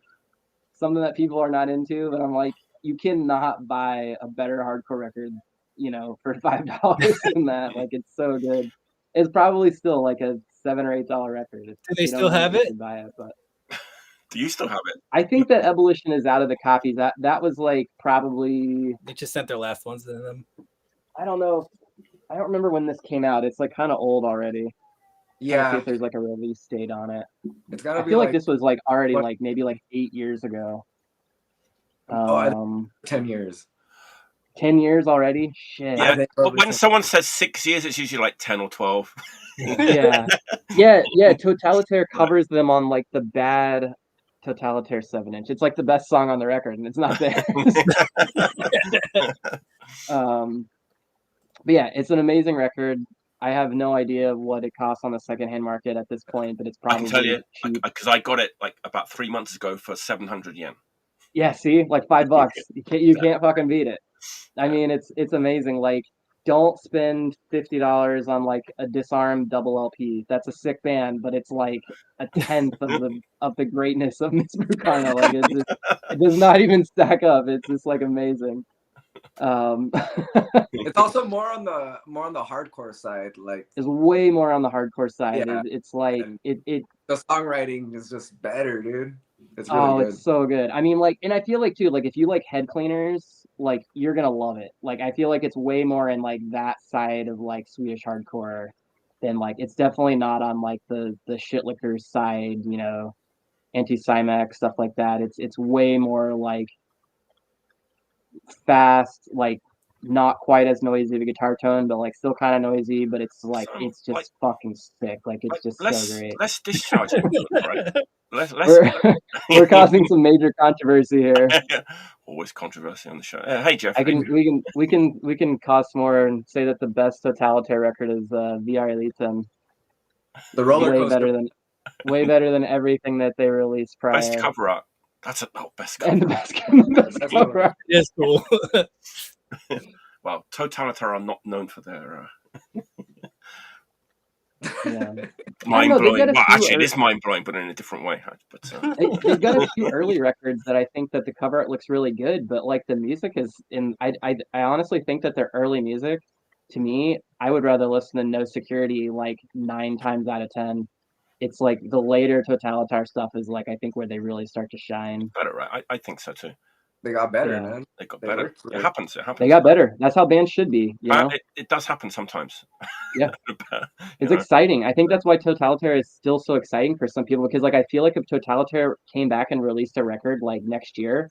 C: something that people are not into, but I'm like, you cannot buy a better hardcore record, you know, for $5 than that. Like it's so good. It's probably still like a $7 or $8 record.
D: Do they still have it?
C: Buy it, but
A: do you still have it?
C: I think that Ebullition is out of the copies. That was like probably
D: they just sent their last ones to them.
C: I don't know. I don't remember when this came out. It's like kind of old already.
B: Yeah.
C: See if there's like a release date on it.
B: It's gotta be
C: I feel like this was like already like maybe like 8 years ago.
B: 10 years.
C: 10 years already? Shit.
A: Yeah, but when someone says 6 years, it's usually like 10 or 12.
C: Yeah. Totalitaire covers them on like the bad Totalitaire 7-inch. It's like the best song on the record, and it's not there. But yeah, it's an amazing record. I have no idea what it costs on the secondhand market at this point, but it's probably
A: I can tell you
C: cheap.
A: because I got it like about 3 months ago for 700 yen.
C: Yeah, see, like $5. You can't fucking beat it. I mean, it's amazing. Like, don't spend $50 on like a Disarmed double LP. That's a sick band, but it's like a tenth of the greatness of Miss Brukarna. Like, it does not even stack up. It's just like amazing.
B: It's also more on the hardcore side. Like,
C: it's way more on the hardcore side.
B: Yeah.
C: It's like it
B: the songwriting is just better, dude. It's really good.
C: It's so good. I mean, like, and I feel like too, like if you like Head Cleaners, like you're gonna love it. Like I feel like it's way more in like that side of like Swedish hardcore than like it's definitely not on like the Shitlickers side, you know, Anti-Cymex stuff like that. It's way more like fast, like not quite as noisy of a guitar tone, but like still kind of noisy, but it's like it's just like, fucking sick. Like it's just so great.
A: Let's discharge it, right?
C: We're causing some major controversy here.
A: Always controversy on the show. Hey Jeff,
C: we can cause more and say that the best Totalitaire record is VR Elitem.
B: The roller coaster.
C: Way better than everything that they released prior.
A: Best cover art. That's best cover.
C: And the best cover art.
D: Yes, cool.
A: Well, Totalitaire are not known for their mind blowing. Well, actually, it is mind blowing, but in a different way. But
C: they've got a few early records that I think that the cover art looks really good, but like the music is I honestly think that their early music, to me, I would rather listen to No Security like 9 times out of 10. It's like the later Totalitaire stuff is like I think where they really start to shine.
A: Better, right? I think so too.
B: They got better, man.
A: They got better. It happens.
C: They got better. That's how bands should be. You know?
A: It does happen sometimes.
C: Yeah. It's exciting. I think that's why Totalitaire is still so exciting for some people, because like I feel like if Totalitaire came back and released a record like next year,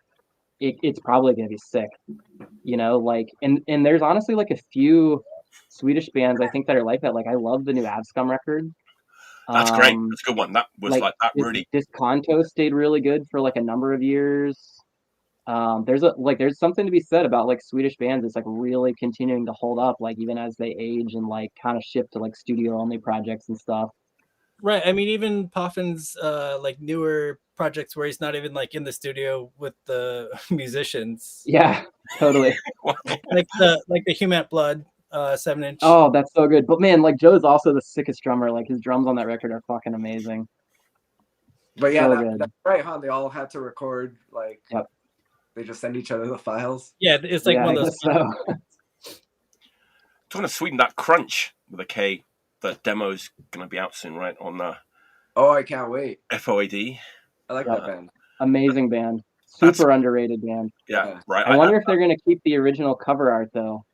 C: it's probably gonna be sick. You know, like and there's honestly like a few Swedish bands I think that are like that. Like I love the new Abscum record.
A: That's great. That's a good one. That was like that really.
C: Disconto stayed really good for like a number of years. There's something to be said about like Swedish bands that's like really continuing to hold up, like even as they age and like kind of shift to like studio only projects and stuff.
D: Right. I mean, even Poffin's like newer projects where he's not even like in the studio with the musicians.
C: Yeah, totally.
D: like the Human Blood 7-inch.
C: Oh, that's so good. But man, like Joe's also the sickest drummer. Like his drums on that record are fucking amazing.
B: But yeah,
C: so
B: that's right, huh? They all had to record like.
C: Yep.
B: They just send each other the files.
D: Yeah, it's like one of those.
C: So.
A: Talking of Sweden, that Crunch with a K, the demo's gonna be out soon, right? On the.
B: Oh, I can't wait.
A: FOAD.
B: I like that band.
C: Amazing band. Super underrated band.
A: Yeah, right.
C: I wonder if they're gonna keep the original cover art though.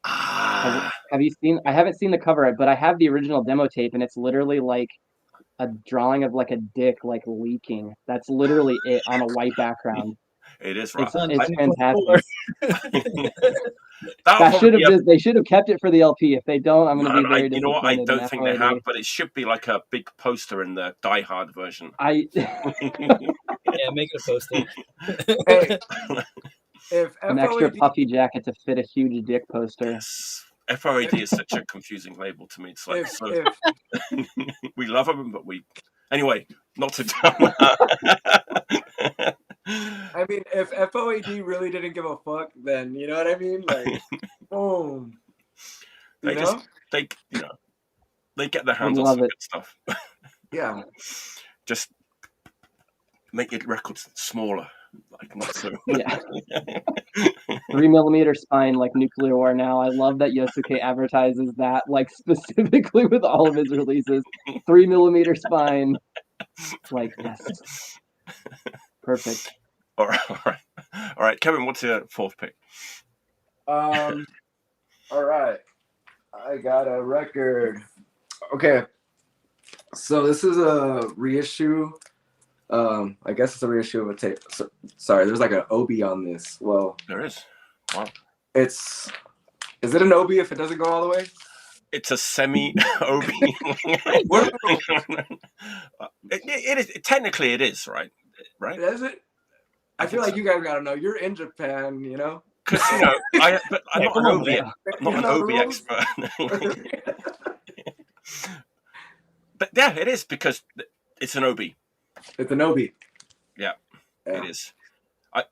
C: Have you seen? I haven't seen the cover art, but I have the original demo tape, and it's literally like a drawing of like a dick like leaking. That's literally it on a white background.
A: It is right.
C: It's fantastic. They should have kept it for the LP. If they don't, I'm going to be very disappointed.
A: You know what? I don't think they have, but it should be like a big poster in the Die Hard version.
D: Yeah, make it a poster.
B: Hey, if
C: an extra puffy jacket to fit a huge dick poster.
A: Yes. FOAD is such a confusing label to me. It's like we love them, but anyway, not to dumb.
B: I mean, if FOAD really didn't give a fuck, then you know what I mean? Like, boom.
A: They get their hands on some good stuff.
B: Yeah.
A: Just make your records smaller, like not so.
C: Yeah. 3mm spine, like Nuclear War Now. I love that Yosuke advertises that, like specifically with all of his releases. 3mm spine. Like, yes. Perfect.
A: All right. Kevin, what's your fourth pick?
B: All right. I got a record. Okay. So this is a reissue. I guess it's a reissue of a tape. Sorry, there's like an OB on this. Well,
A: there is. Wow.
B: Is it an OB if it doesn't go all the way?
A: It's a semi-OB. It is. Technically, it is, right? Right?
B: Is it? I feel like you guys gotta know. You're in Japan, you know.
A: Because I'm not an OB. I'm not an OB expert. But yeah, it is because it's an OB.
B: It's an OB.
A: Yeah. It is. I'll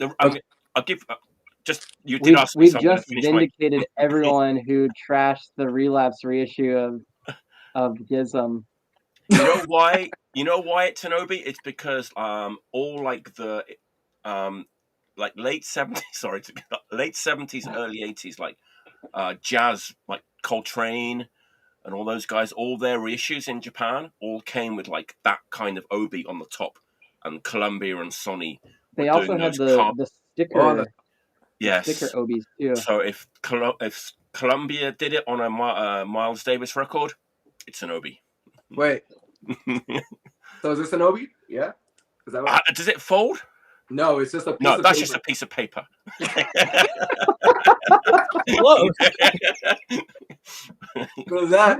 A: give. You did ask me.
C: We've just vindicated everyone who trashed the Relapse reissue of Gizm.
A: You know why? You know why it's an OB? It's because all like the like late 70s, early 80s, like jazz, like Coltrane and all those guys, all their reissues in Japan all came with like that kind of OB on the top, and Columbia and Sony.
C: They also had the sticker.
A: Yes.
C: Sticker OBs too.
A: So if Columbia did it on a Miles Davis record, it's an OB.
B: Wait. So is this an OB? Yeah. Is that what...
A: does it fold?
B: No, it's just a piece
A: No,
B: of
A: that's
B: paper.
A: just a piece of paper.
D: Whoa.
B: What is that?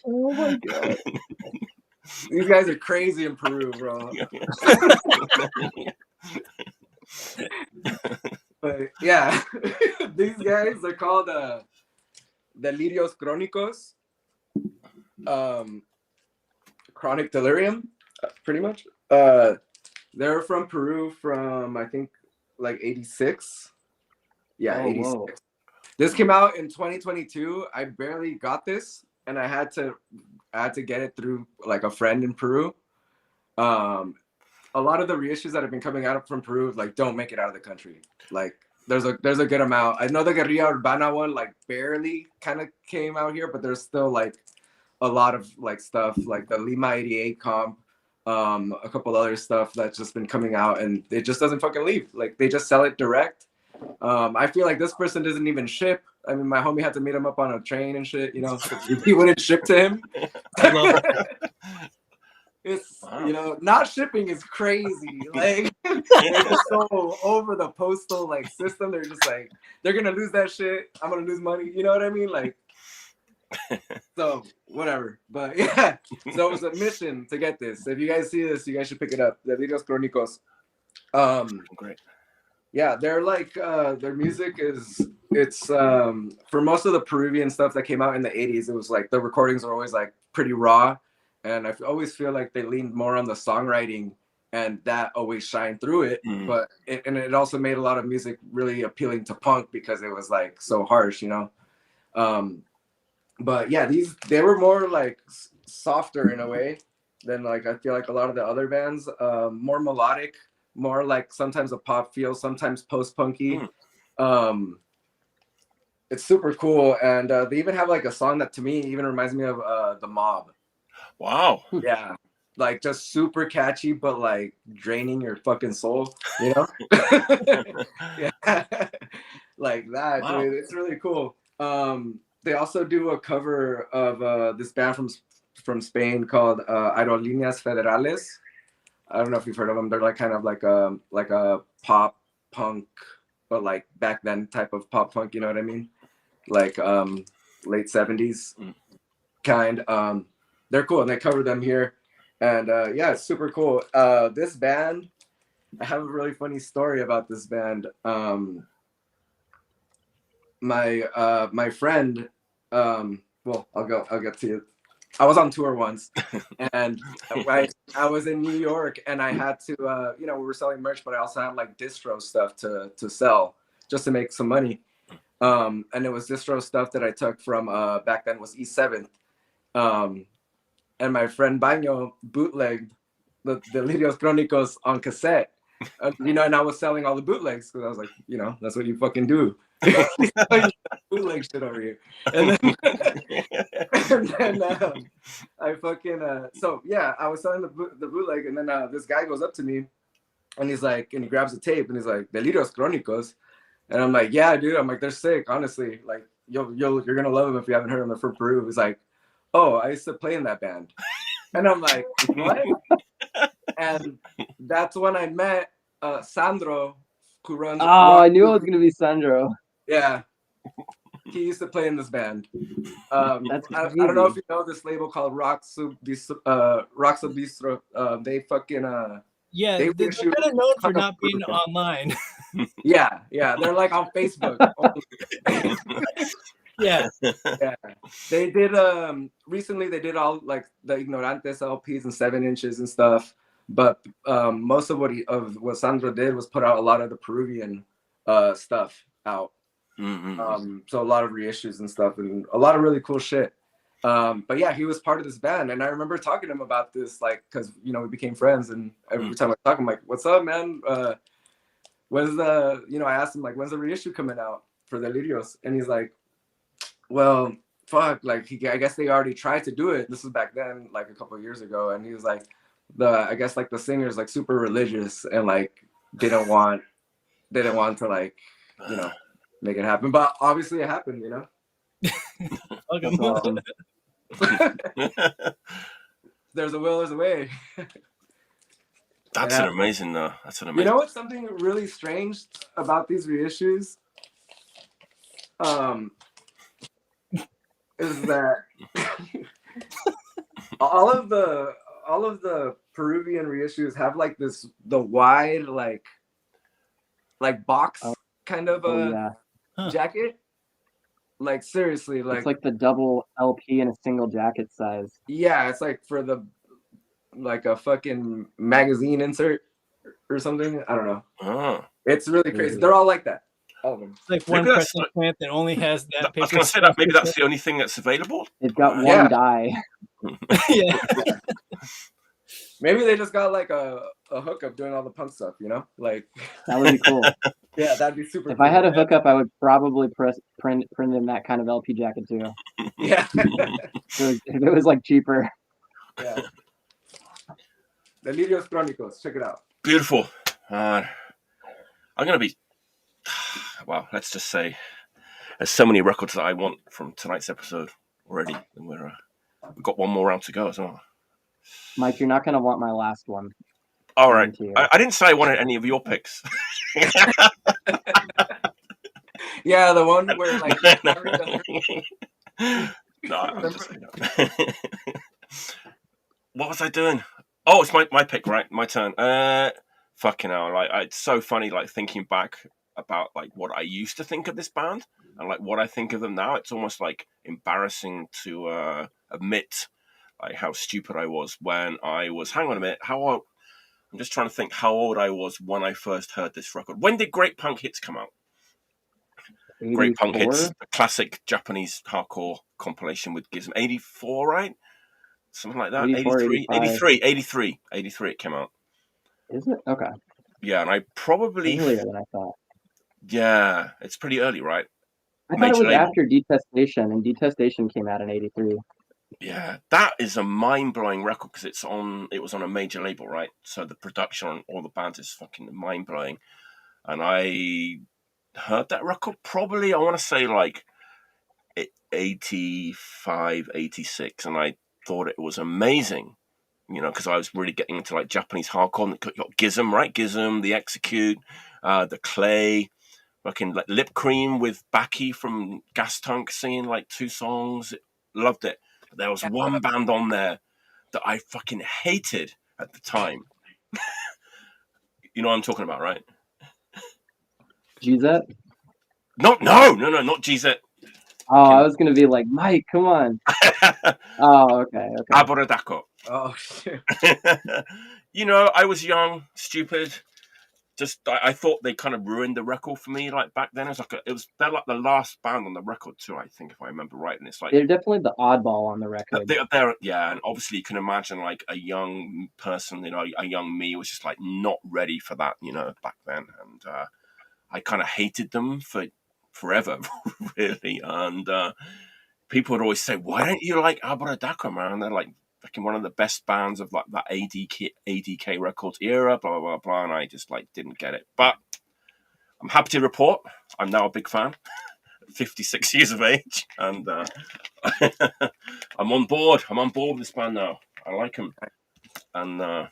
C: Oh my god.
B: These guys are crazy in Peru, bro. But yeah, these guys are called Delirios Crónicos, chronic delirium, pretty much. They're from Peru from I think like 86. Yeah, 86. Whoa. This came out in 2022. I barely got this, and I had to get it through like a friend in Peru. A lot of the reissues that have been coming out from Peru like don't make it out of the country. Like there's a good amount. I know the Guerrilla Urbana one like barely kind of came out here, but there's still like a lot of like stuff like the Lima 88 comp, a couple other stuff that's just been coming out, and it just doesn't fucking leave. Like they just sell it direct. I feel like this person doesn't even ship. I mean, my homie had to meet him up on a train and shit, you know, he wouldn't ship to him.
D: I love it.
B: It's, you know, not shipping is crazy. Like, they're just so over the postal, like, system. They're just like, they're going to lose that shit. I'm going to lose money. You know what I mean? Like, so, whatever. But, yeah. So, it was a mission to get this. If you guys see this, you guys should pick it up. The Videos Crónicos.
A: Great.
B: Yeah, they're like, their music it's for most of the Peruvian stuff that came out in the 80s, it was like, the recordings are always, like, pretty raw. and I always feel like they leaned more on the songwriting, and that always shined through it. But it also made a lot of music really appealing to punk because it was like so harsh, you know. But yeah, they were more like softer in a way than like I feel like a lot of the other bands. More melodic, more like sometimes a pop feel, sometimes post-punky. It's super cool, and they even have like a song that to me even reminds me of The Mob.
A: Wow.
B: Yeah, like just super catchy, but like draining your fucking soul, you know? Yeah, like that,
A: Wow.
B: dude. It's really cool. They also do a cover of this band from Spain called Aerolíneas Federales. I don't know if you've heard of them. They're like kind of like a pop punk, but like back then type of pop punk. You know what I mean? Like late 70s kind. They're cool, and they cover them here, and yeah, it's super cool. This band, I have a really funny story about this band. My friend, well, I'll get to you. I was on tour once, and I was in New York, and I had to, we were selling merch, but I also had like distro stuff to sell just to make some money. And it was distro stuff that I took from back then was E7th. And my friend Baño bootlegged the Delirios Crónicos on cassette. And I was selling all the bootlegs because I was like, that's what you fucking do. Bootleg shit over here. And then I fucking so yeah, I was selling the bootleg, and then this guy goes up to me, and he's like, and he grabs the tape, and he's like, Delirios Crónicos, and I'm like, yeah, dude. I'm like, they're sick, honestly. Like, you're gonna love them if you haven't heard them. They're from Peru. He's like, oh, I used to play in that band, and I'm like, what? And that's when I met Sandro, who runs.
C: Oh, I knew it was gonna be Sandro.
B: Yeah, he used to play in this band. I don't know if you know this label called Rock Sub Bistro. They fucking
D: yeah, they're kind of known for not being online.
B: Yeah, they're like on Facebook.
D: Yeah.
B: They did recently. They did all like the Ignorantes LPs and 7 inches and stuff. But most of what Sandro did was put out a lot of the Peruvian stuff out. So a lot of reissues and stuff, and a lot of really cool shit. But yeah, he was part of this band, and I remember talking to him about this, like, because we became friends, and every time I talk, I'm like, "What's up, man? When's the?" I asked him like, "When's the reissue coming out for Delirios?" And he's like, "Well, fuck, like I guess they already tried to do it. This was back then, like a couple of years ago." And he was like, I guess like the singer's like super religious and like didn't want to like make it happen, but obviously it happened,
C: Awesome.
B: There's a will, there's a way.
A: That's an amazing. That's an amazing.
B: You know what's something really strange about these reissues? Is that all of the Peruvian reissues have like the wide like box kind of jacket. Like seriously, like
C: it's like the double LP in a single jacket size.
B: Yeah, it's like for like a fucking magazine insert or something. I don't know.
A: Oh.
B: It's really crazy. They're all like that. All of them.
D: It's like one pressing plant that only has that paper.
A: I was going to say that maybe that's the only thing that's available.
C: It's got one die.
D: Yeah.
B: Maybe they just got like a hookup doing all the punk stuff, Like
C: that would be cool.
B: Yeah, that'd be super.
C: If I had a hookup, I would probably print in that kind of LP jacket too.
B: Yeah.
C: If it was like cheaper.
B: Yeah. Delirios Crónicos, check it out.
A: Beautiful. I'm gonna be. Well, let's just say there's so many records that I want from tonight's episode already, and we've got one more round to go as well.
C: Mike, you're not gonna want my last one.
A: All right. I didn't say I wanted any of your picks.
B: Yeah, the one where like.
A: No, I'm just saying. What was I doing? Oh, it's my pick, right? My turn. Fucking hell! Like, it's so funny, like thinking back about like what I used to think of this band and like what I think of them now. It's almost like embarrassing to admit like how stupid I was when I was. Hang on a minute, how old? I'm just trying to think how old I was when I first heard this record. When did Great Punk Hits come out?
C: 84?
A: Great Punk Hits, a classic Japanese hardcore compilation with Gizm. 84, right? Something like that.
C: 84,
A: 83 it came out.
C: Is it? Okay.
A: Yeah, and I probably
C: earlier than I thought.
A: Yeah, it's pretty early, right?
C: I thought it was after Detestation, and Detestation came out in 83.
A: Yeah, that is a mind-blowing record because it was on a major label, right? So the production on all the bands is fucking mind-blowing. And I heard that record probably, I want to say like 85, 86, and I thought it was amazing, you know, because I was really getting into like Japanese hardcore. And you got Gizm, right? Gizm, the Execute, the Clay, fucking like Lip Cream with Baki from Gas Tank singing like 2 songs. Loved it. But there was one band on there that I fucking hated at the time. You know what I'm talking about, right?
C: GZ?
A: No, not GZ.
C: Oh, I was gonna be like, Mike, come on. Oh, okay.
A: Aburadako.
B: Oh shit.
A: You know, I was young, stupid. Just I thought they kind of ruined the record for me. Like back then, they're like the last band on the record too. I think if I remember right, and it's like
C: they're definitely the oddball on the record.
A: They're yeah, and obviously you can imagine like a young person, you know, a young me was just like not ready for that, you know, back then, and I kind of hated them for forever, really. And people would always say, "Why don't you like Aburadako, man? They're like fucking one of the best bands of like that ADK Records era, blah blah blah blah." And I just like didn't get it. But I'm happy to report I'm now a big fan. 56 years of age, and I'm on board. I'm on board with this band now. I like them, and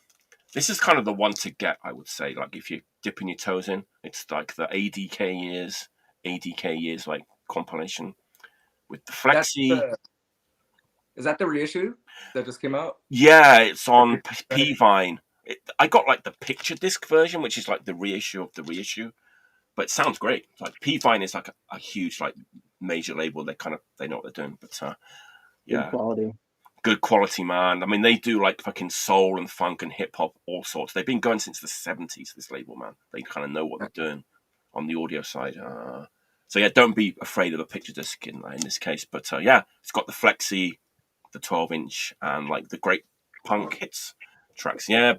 A: this is kind of the one to get, I would say. Like if you're dipping your toes in, it's like the ADK years like compilation with the Flexi.
B: Is that the reissue that just came out?
A: Yeah, it's on P-Vine. I got like the picture disc version, which is like the reissue of the reissue. But it sounds great. Like P-Vine is like a huge like major label. They know what they're doing. But yeah, good quality, man. I mean, they do like fucking soul and funk and hip hop, all sorts. They've been going since the 70s. This label, man. They kind of know what they're doing on the audio side. So yeah, don't be afraid of a picture disc in this case. But yeah, it's got the Flexi, the 12-inch, and like the great punk hits. Tracks, yeah,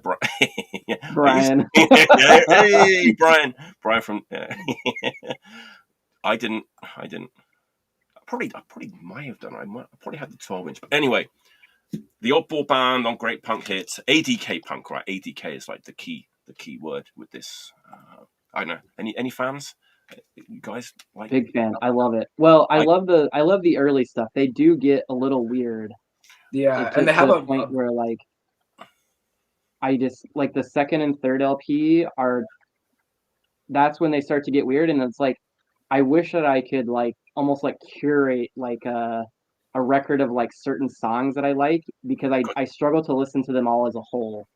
C: yeah. Brian.
A: Hey, Brian from. I didn't. I probably might have done. I probably had the 12-inch, but anyway, the oddball band on Great Punk Hits, ADK punk, right? ADK is like the key word with this. I don't know. Any fans? You guys like?
C: Big fan. I love it. Well, I love the early stuff. They do get a little weird.
B: Yeah, and they have a
C: point where like. I just like the second and third LP that's when they start to get weird, and it's like I wish that I could like almost like curate like a record of like certain songs that I like, because I struggle to listen to them all as a whole.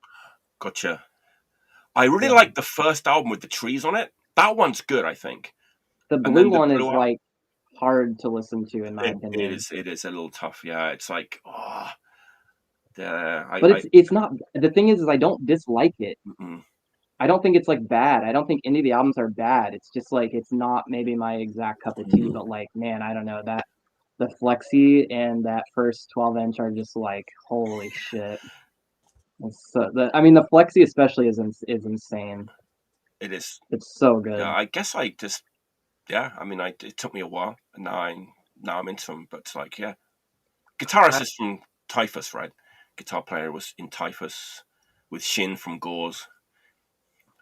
A: Gotcha. I really like the first album with the trees on it. That one's good, I think.
C: The blue one is like hard to listen to in my opinion.
A: It is a little tough, yeah. It's like
C: it's not. The thing is I don't dislike it.
A: Mm-mm.
C: I don't think it's like bad. I don't think any of the albums are bad. It's just like it's not maybe my exact cup of tea. But like, man, I don't know, that the Flexi and that first 12-inch are just like holy shit. So the Flexi especially is insane.
A: It is.
C: It's so good.
A: Yeah, I guess I just it took me a while, and now I'm into them. But it's like guitarist is from Typhus, right? Guitar player was in Typhus with Shin from Gauze.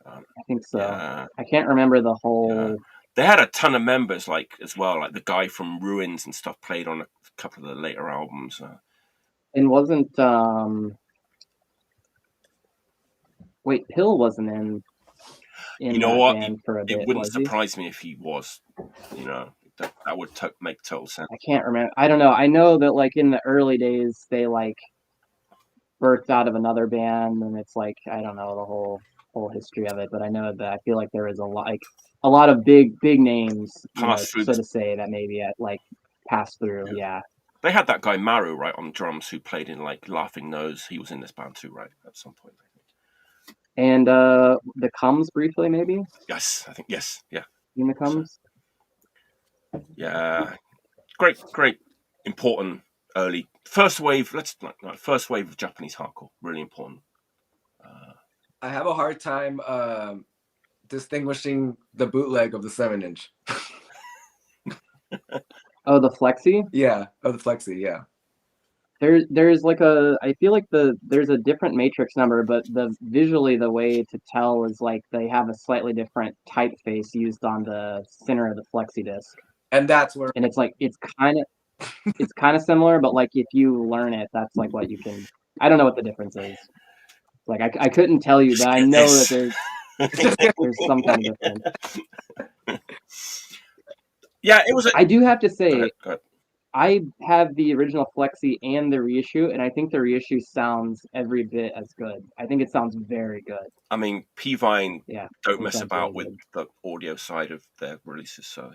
C: I think so. I can't remember the whole.
A: Yeah. They had a ton of members, like as well. Like the guy from Ruins and stuff played on a couple of the later albums.
C: And wasn't wait, Pill wasn't in
A: you know what?
C: Band for a bit.
A: It wouldn't surprise me if he was. You know, that would make total sense.
C: I can't remember. I don't know. I know that like in the early days they like birthed out of another band, and it's like I don't know the whole history of it, but I know that I feel like there was a lot of big names, so to say, that maybe passed through. Yeah.
A: They had that guy Maru, right, on drums, who played in like Laughing Nose. He was in this band too, right, at some point. I think.
C: And the Comes briefly, maybe.
A: Yes, I think yes, yeah.
C: In the Comes.
A: So, yeah, great, important early first wave. First wave of Japanese hardcore, really important.
B: I have a hard time distinguishing the bootleg of the 7-inch.
C: Oh, the Flexi?
B: Yeah, of the Flexi, yeah.
C: There's like I feel like there's a different matrix number, but visually the way to tell is like they have a slightly different typeface used on the center of the Flexi disc.
B: And that's where.
C: And it's like it's kind of similar, but like if you learn it, that's like what you can. I don't know what the difference is. Like I couldn't tell you, but I know that there's some kind of difference.
A: Yeah, it was.
C: I do have to say,
A: go ahead.
C: I have the original Flexi and the reissue, and I think the reissue sounds every bit as good. I think it sounds very good.
A: I mean, P-Vine don't mess about
C: really
A: with the audio side of their releases, so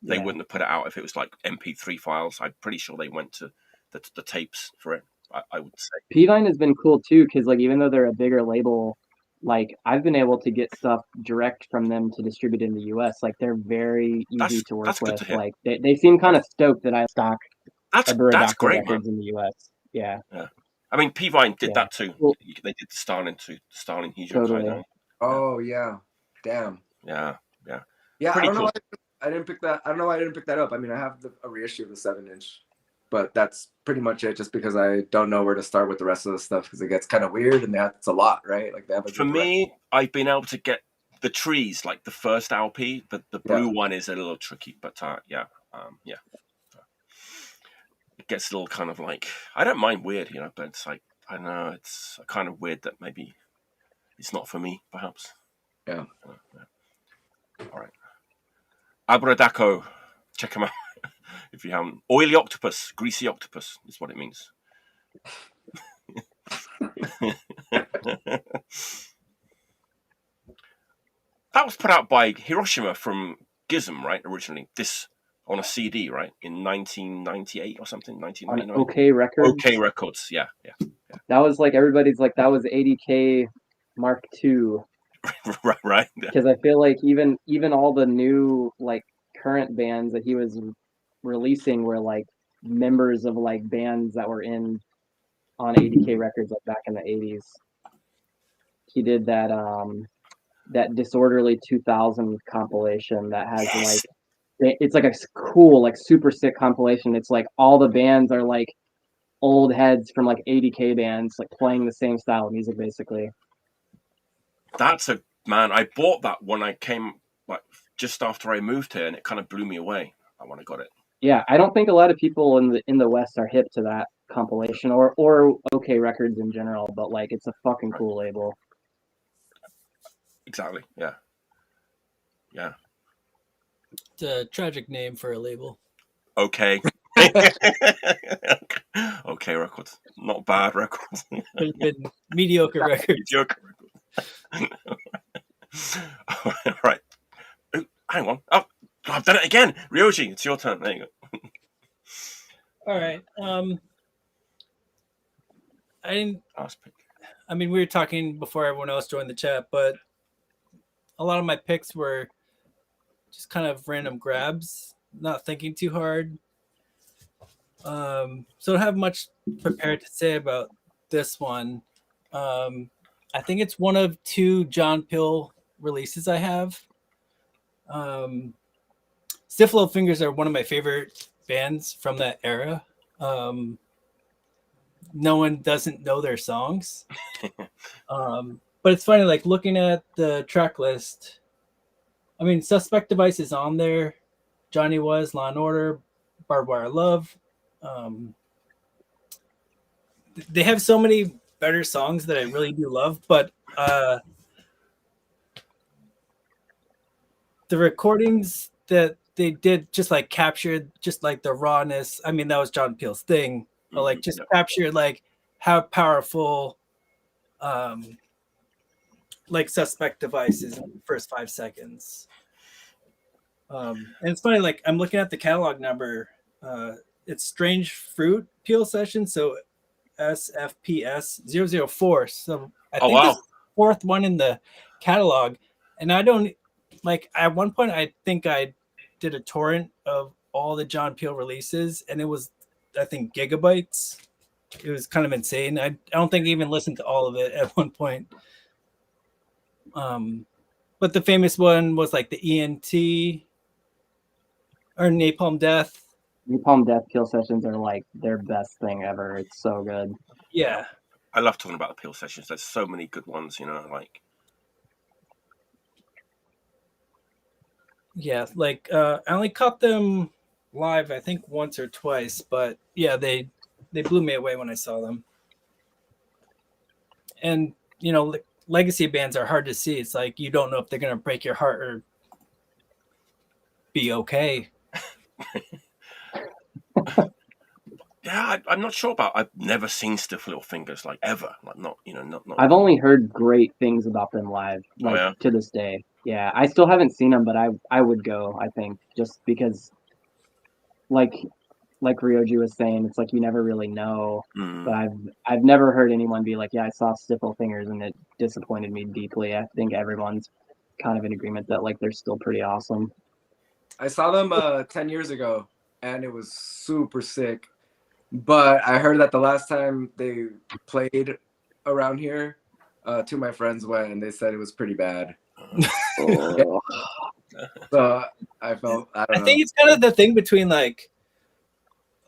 A: they wouldn't have put it out if it was like MP3 files. I'm pretty sure they went to the tapes for it. I would say
C: P-Vine has been cool too, because like even though they're a bigger label, like I've been able to get stuff direct from them to distribute in the US. Like they're very easy to work with. Like they seem kind of stoked that I stock Aburadako records in the US. Yeah.
A: I mean, P-Vine did that too. Well, they did the Stalin Hijab.
C: Totally.
B: Oh yeah, damn.
A: Yeah.
B: I don't know why I didn't pick that. I don't know why I didn't pick that up. I mean, I have a reissue of the 7-inch, but that's pretty much it. Just because I don't know where to start with the rest of the stuff because it gets kind of weird and it's a lot, right? Like they have.
A: For me, I've been able to get the Trees, like the first LP, but the blue one is a little tricky. But it gets a little kind of like I don't mind weird, but it's like I don't know, it's kind of weird that maybe it's not for me, perhaps.
B: Yeah.
A: All right. Aburadako, check them out if you haven't. Oily octopus, greasy octopus is what it means. That was put out by Hiroshima from Gizm, right? Originally, this on a CD, right, in 1998 or something. 1999.
C: On OK Records.
A: OK Records, yeah.
C: That was like everybody's like that was 80K Mark II.
A: Right.
C: Because I feel like even all the new like current bands that he was releasing were like members of like bands that were on 80K Records like back in the 80s. He did that that Disorderly 2000 compilation that has like it's like a cool like super sick compilation. It's like all the bands are like old heads from like 80K bands like playing the same style of music basically.
A: That's I bought that when I came like just after I moved here, and it kind of blew me away when I got it.
C: Yeah, I don't think a lot of people in the West are hip to that compilation or OK Records in general, but like it's a fucking cool label.
A: Exactly. Yeah.
D: It's a tragic name for a label.
A: Okay. OK Records, not bad records.
D: There's been mediocre records.
A: All right. Ooh, hang on. Oh, I've done it again. Ryoji, it's your turn. There you go.
D: All right. I mean, we were talking before everyone else joined the chat, but a lot of my picks were just kind of random grabs, not thinking too hard. So I don't have much prepared to say about this one. I think it's one of 2 John Pill releases I have. Stiff Little Fingers are one of my favorite bands from that era. No one doesn't know their songs. But it's funny, like looking at the track list. I mean, Suspect Device is on there. Johnny Was, Law and Order, Barbed Wire Love. They have so many better songs that I really do love, but the recordings that they did just like captured just like the rawness. I mean, that was John Peel's thing, but like just captured like how powerful like Suspect Device is in the first 5 seconds. And it's funny, like I'm looking at the catalog number. it's Strange Fruit Peel Session, so SFPS 004. So I think this is the fourth one in the catalog, and I don't like. At one point, I think I did a torrent of all the John Peel releases, and it was, I think, gigabytes. It was kind of insane. I don't think I even listened to all of it at one point. But the famous one was like the ENT or Napalm Death.
C: Napalm Death Peel Sessions are like their best thing ever. It's so good.
D: Yeah.
A: I love talking about the Peel Sessions. There's so many good ones, you know, like.
D: Yeah, like I only caught them live, I think once or twice, but yeah, they blew me away when I saw them. And you know, legacy bands are hard to see. It's like you don't know if they're gonna break your heart or be okay.
A: Yeah, I'm not sure about. I've never seen Stiff Little Fingers, like ever. Like not.
C: I've only heard great things about them live, like to this day. Yeah, I still haven't seen them, but I would go. I think just because, like Ryoji was saying, it's like you never really know. But I've never heard anyone be like, yeah, I saw Stiff Little Fingers and it disappointed me deeply. I think everyone's kind of in agreement that like they're still pretty awesome.
B: I saw them 10 years ago, and it was super sick. But I heard that the last time they played around here, two of my friends went and they said it was pretty bad. So I felt, I
D: think it's kind of the thing between like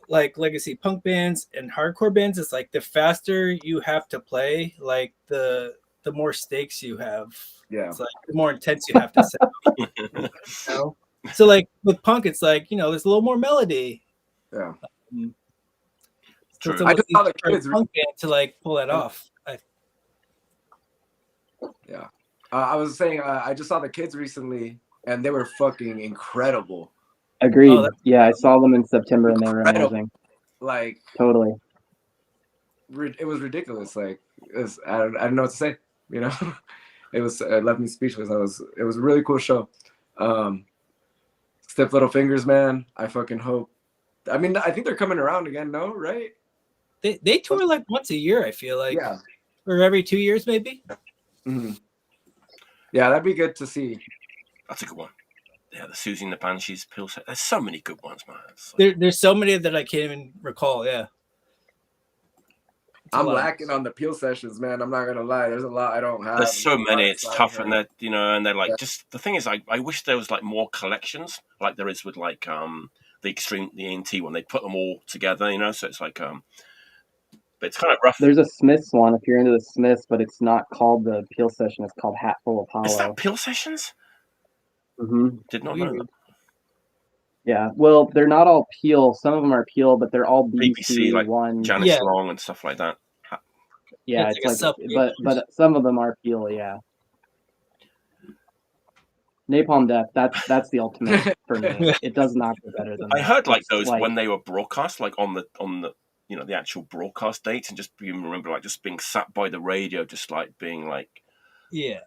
D: legacy punk bands and hardcore bands. It's like the faster you have to play, like the more stakes you have.
B: Yeah.
D: It's like the more intense you have to sound. You know? So like with punk, it's like, you know, there's a little more melody.
B: Yeah.
A: True.
B: I just saw the kids
D: punk band to like pull that off.
B: Yeah. I was saying I just saw the kids recently and they were fucking incredible.
C: Agreed. Yeah, I saw them in September and they were amazing.
B: Like
C: totally.
B: It was ridiculous. Like I don't know what to say. You know, it left me speechless. It was a really cool show. Stiff Little Fingers, man. I fucking hope. I mean, I think they're coming around again. No, right?
D: They tour like once a year. I feel like,
B: yeah,
D: or every 2 years maybe.
B: Mm-hmm. Yeah, that'd be good to see.
A: That's a good one. Yeah, the Susie and the Banshees Peel set. There's so many good ones, man.
D: Like... There's so many that I can't even recall. Yeah.
B: I'm lacking on the Peel sessions, man. I'm not gonna lie. There's a lot I don't have.
A: There's so many. It's tough, and they're they're like just the thing is, I wish there was like more collections, like there is with like the ENT when they put them all together, you know. So it's like but it's kind of rough.
C: There's a Smiths one if you're into the Smiths, but it's not called the Peel Session. It's called Hatful of Hollow.
A: Is that Peel Sessions?
C: Mm-hmm.
A: Did not know that.
C: Yeah, well, they're not all Peel. Some of them are Peel, but they're all
A: BBC like
C: one.
A: Janice Long and stuff like that.
C: Yeah, it's like but some of them are Peel. Yeah. Napalm Death, that's the ultimate for me. It does not get better than that.
A: I heard like those when they were broadcast, like on the the actual broadcast dates, and just even remember like just being sat by the radio, just like being like,
D: yeah,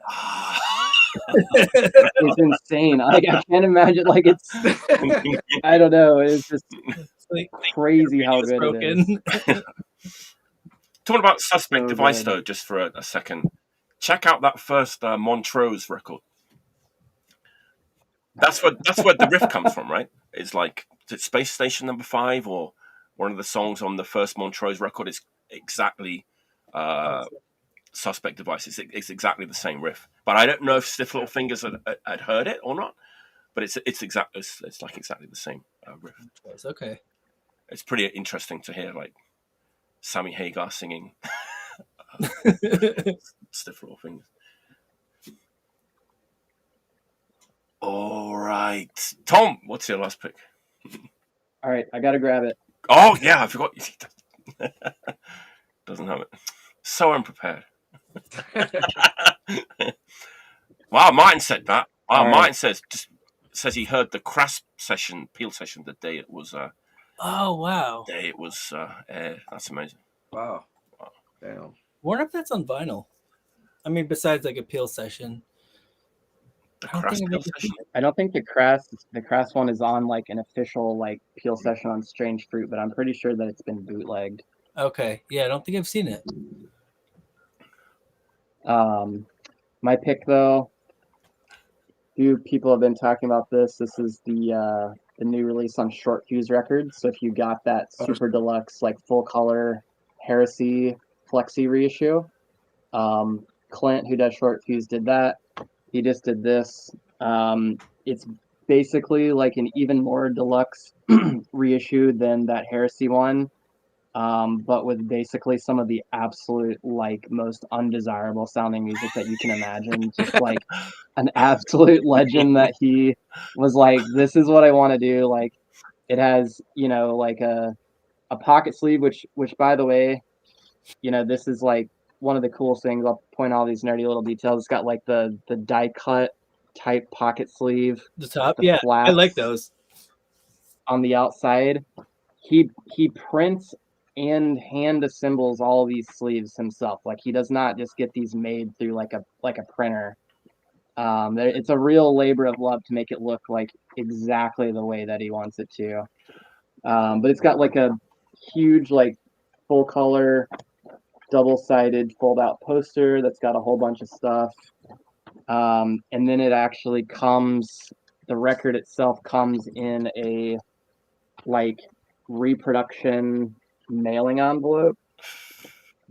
C: it's insane. Like I can't imagine. Like it's, I don't know. It's just like crazy how good it is.
A: Talking about Suspect Device though, just for a second, check out that first Montrose record. That's where the riff comes from, right? It's like, is it Space Station No. 5 or one of the songs on the first Montrose record is exactly Suspect Device. It's exactly the same riff. But I don't know if Stiff Little Fingers had heard it or not. But it's like exactly the same riff.
D: Okay.
A: It's pretty interesting to hear like Sammy Hagar singing Stiff Little Fingers. All right, Tom, what's your last pick?
C: All right, I gotta grab it.
A: Oh yeah, I forgot. Doesn't have it. So unprepared. Wow, Martin said that. Wow, Martin says he heard the Crass session, Peel session, the day it was.
D: Oh wow.
A: Day it was. That's amazing.
B: Wow. Damn.
D: I wonder if that's on vinyl. I mean, besides like a Peel session.
C: I don't think the Crass one is on like an official like peel session on Strange Fruit, but I'm pretty sure that it's been bootlegged.
D: Okay, yeah, I don't think I've seen it.
C: My pick though, few people have been talking about this. This is the new release on Short Fuse Records. So if you got that super deluxe like full color Heresy Flexi reissue, Clint, who does Short Fuse, did that. He just did this. It's basically like an even more deluxe reissue than that Heresy one, but with basically some of the absolute like most undesirable sounding music that you can imagine. Just like an absolute legend that he was like, this is what I want to do. Like it has, you know, like a pocket sleeve, which by the way, you know, this is like one of the coolest things. I'll point out all these nerdy little details. It's got like the die cut type pocket sleeve.
D: The top,
C: the
D: yeah, I like those.
C: On the outside, he prints and hand assembles all these sleeves himself. Like he does not just get these made through like a printer. It's a real labor of love to make it look like exactly the way that he wants it to. But it's got like a huge like full color double-sided fold-out poster that's got a whole bunch of stuff. And then it actually comes, the record itself comes in a like reproduction mailing envelope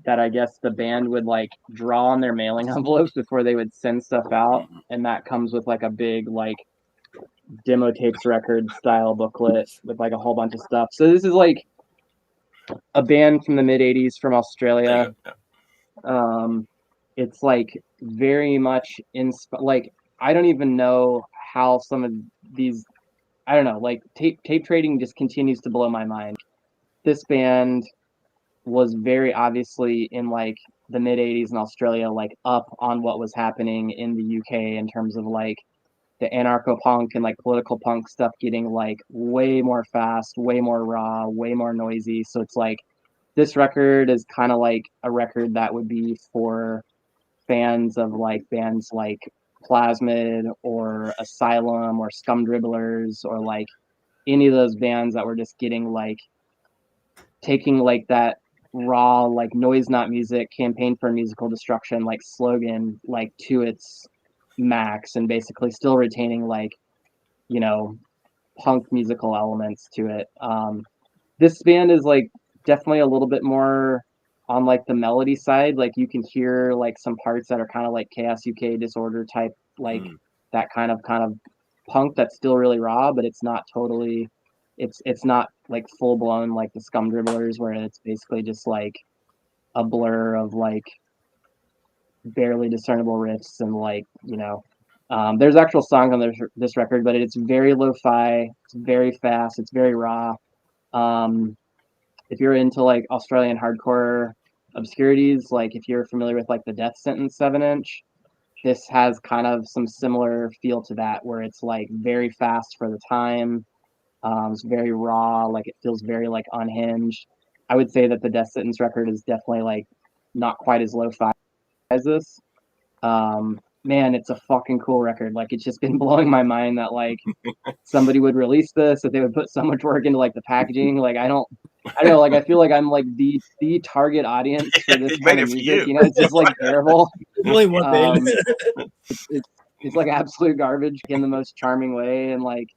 C: that I guess the band would like draw on their mailing envelopes before they would send stuff out. And that comes with like a big like demo tapes record style booklet with like a whole bunch of stuff. So this is like a band from the mid 80s from Australia. It's like very much like I don't even know how some of these, I don't know, like tape trading just continues to blow my mind. This band was very obviously in like the mid 80s in Australia, like up on what was happening in the UK in terms of like the anarcho punk and like political punk stuff getting like way more fast, way more raw, way more noisy. So it's like this record is kind of like a record that would be for fans of like bands like Plasmid or Asylum or Scum Dribblers or like any of those bands that were just getting like taking like that raw like noise not music campaign for musical destruction like slogan like to its max and basically still retaining like, you know, punk musical elements to it. This band is like definitely a little bit more on like the melody side. Like you can hear like some parts that are kind of like Chaos UK Disorder type, like that kind of punk that's still really raw, but it's not totally, it's not like full blown like the Scum Dribblers where it's basically just like a blur of like barely discernible riffs and like, you know, there's actual songs on this record, but it's very lo-fi, it's very fast, it's very raw. If you're into like Australian hardcore obscurities, like if you're familiar with like the Death Sentence 7-inch, this has kind of some similar feel to that, where it's like very fast for the time. It's very raw, like it feels very like unhinged. I would say that the Death Sentence record is definitely like not quite as lo-fi as this. Man, it's a fucking cool record. Like it's just been blowing my mind that like somebody would release this, that they would put so much work into like the packaging. Like I don't know, like I feel like I'm like the target audience for this kind of music. You know, it's just like terrible.
D: Only one band.
C: It's like absolute garbage in the most charming way, and like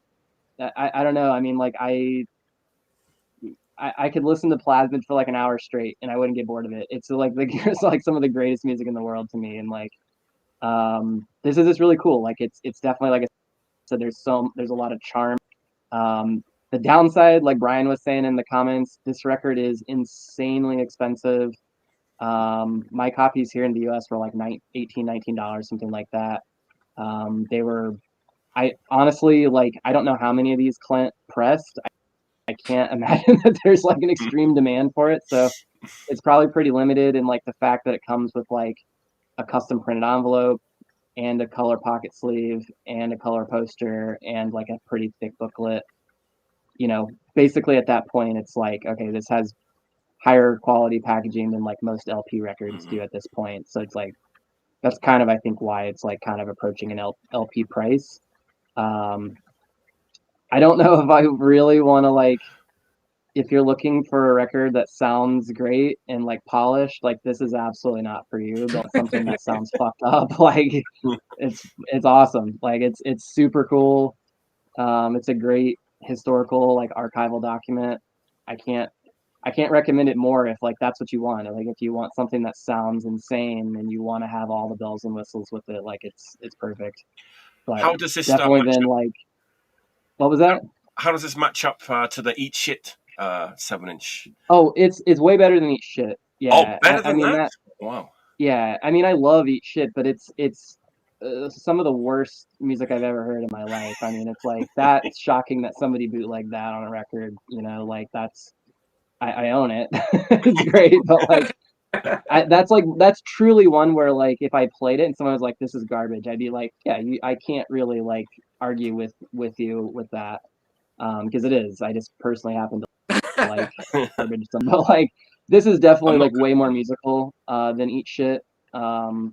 C: I don't know. I mean, like I could listen to Plasmid for like an hour straight and I wouldn't get bored of it. It's like it's like some of the greatest music in the world to me, and like this is just really cool. Like it's definitely like so there's a lot of charm. The downside, like Brian was saying in the comments, this record is insanely expensive. My copies here in the US were like $19, something like that. They were, I honestly, like, I don't know how many of these Clint pressed. I can't imagine that there's like an extreme demand for it. So it's probably pretty limited in like the fact that it comes with like a custom printed envelope and a color pocket sleeve and a color poster and like a pretty thick booklet. You know, basically at that point, it's like, okay, this has higher quality packaging than like most LP records do at this point. So it's like that's kind of, I think, why it's like kind of approaching an LP price. I don't know if I really want to like, if you're looking for a record that sounds great and like polished, like this is absolutely not for you. But something that sounds fucked up, like it's awesome. Like it's super cool. It's a great historical like archival document. I can't recommend it more if like that's what you want. Like if you want something that sounds insane and you want to have all the bells and whistles with it, like it's perfect. But
A: how does this
C: definitely then like, what was that?
A: How does this match up to the Eat Shit 7-inch?
C: Oh, it's way better than Eat Shit. Yeah.
A: Oh, better than
C: I mean
A: that? Wow.
C: Yeah, I mean I love Eat Shit, but it's some of the worst music I've ever heard in my life. I mean, it's like that's shocking that somebody bootlegged that on a record. You know, like that's I own it. It's great, but like that's truly one where like if I played it and someone was like, "This is garbage," I'd be like, "Yeah, I can't really like argue with you with that." Because it is. I just personally happen to like garbage. But like this is definitely like way more musical than Eat Shit, and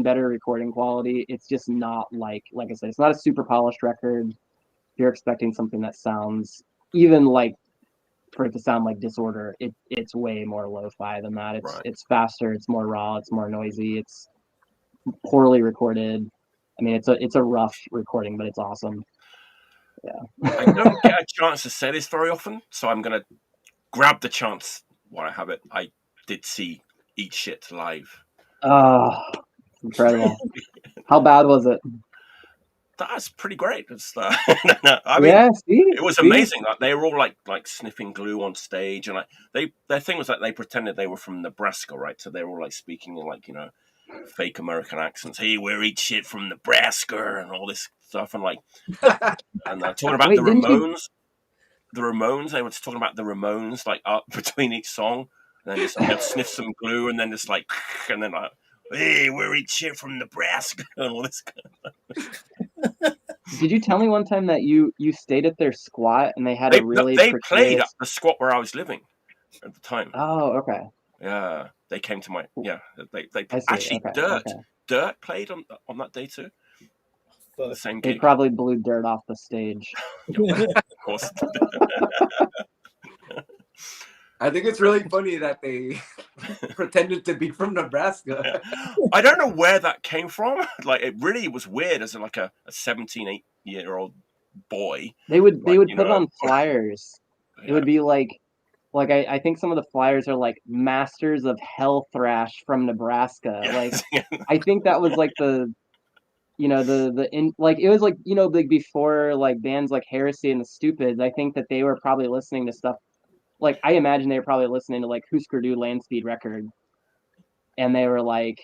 C: better recording quality. It's just not like I said, it's not a super polished record. If you're expecting something that sounds even like for it to sound like Disorder, it's way more lo-fi than that. It's faster, it's more raw, it's more noisy, it's poorly recorded. I mean, it's a rough recording, but it's awesome. Yeah.
A: I don't get a chance to say this very often, so I'm gonna grab the chance while I have it. I did see Eat Shit live.
C: Oh, incredible! How bad was it?
A: That's pretty great. It's
C: I mean,
A: it was amazing. Like they were all like sniffing glue on stage, and like their thing was like they pretended they were from Nebraska, right? So they were all like speaking in like fake American accents. Hey, we're Eat Shit from Nebraska, and all this stuff, and like and talking about the Ramones. The Ramones, they were talking about the Ramones, like up between each song, and then just they'll sniff some glue, and then just like, and then like, hey, we're Eat Shit from Nebraska, and all this kind of stuff.
C: Did you tell me one time that you stayed at their squat and they had a really
A: they played at the squat where I was living at the time.
C: Oh, okay.
A: Yeah, they came to my they
C: actually
A: Dirt played on that day too. The same
C: they
A: gig.
C: Probably blew Dirt off the stage.
A: Of course.
B: I think it's really funny that they pretended to be from Nebraska.
A: I don't know where that came from. Like, it really was weird as like a 17-8-year-old boy.
C: They would put on flyers. Yeah. It would be like I think some of the flyers are like Masters of Hell Thrash from Nebraska. Yeah. Like I think that was like the like it was like like before like bands like Heresy and the Stupids. I think that they were probably listening to stuff. Like I imagine they were probably listening to like Husker Du Land Speed record, and they were like,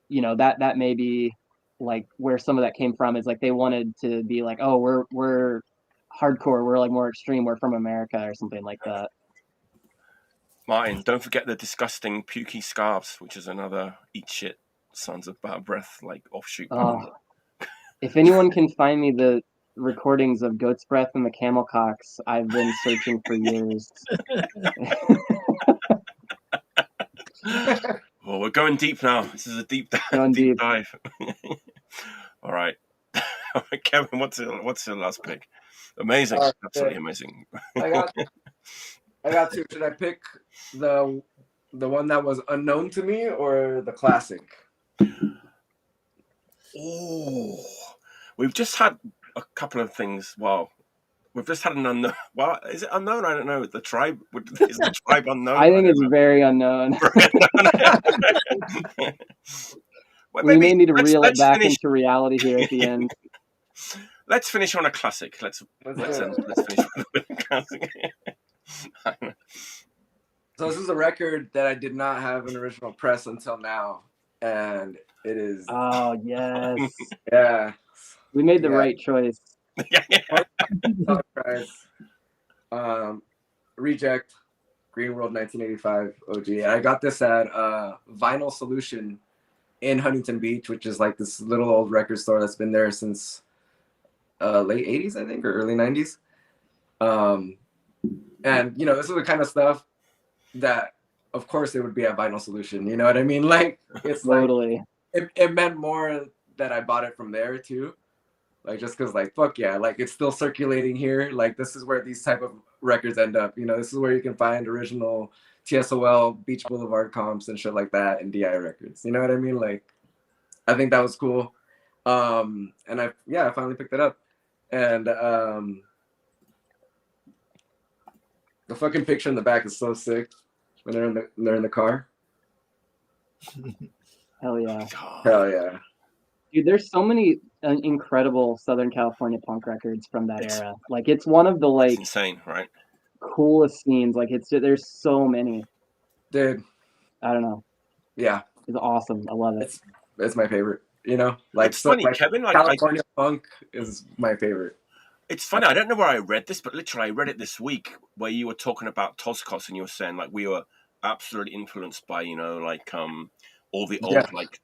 C: that may be like where some of that came from. Is like they wanted to be like, oh, we're hardcore, we're like more extreme, we're from America or something like that.
A: Martin, don't forget the disgusting pukey scarves, which is another Eat Shit Sons of Bad Breath like offshoot.
C: If anyone can find me the recordings of Goat's Breath and the Camel Cocks, I've been searching for years.
A: Well, we're going deep now. This is a deep dive. All right. Kevin, what's your last pick? Amazing. Absolutely amazing.
B: I got two. Should I pick the one that was unknown to me or the classic?
A: Oh, we've just had a couple of things. Well, we've just had an unknown. Well, is it unknown? I don't know. The tribe is the tribe unknown.
C: I think it's very unknown.
A: Well,
C: we may need to reel it back into reality here at the end.
A: Let's finish on a classic. Let's finish with a classic.
B: So this is a record that I did not have an original press until now, and it is.
C: Oh yes.
B: Yeah.
C: We made the right choice.
B: Reject, Green World 1985 OG. I got this at Vinyl Solution in Huntington Beach, which is like this little old record store that's been there since late 80s, I think, or early 90s. And this is the kind of stuff that, of course, it would be at Vinyl Solution. You know what I mean? Like, it's
C: totally.
B: Like, it meant more that I bought it from there too. Like just because like fuck yeah, like it's still circulating here. Like this is where these type of records end up. You know, this is where you can find original TSOL, Beach Boulevard comps and shit like that, and DI records. You know what I mean? Like I think that was cool. And I finally picked it up. And the fucking picture in the back is so sick when they're in the car.
C: Hell yeah.
B: Hell yeah.
C: Dude, there's so many incredible Southern California punk records from that era. Like it's one of the like
A: insane, right?
C: Coolest scenes. Like there's so many.
B: Dude.
C: I don't know.
B: Yeah.
C: It's awesome. I love it.
B: It's my favorite. You know, like
A: it's funny, Kevin. Like
B: California punk is my favorite.
A: It's funny. I don't know where I read this, but literally I read it this week where you were talking about Tozcos and you were saying like we were absolutely influenced by like all the old like.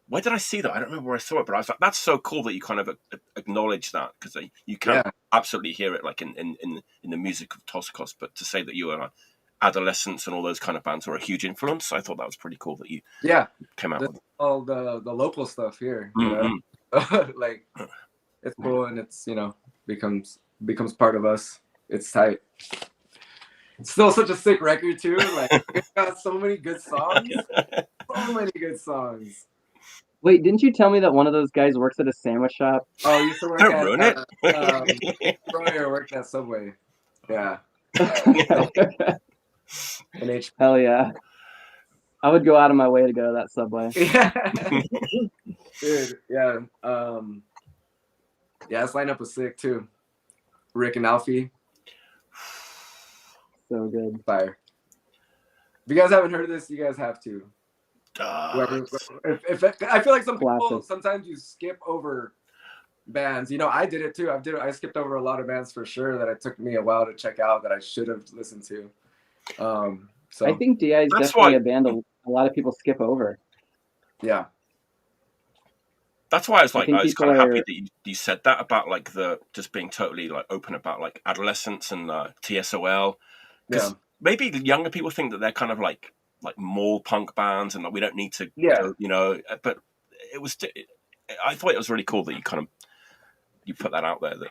A: Where did I see that? I don't remember where I saw it, but I was like, that's so cool that you kind of acknowledge that because you can absolutely hear it like in the music of Tozcos. But to say that you were like, Adolescents and all those kind of bands were a huge influence, I thought that was pretty cool that you came out with
B: all the local stuff here. You know? Like it's cool and it's becomes part of us. It's tight. It's still such a sick record too. Like it's got so many good songs. So many good songs.
C: Wait, didn't you tell me that one of those guys works at a sandwich shop?
B: Oh, you used to work at Royer worked at Subway. Yeah.
C: Hell yeah. I would go out of my way to go to that Subway.
B: Yeah. Dude, yeah. This lineup was sick too. Rick and Alfie.
C: So good.
B: Fire. If you guys haven't heard of this, you guys have to. If I feel like some people sometimes you skip over bands. I did it too. I skipped over a lot of bands for sure that it took me a while to check out that I should have listened to. So
C: I think DI is definitely a band a lot of people skip over.
B: Yeah.
A: That's why I was kind of happy that you said that about like the just being totally like open about like Adolescents and TSOL. Because maybe the younger people think that they're kind of like mall punk bands and that we don't need to go, but I thought it was really cool that you put that out there that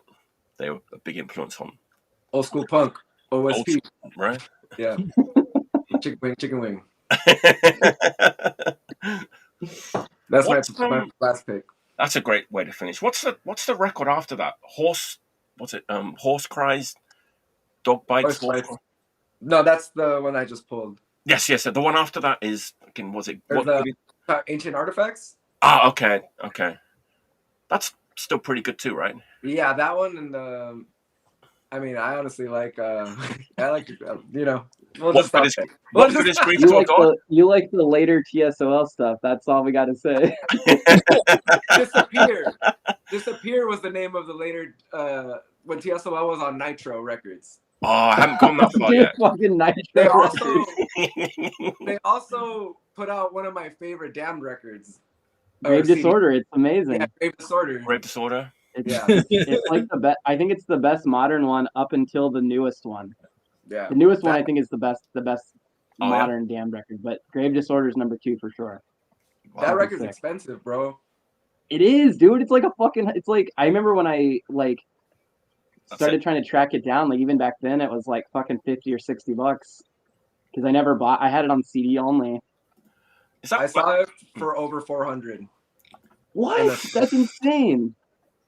A: they were a big influence on
B: old school punk, OSP,
A: right?
B: Yeah. chicken wing. That's my last pick.
A: That's a great way to finish. What's the record after that? Horse cries, dog bites.
B: No, that's the one I just pulled.
A: Yes. The one after that is
B: Ancient Artifacts.
A: Ah, okay. That's still pretty good too, right?
B: Yeah, that one and I mean, I honestly like. I like We'll just stop there.
C: You like the later TSOL stuff. That's all we got to say.
B: Disappear was the name of the later when TSOL was on Nitro Records.
A: Oh, I haven't gone that far yet.
C: Fucking Nitro.
B: They also put out one of my favorite Damned records.
C: Grave Disorder. It's amazing.
B: Yeah, Grave
A: Disorder.
C: It's like the best. I think it's the best modern one up until the newest one.
B: Yeah,
C: the newest one I think is the best modern Damned record. But Grave Disorder is number 2 for sure.
B: Wow, that record's expensive, bro.
C: It is, dude. It's like it's like I remember when I started trying to track it down. Like even back then, it was like fucking $50 or $60 because I never bought. I had it on CD only.
B: I saw it for over 400.
C: What? That's insane.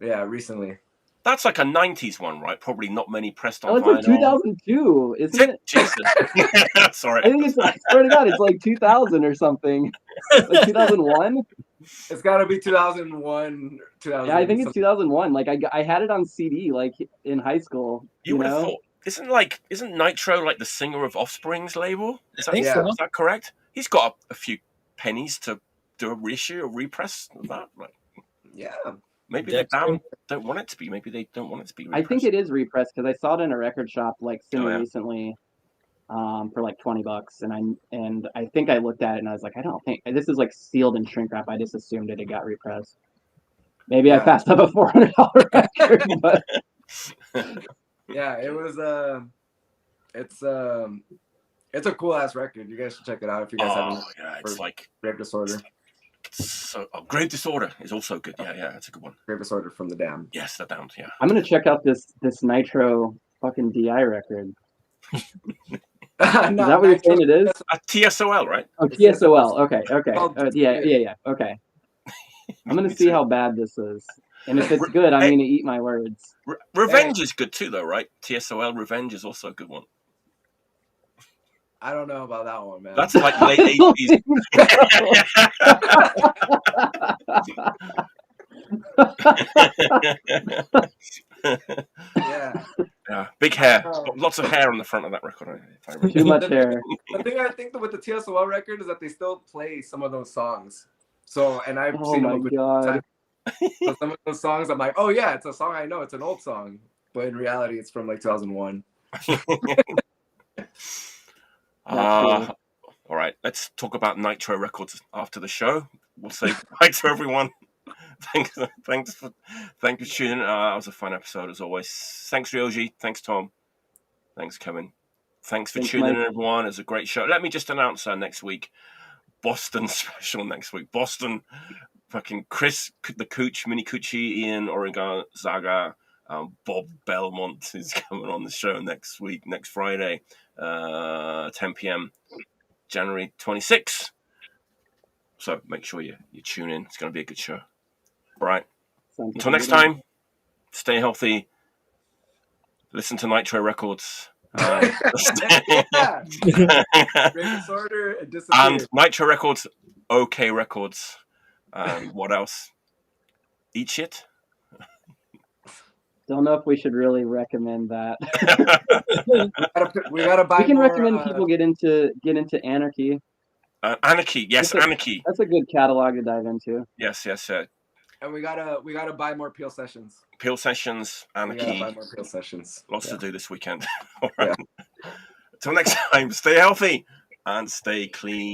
B: Yeah, recently.
A: That's like a 90s one, right? Probably not many pressed on
C: vinyl. It's like 2002, isn't it?
A: Jesus. Sorry.
C: I think I swear to God, it's like 2000 or something. Like 2001?
B: It's got to be 2001, 2000.
C: Yeah, I think it's 2001. Like I had it on CD like in high school.
A: You would have thought. Isn't Nitro like the singer of Offspring's label? Is that correct? He's got a few pennies to do a reissue or repress of that. Like,
B: yeah.
A: Maybe they don't want it to be. Maybe they don't want it to be repressed.
C: I think it is repressed because I saw it in a record shop like recently for like $20. And I think I looked at it and I was like, I don't think this is like sealed in shrink wrap. I just assumed it got repressed. Maybe I passed up a $400 record, but
B: yeah, it was it's a cool ass record. You guys should check it out if you guys haven't.
A: Yeah, it's like
B: Grave Disorder.
A: So, Grave Disorder is also good. Yeah, that's a good one.
B: Grave Disorder from the Damned.
A: Yes, the Damned. Yeah.
C: I'm gonna check out this Nitro fucking DI record. Is that what you're saying it is?
A: TSOL, right?
C: Oh, TSOL. Okay. Yeah. Okay. I'm gonna see how bad this is, and if it's good, I'm gonna eat my words.
A: Revenge is good too, though, right? TSOL Revenge is also a good one.
B: I don't know about that one, man.
A: That's like late 80s. Yeah, big hair. Lots of hair on the front of that record.
C: Too much hair.
B: The thing I think with the TSOL record is that they still play some of those songs. So, and I've seen them
C: God.
B: So some of those songs, I'm like, oh yeah, it's a song I know. It's an old song, but in reality, it's from like 2001.
A: All right, let's talk about Nitro Records after the show. We'll say bye to everyone. Thanks for tuning in. That was a fun episode as always. Thanks Ryoji. Thanks Tom. Thanks Kevin. Thanks for tuning in, everyone. It's a great show. Let me just announce next week, Boston special next week. Boston, fucking Chris the Cooch, Mini Coochie, Ian Origazaga, Bob Belmont is coming on the show next week, next Friday, 10 p.m. January 26th. So make sure you tune in. It's going to be a good show. All right. Until next time, stay healthy. Listen to Nitro Records.
B: Great Disorder
A: and Nitro Records, OK Records. What else? Eat shit.
C: Don't know if we should really recommend that.
B: we gotta buy.
C: We can recommend people get into Anarchy.
A: Anarchy, yes, Anarchy.
C: That's a good catalog to dive into.
A: Yes.
B: And we gotta buy more Peel Sessions.
A: Peel Sessions, Anarchy.
B: We gotta buy more Peel Sessions.
A: Lots to do this weekend. All right. Until next time, stay healthy and stay clean.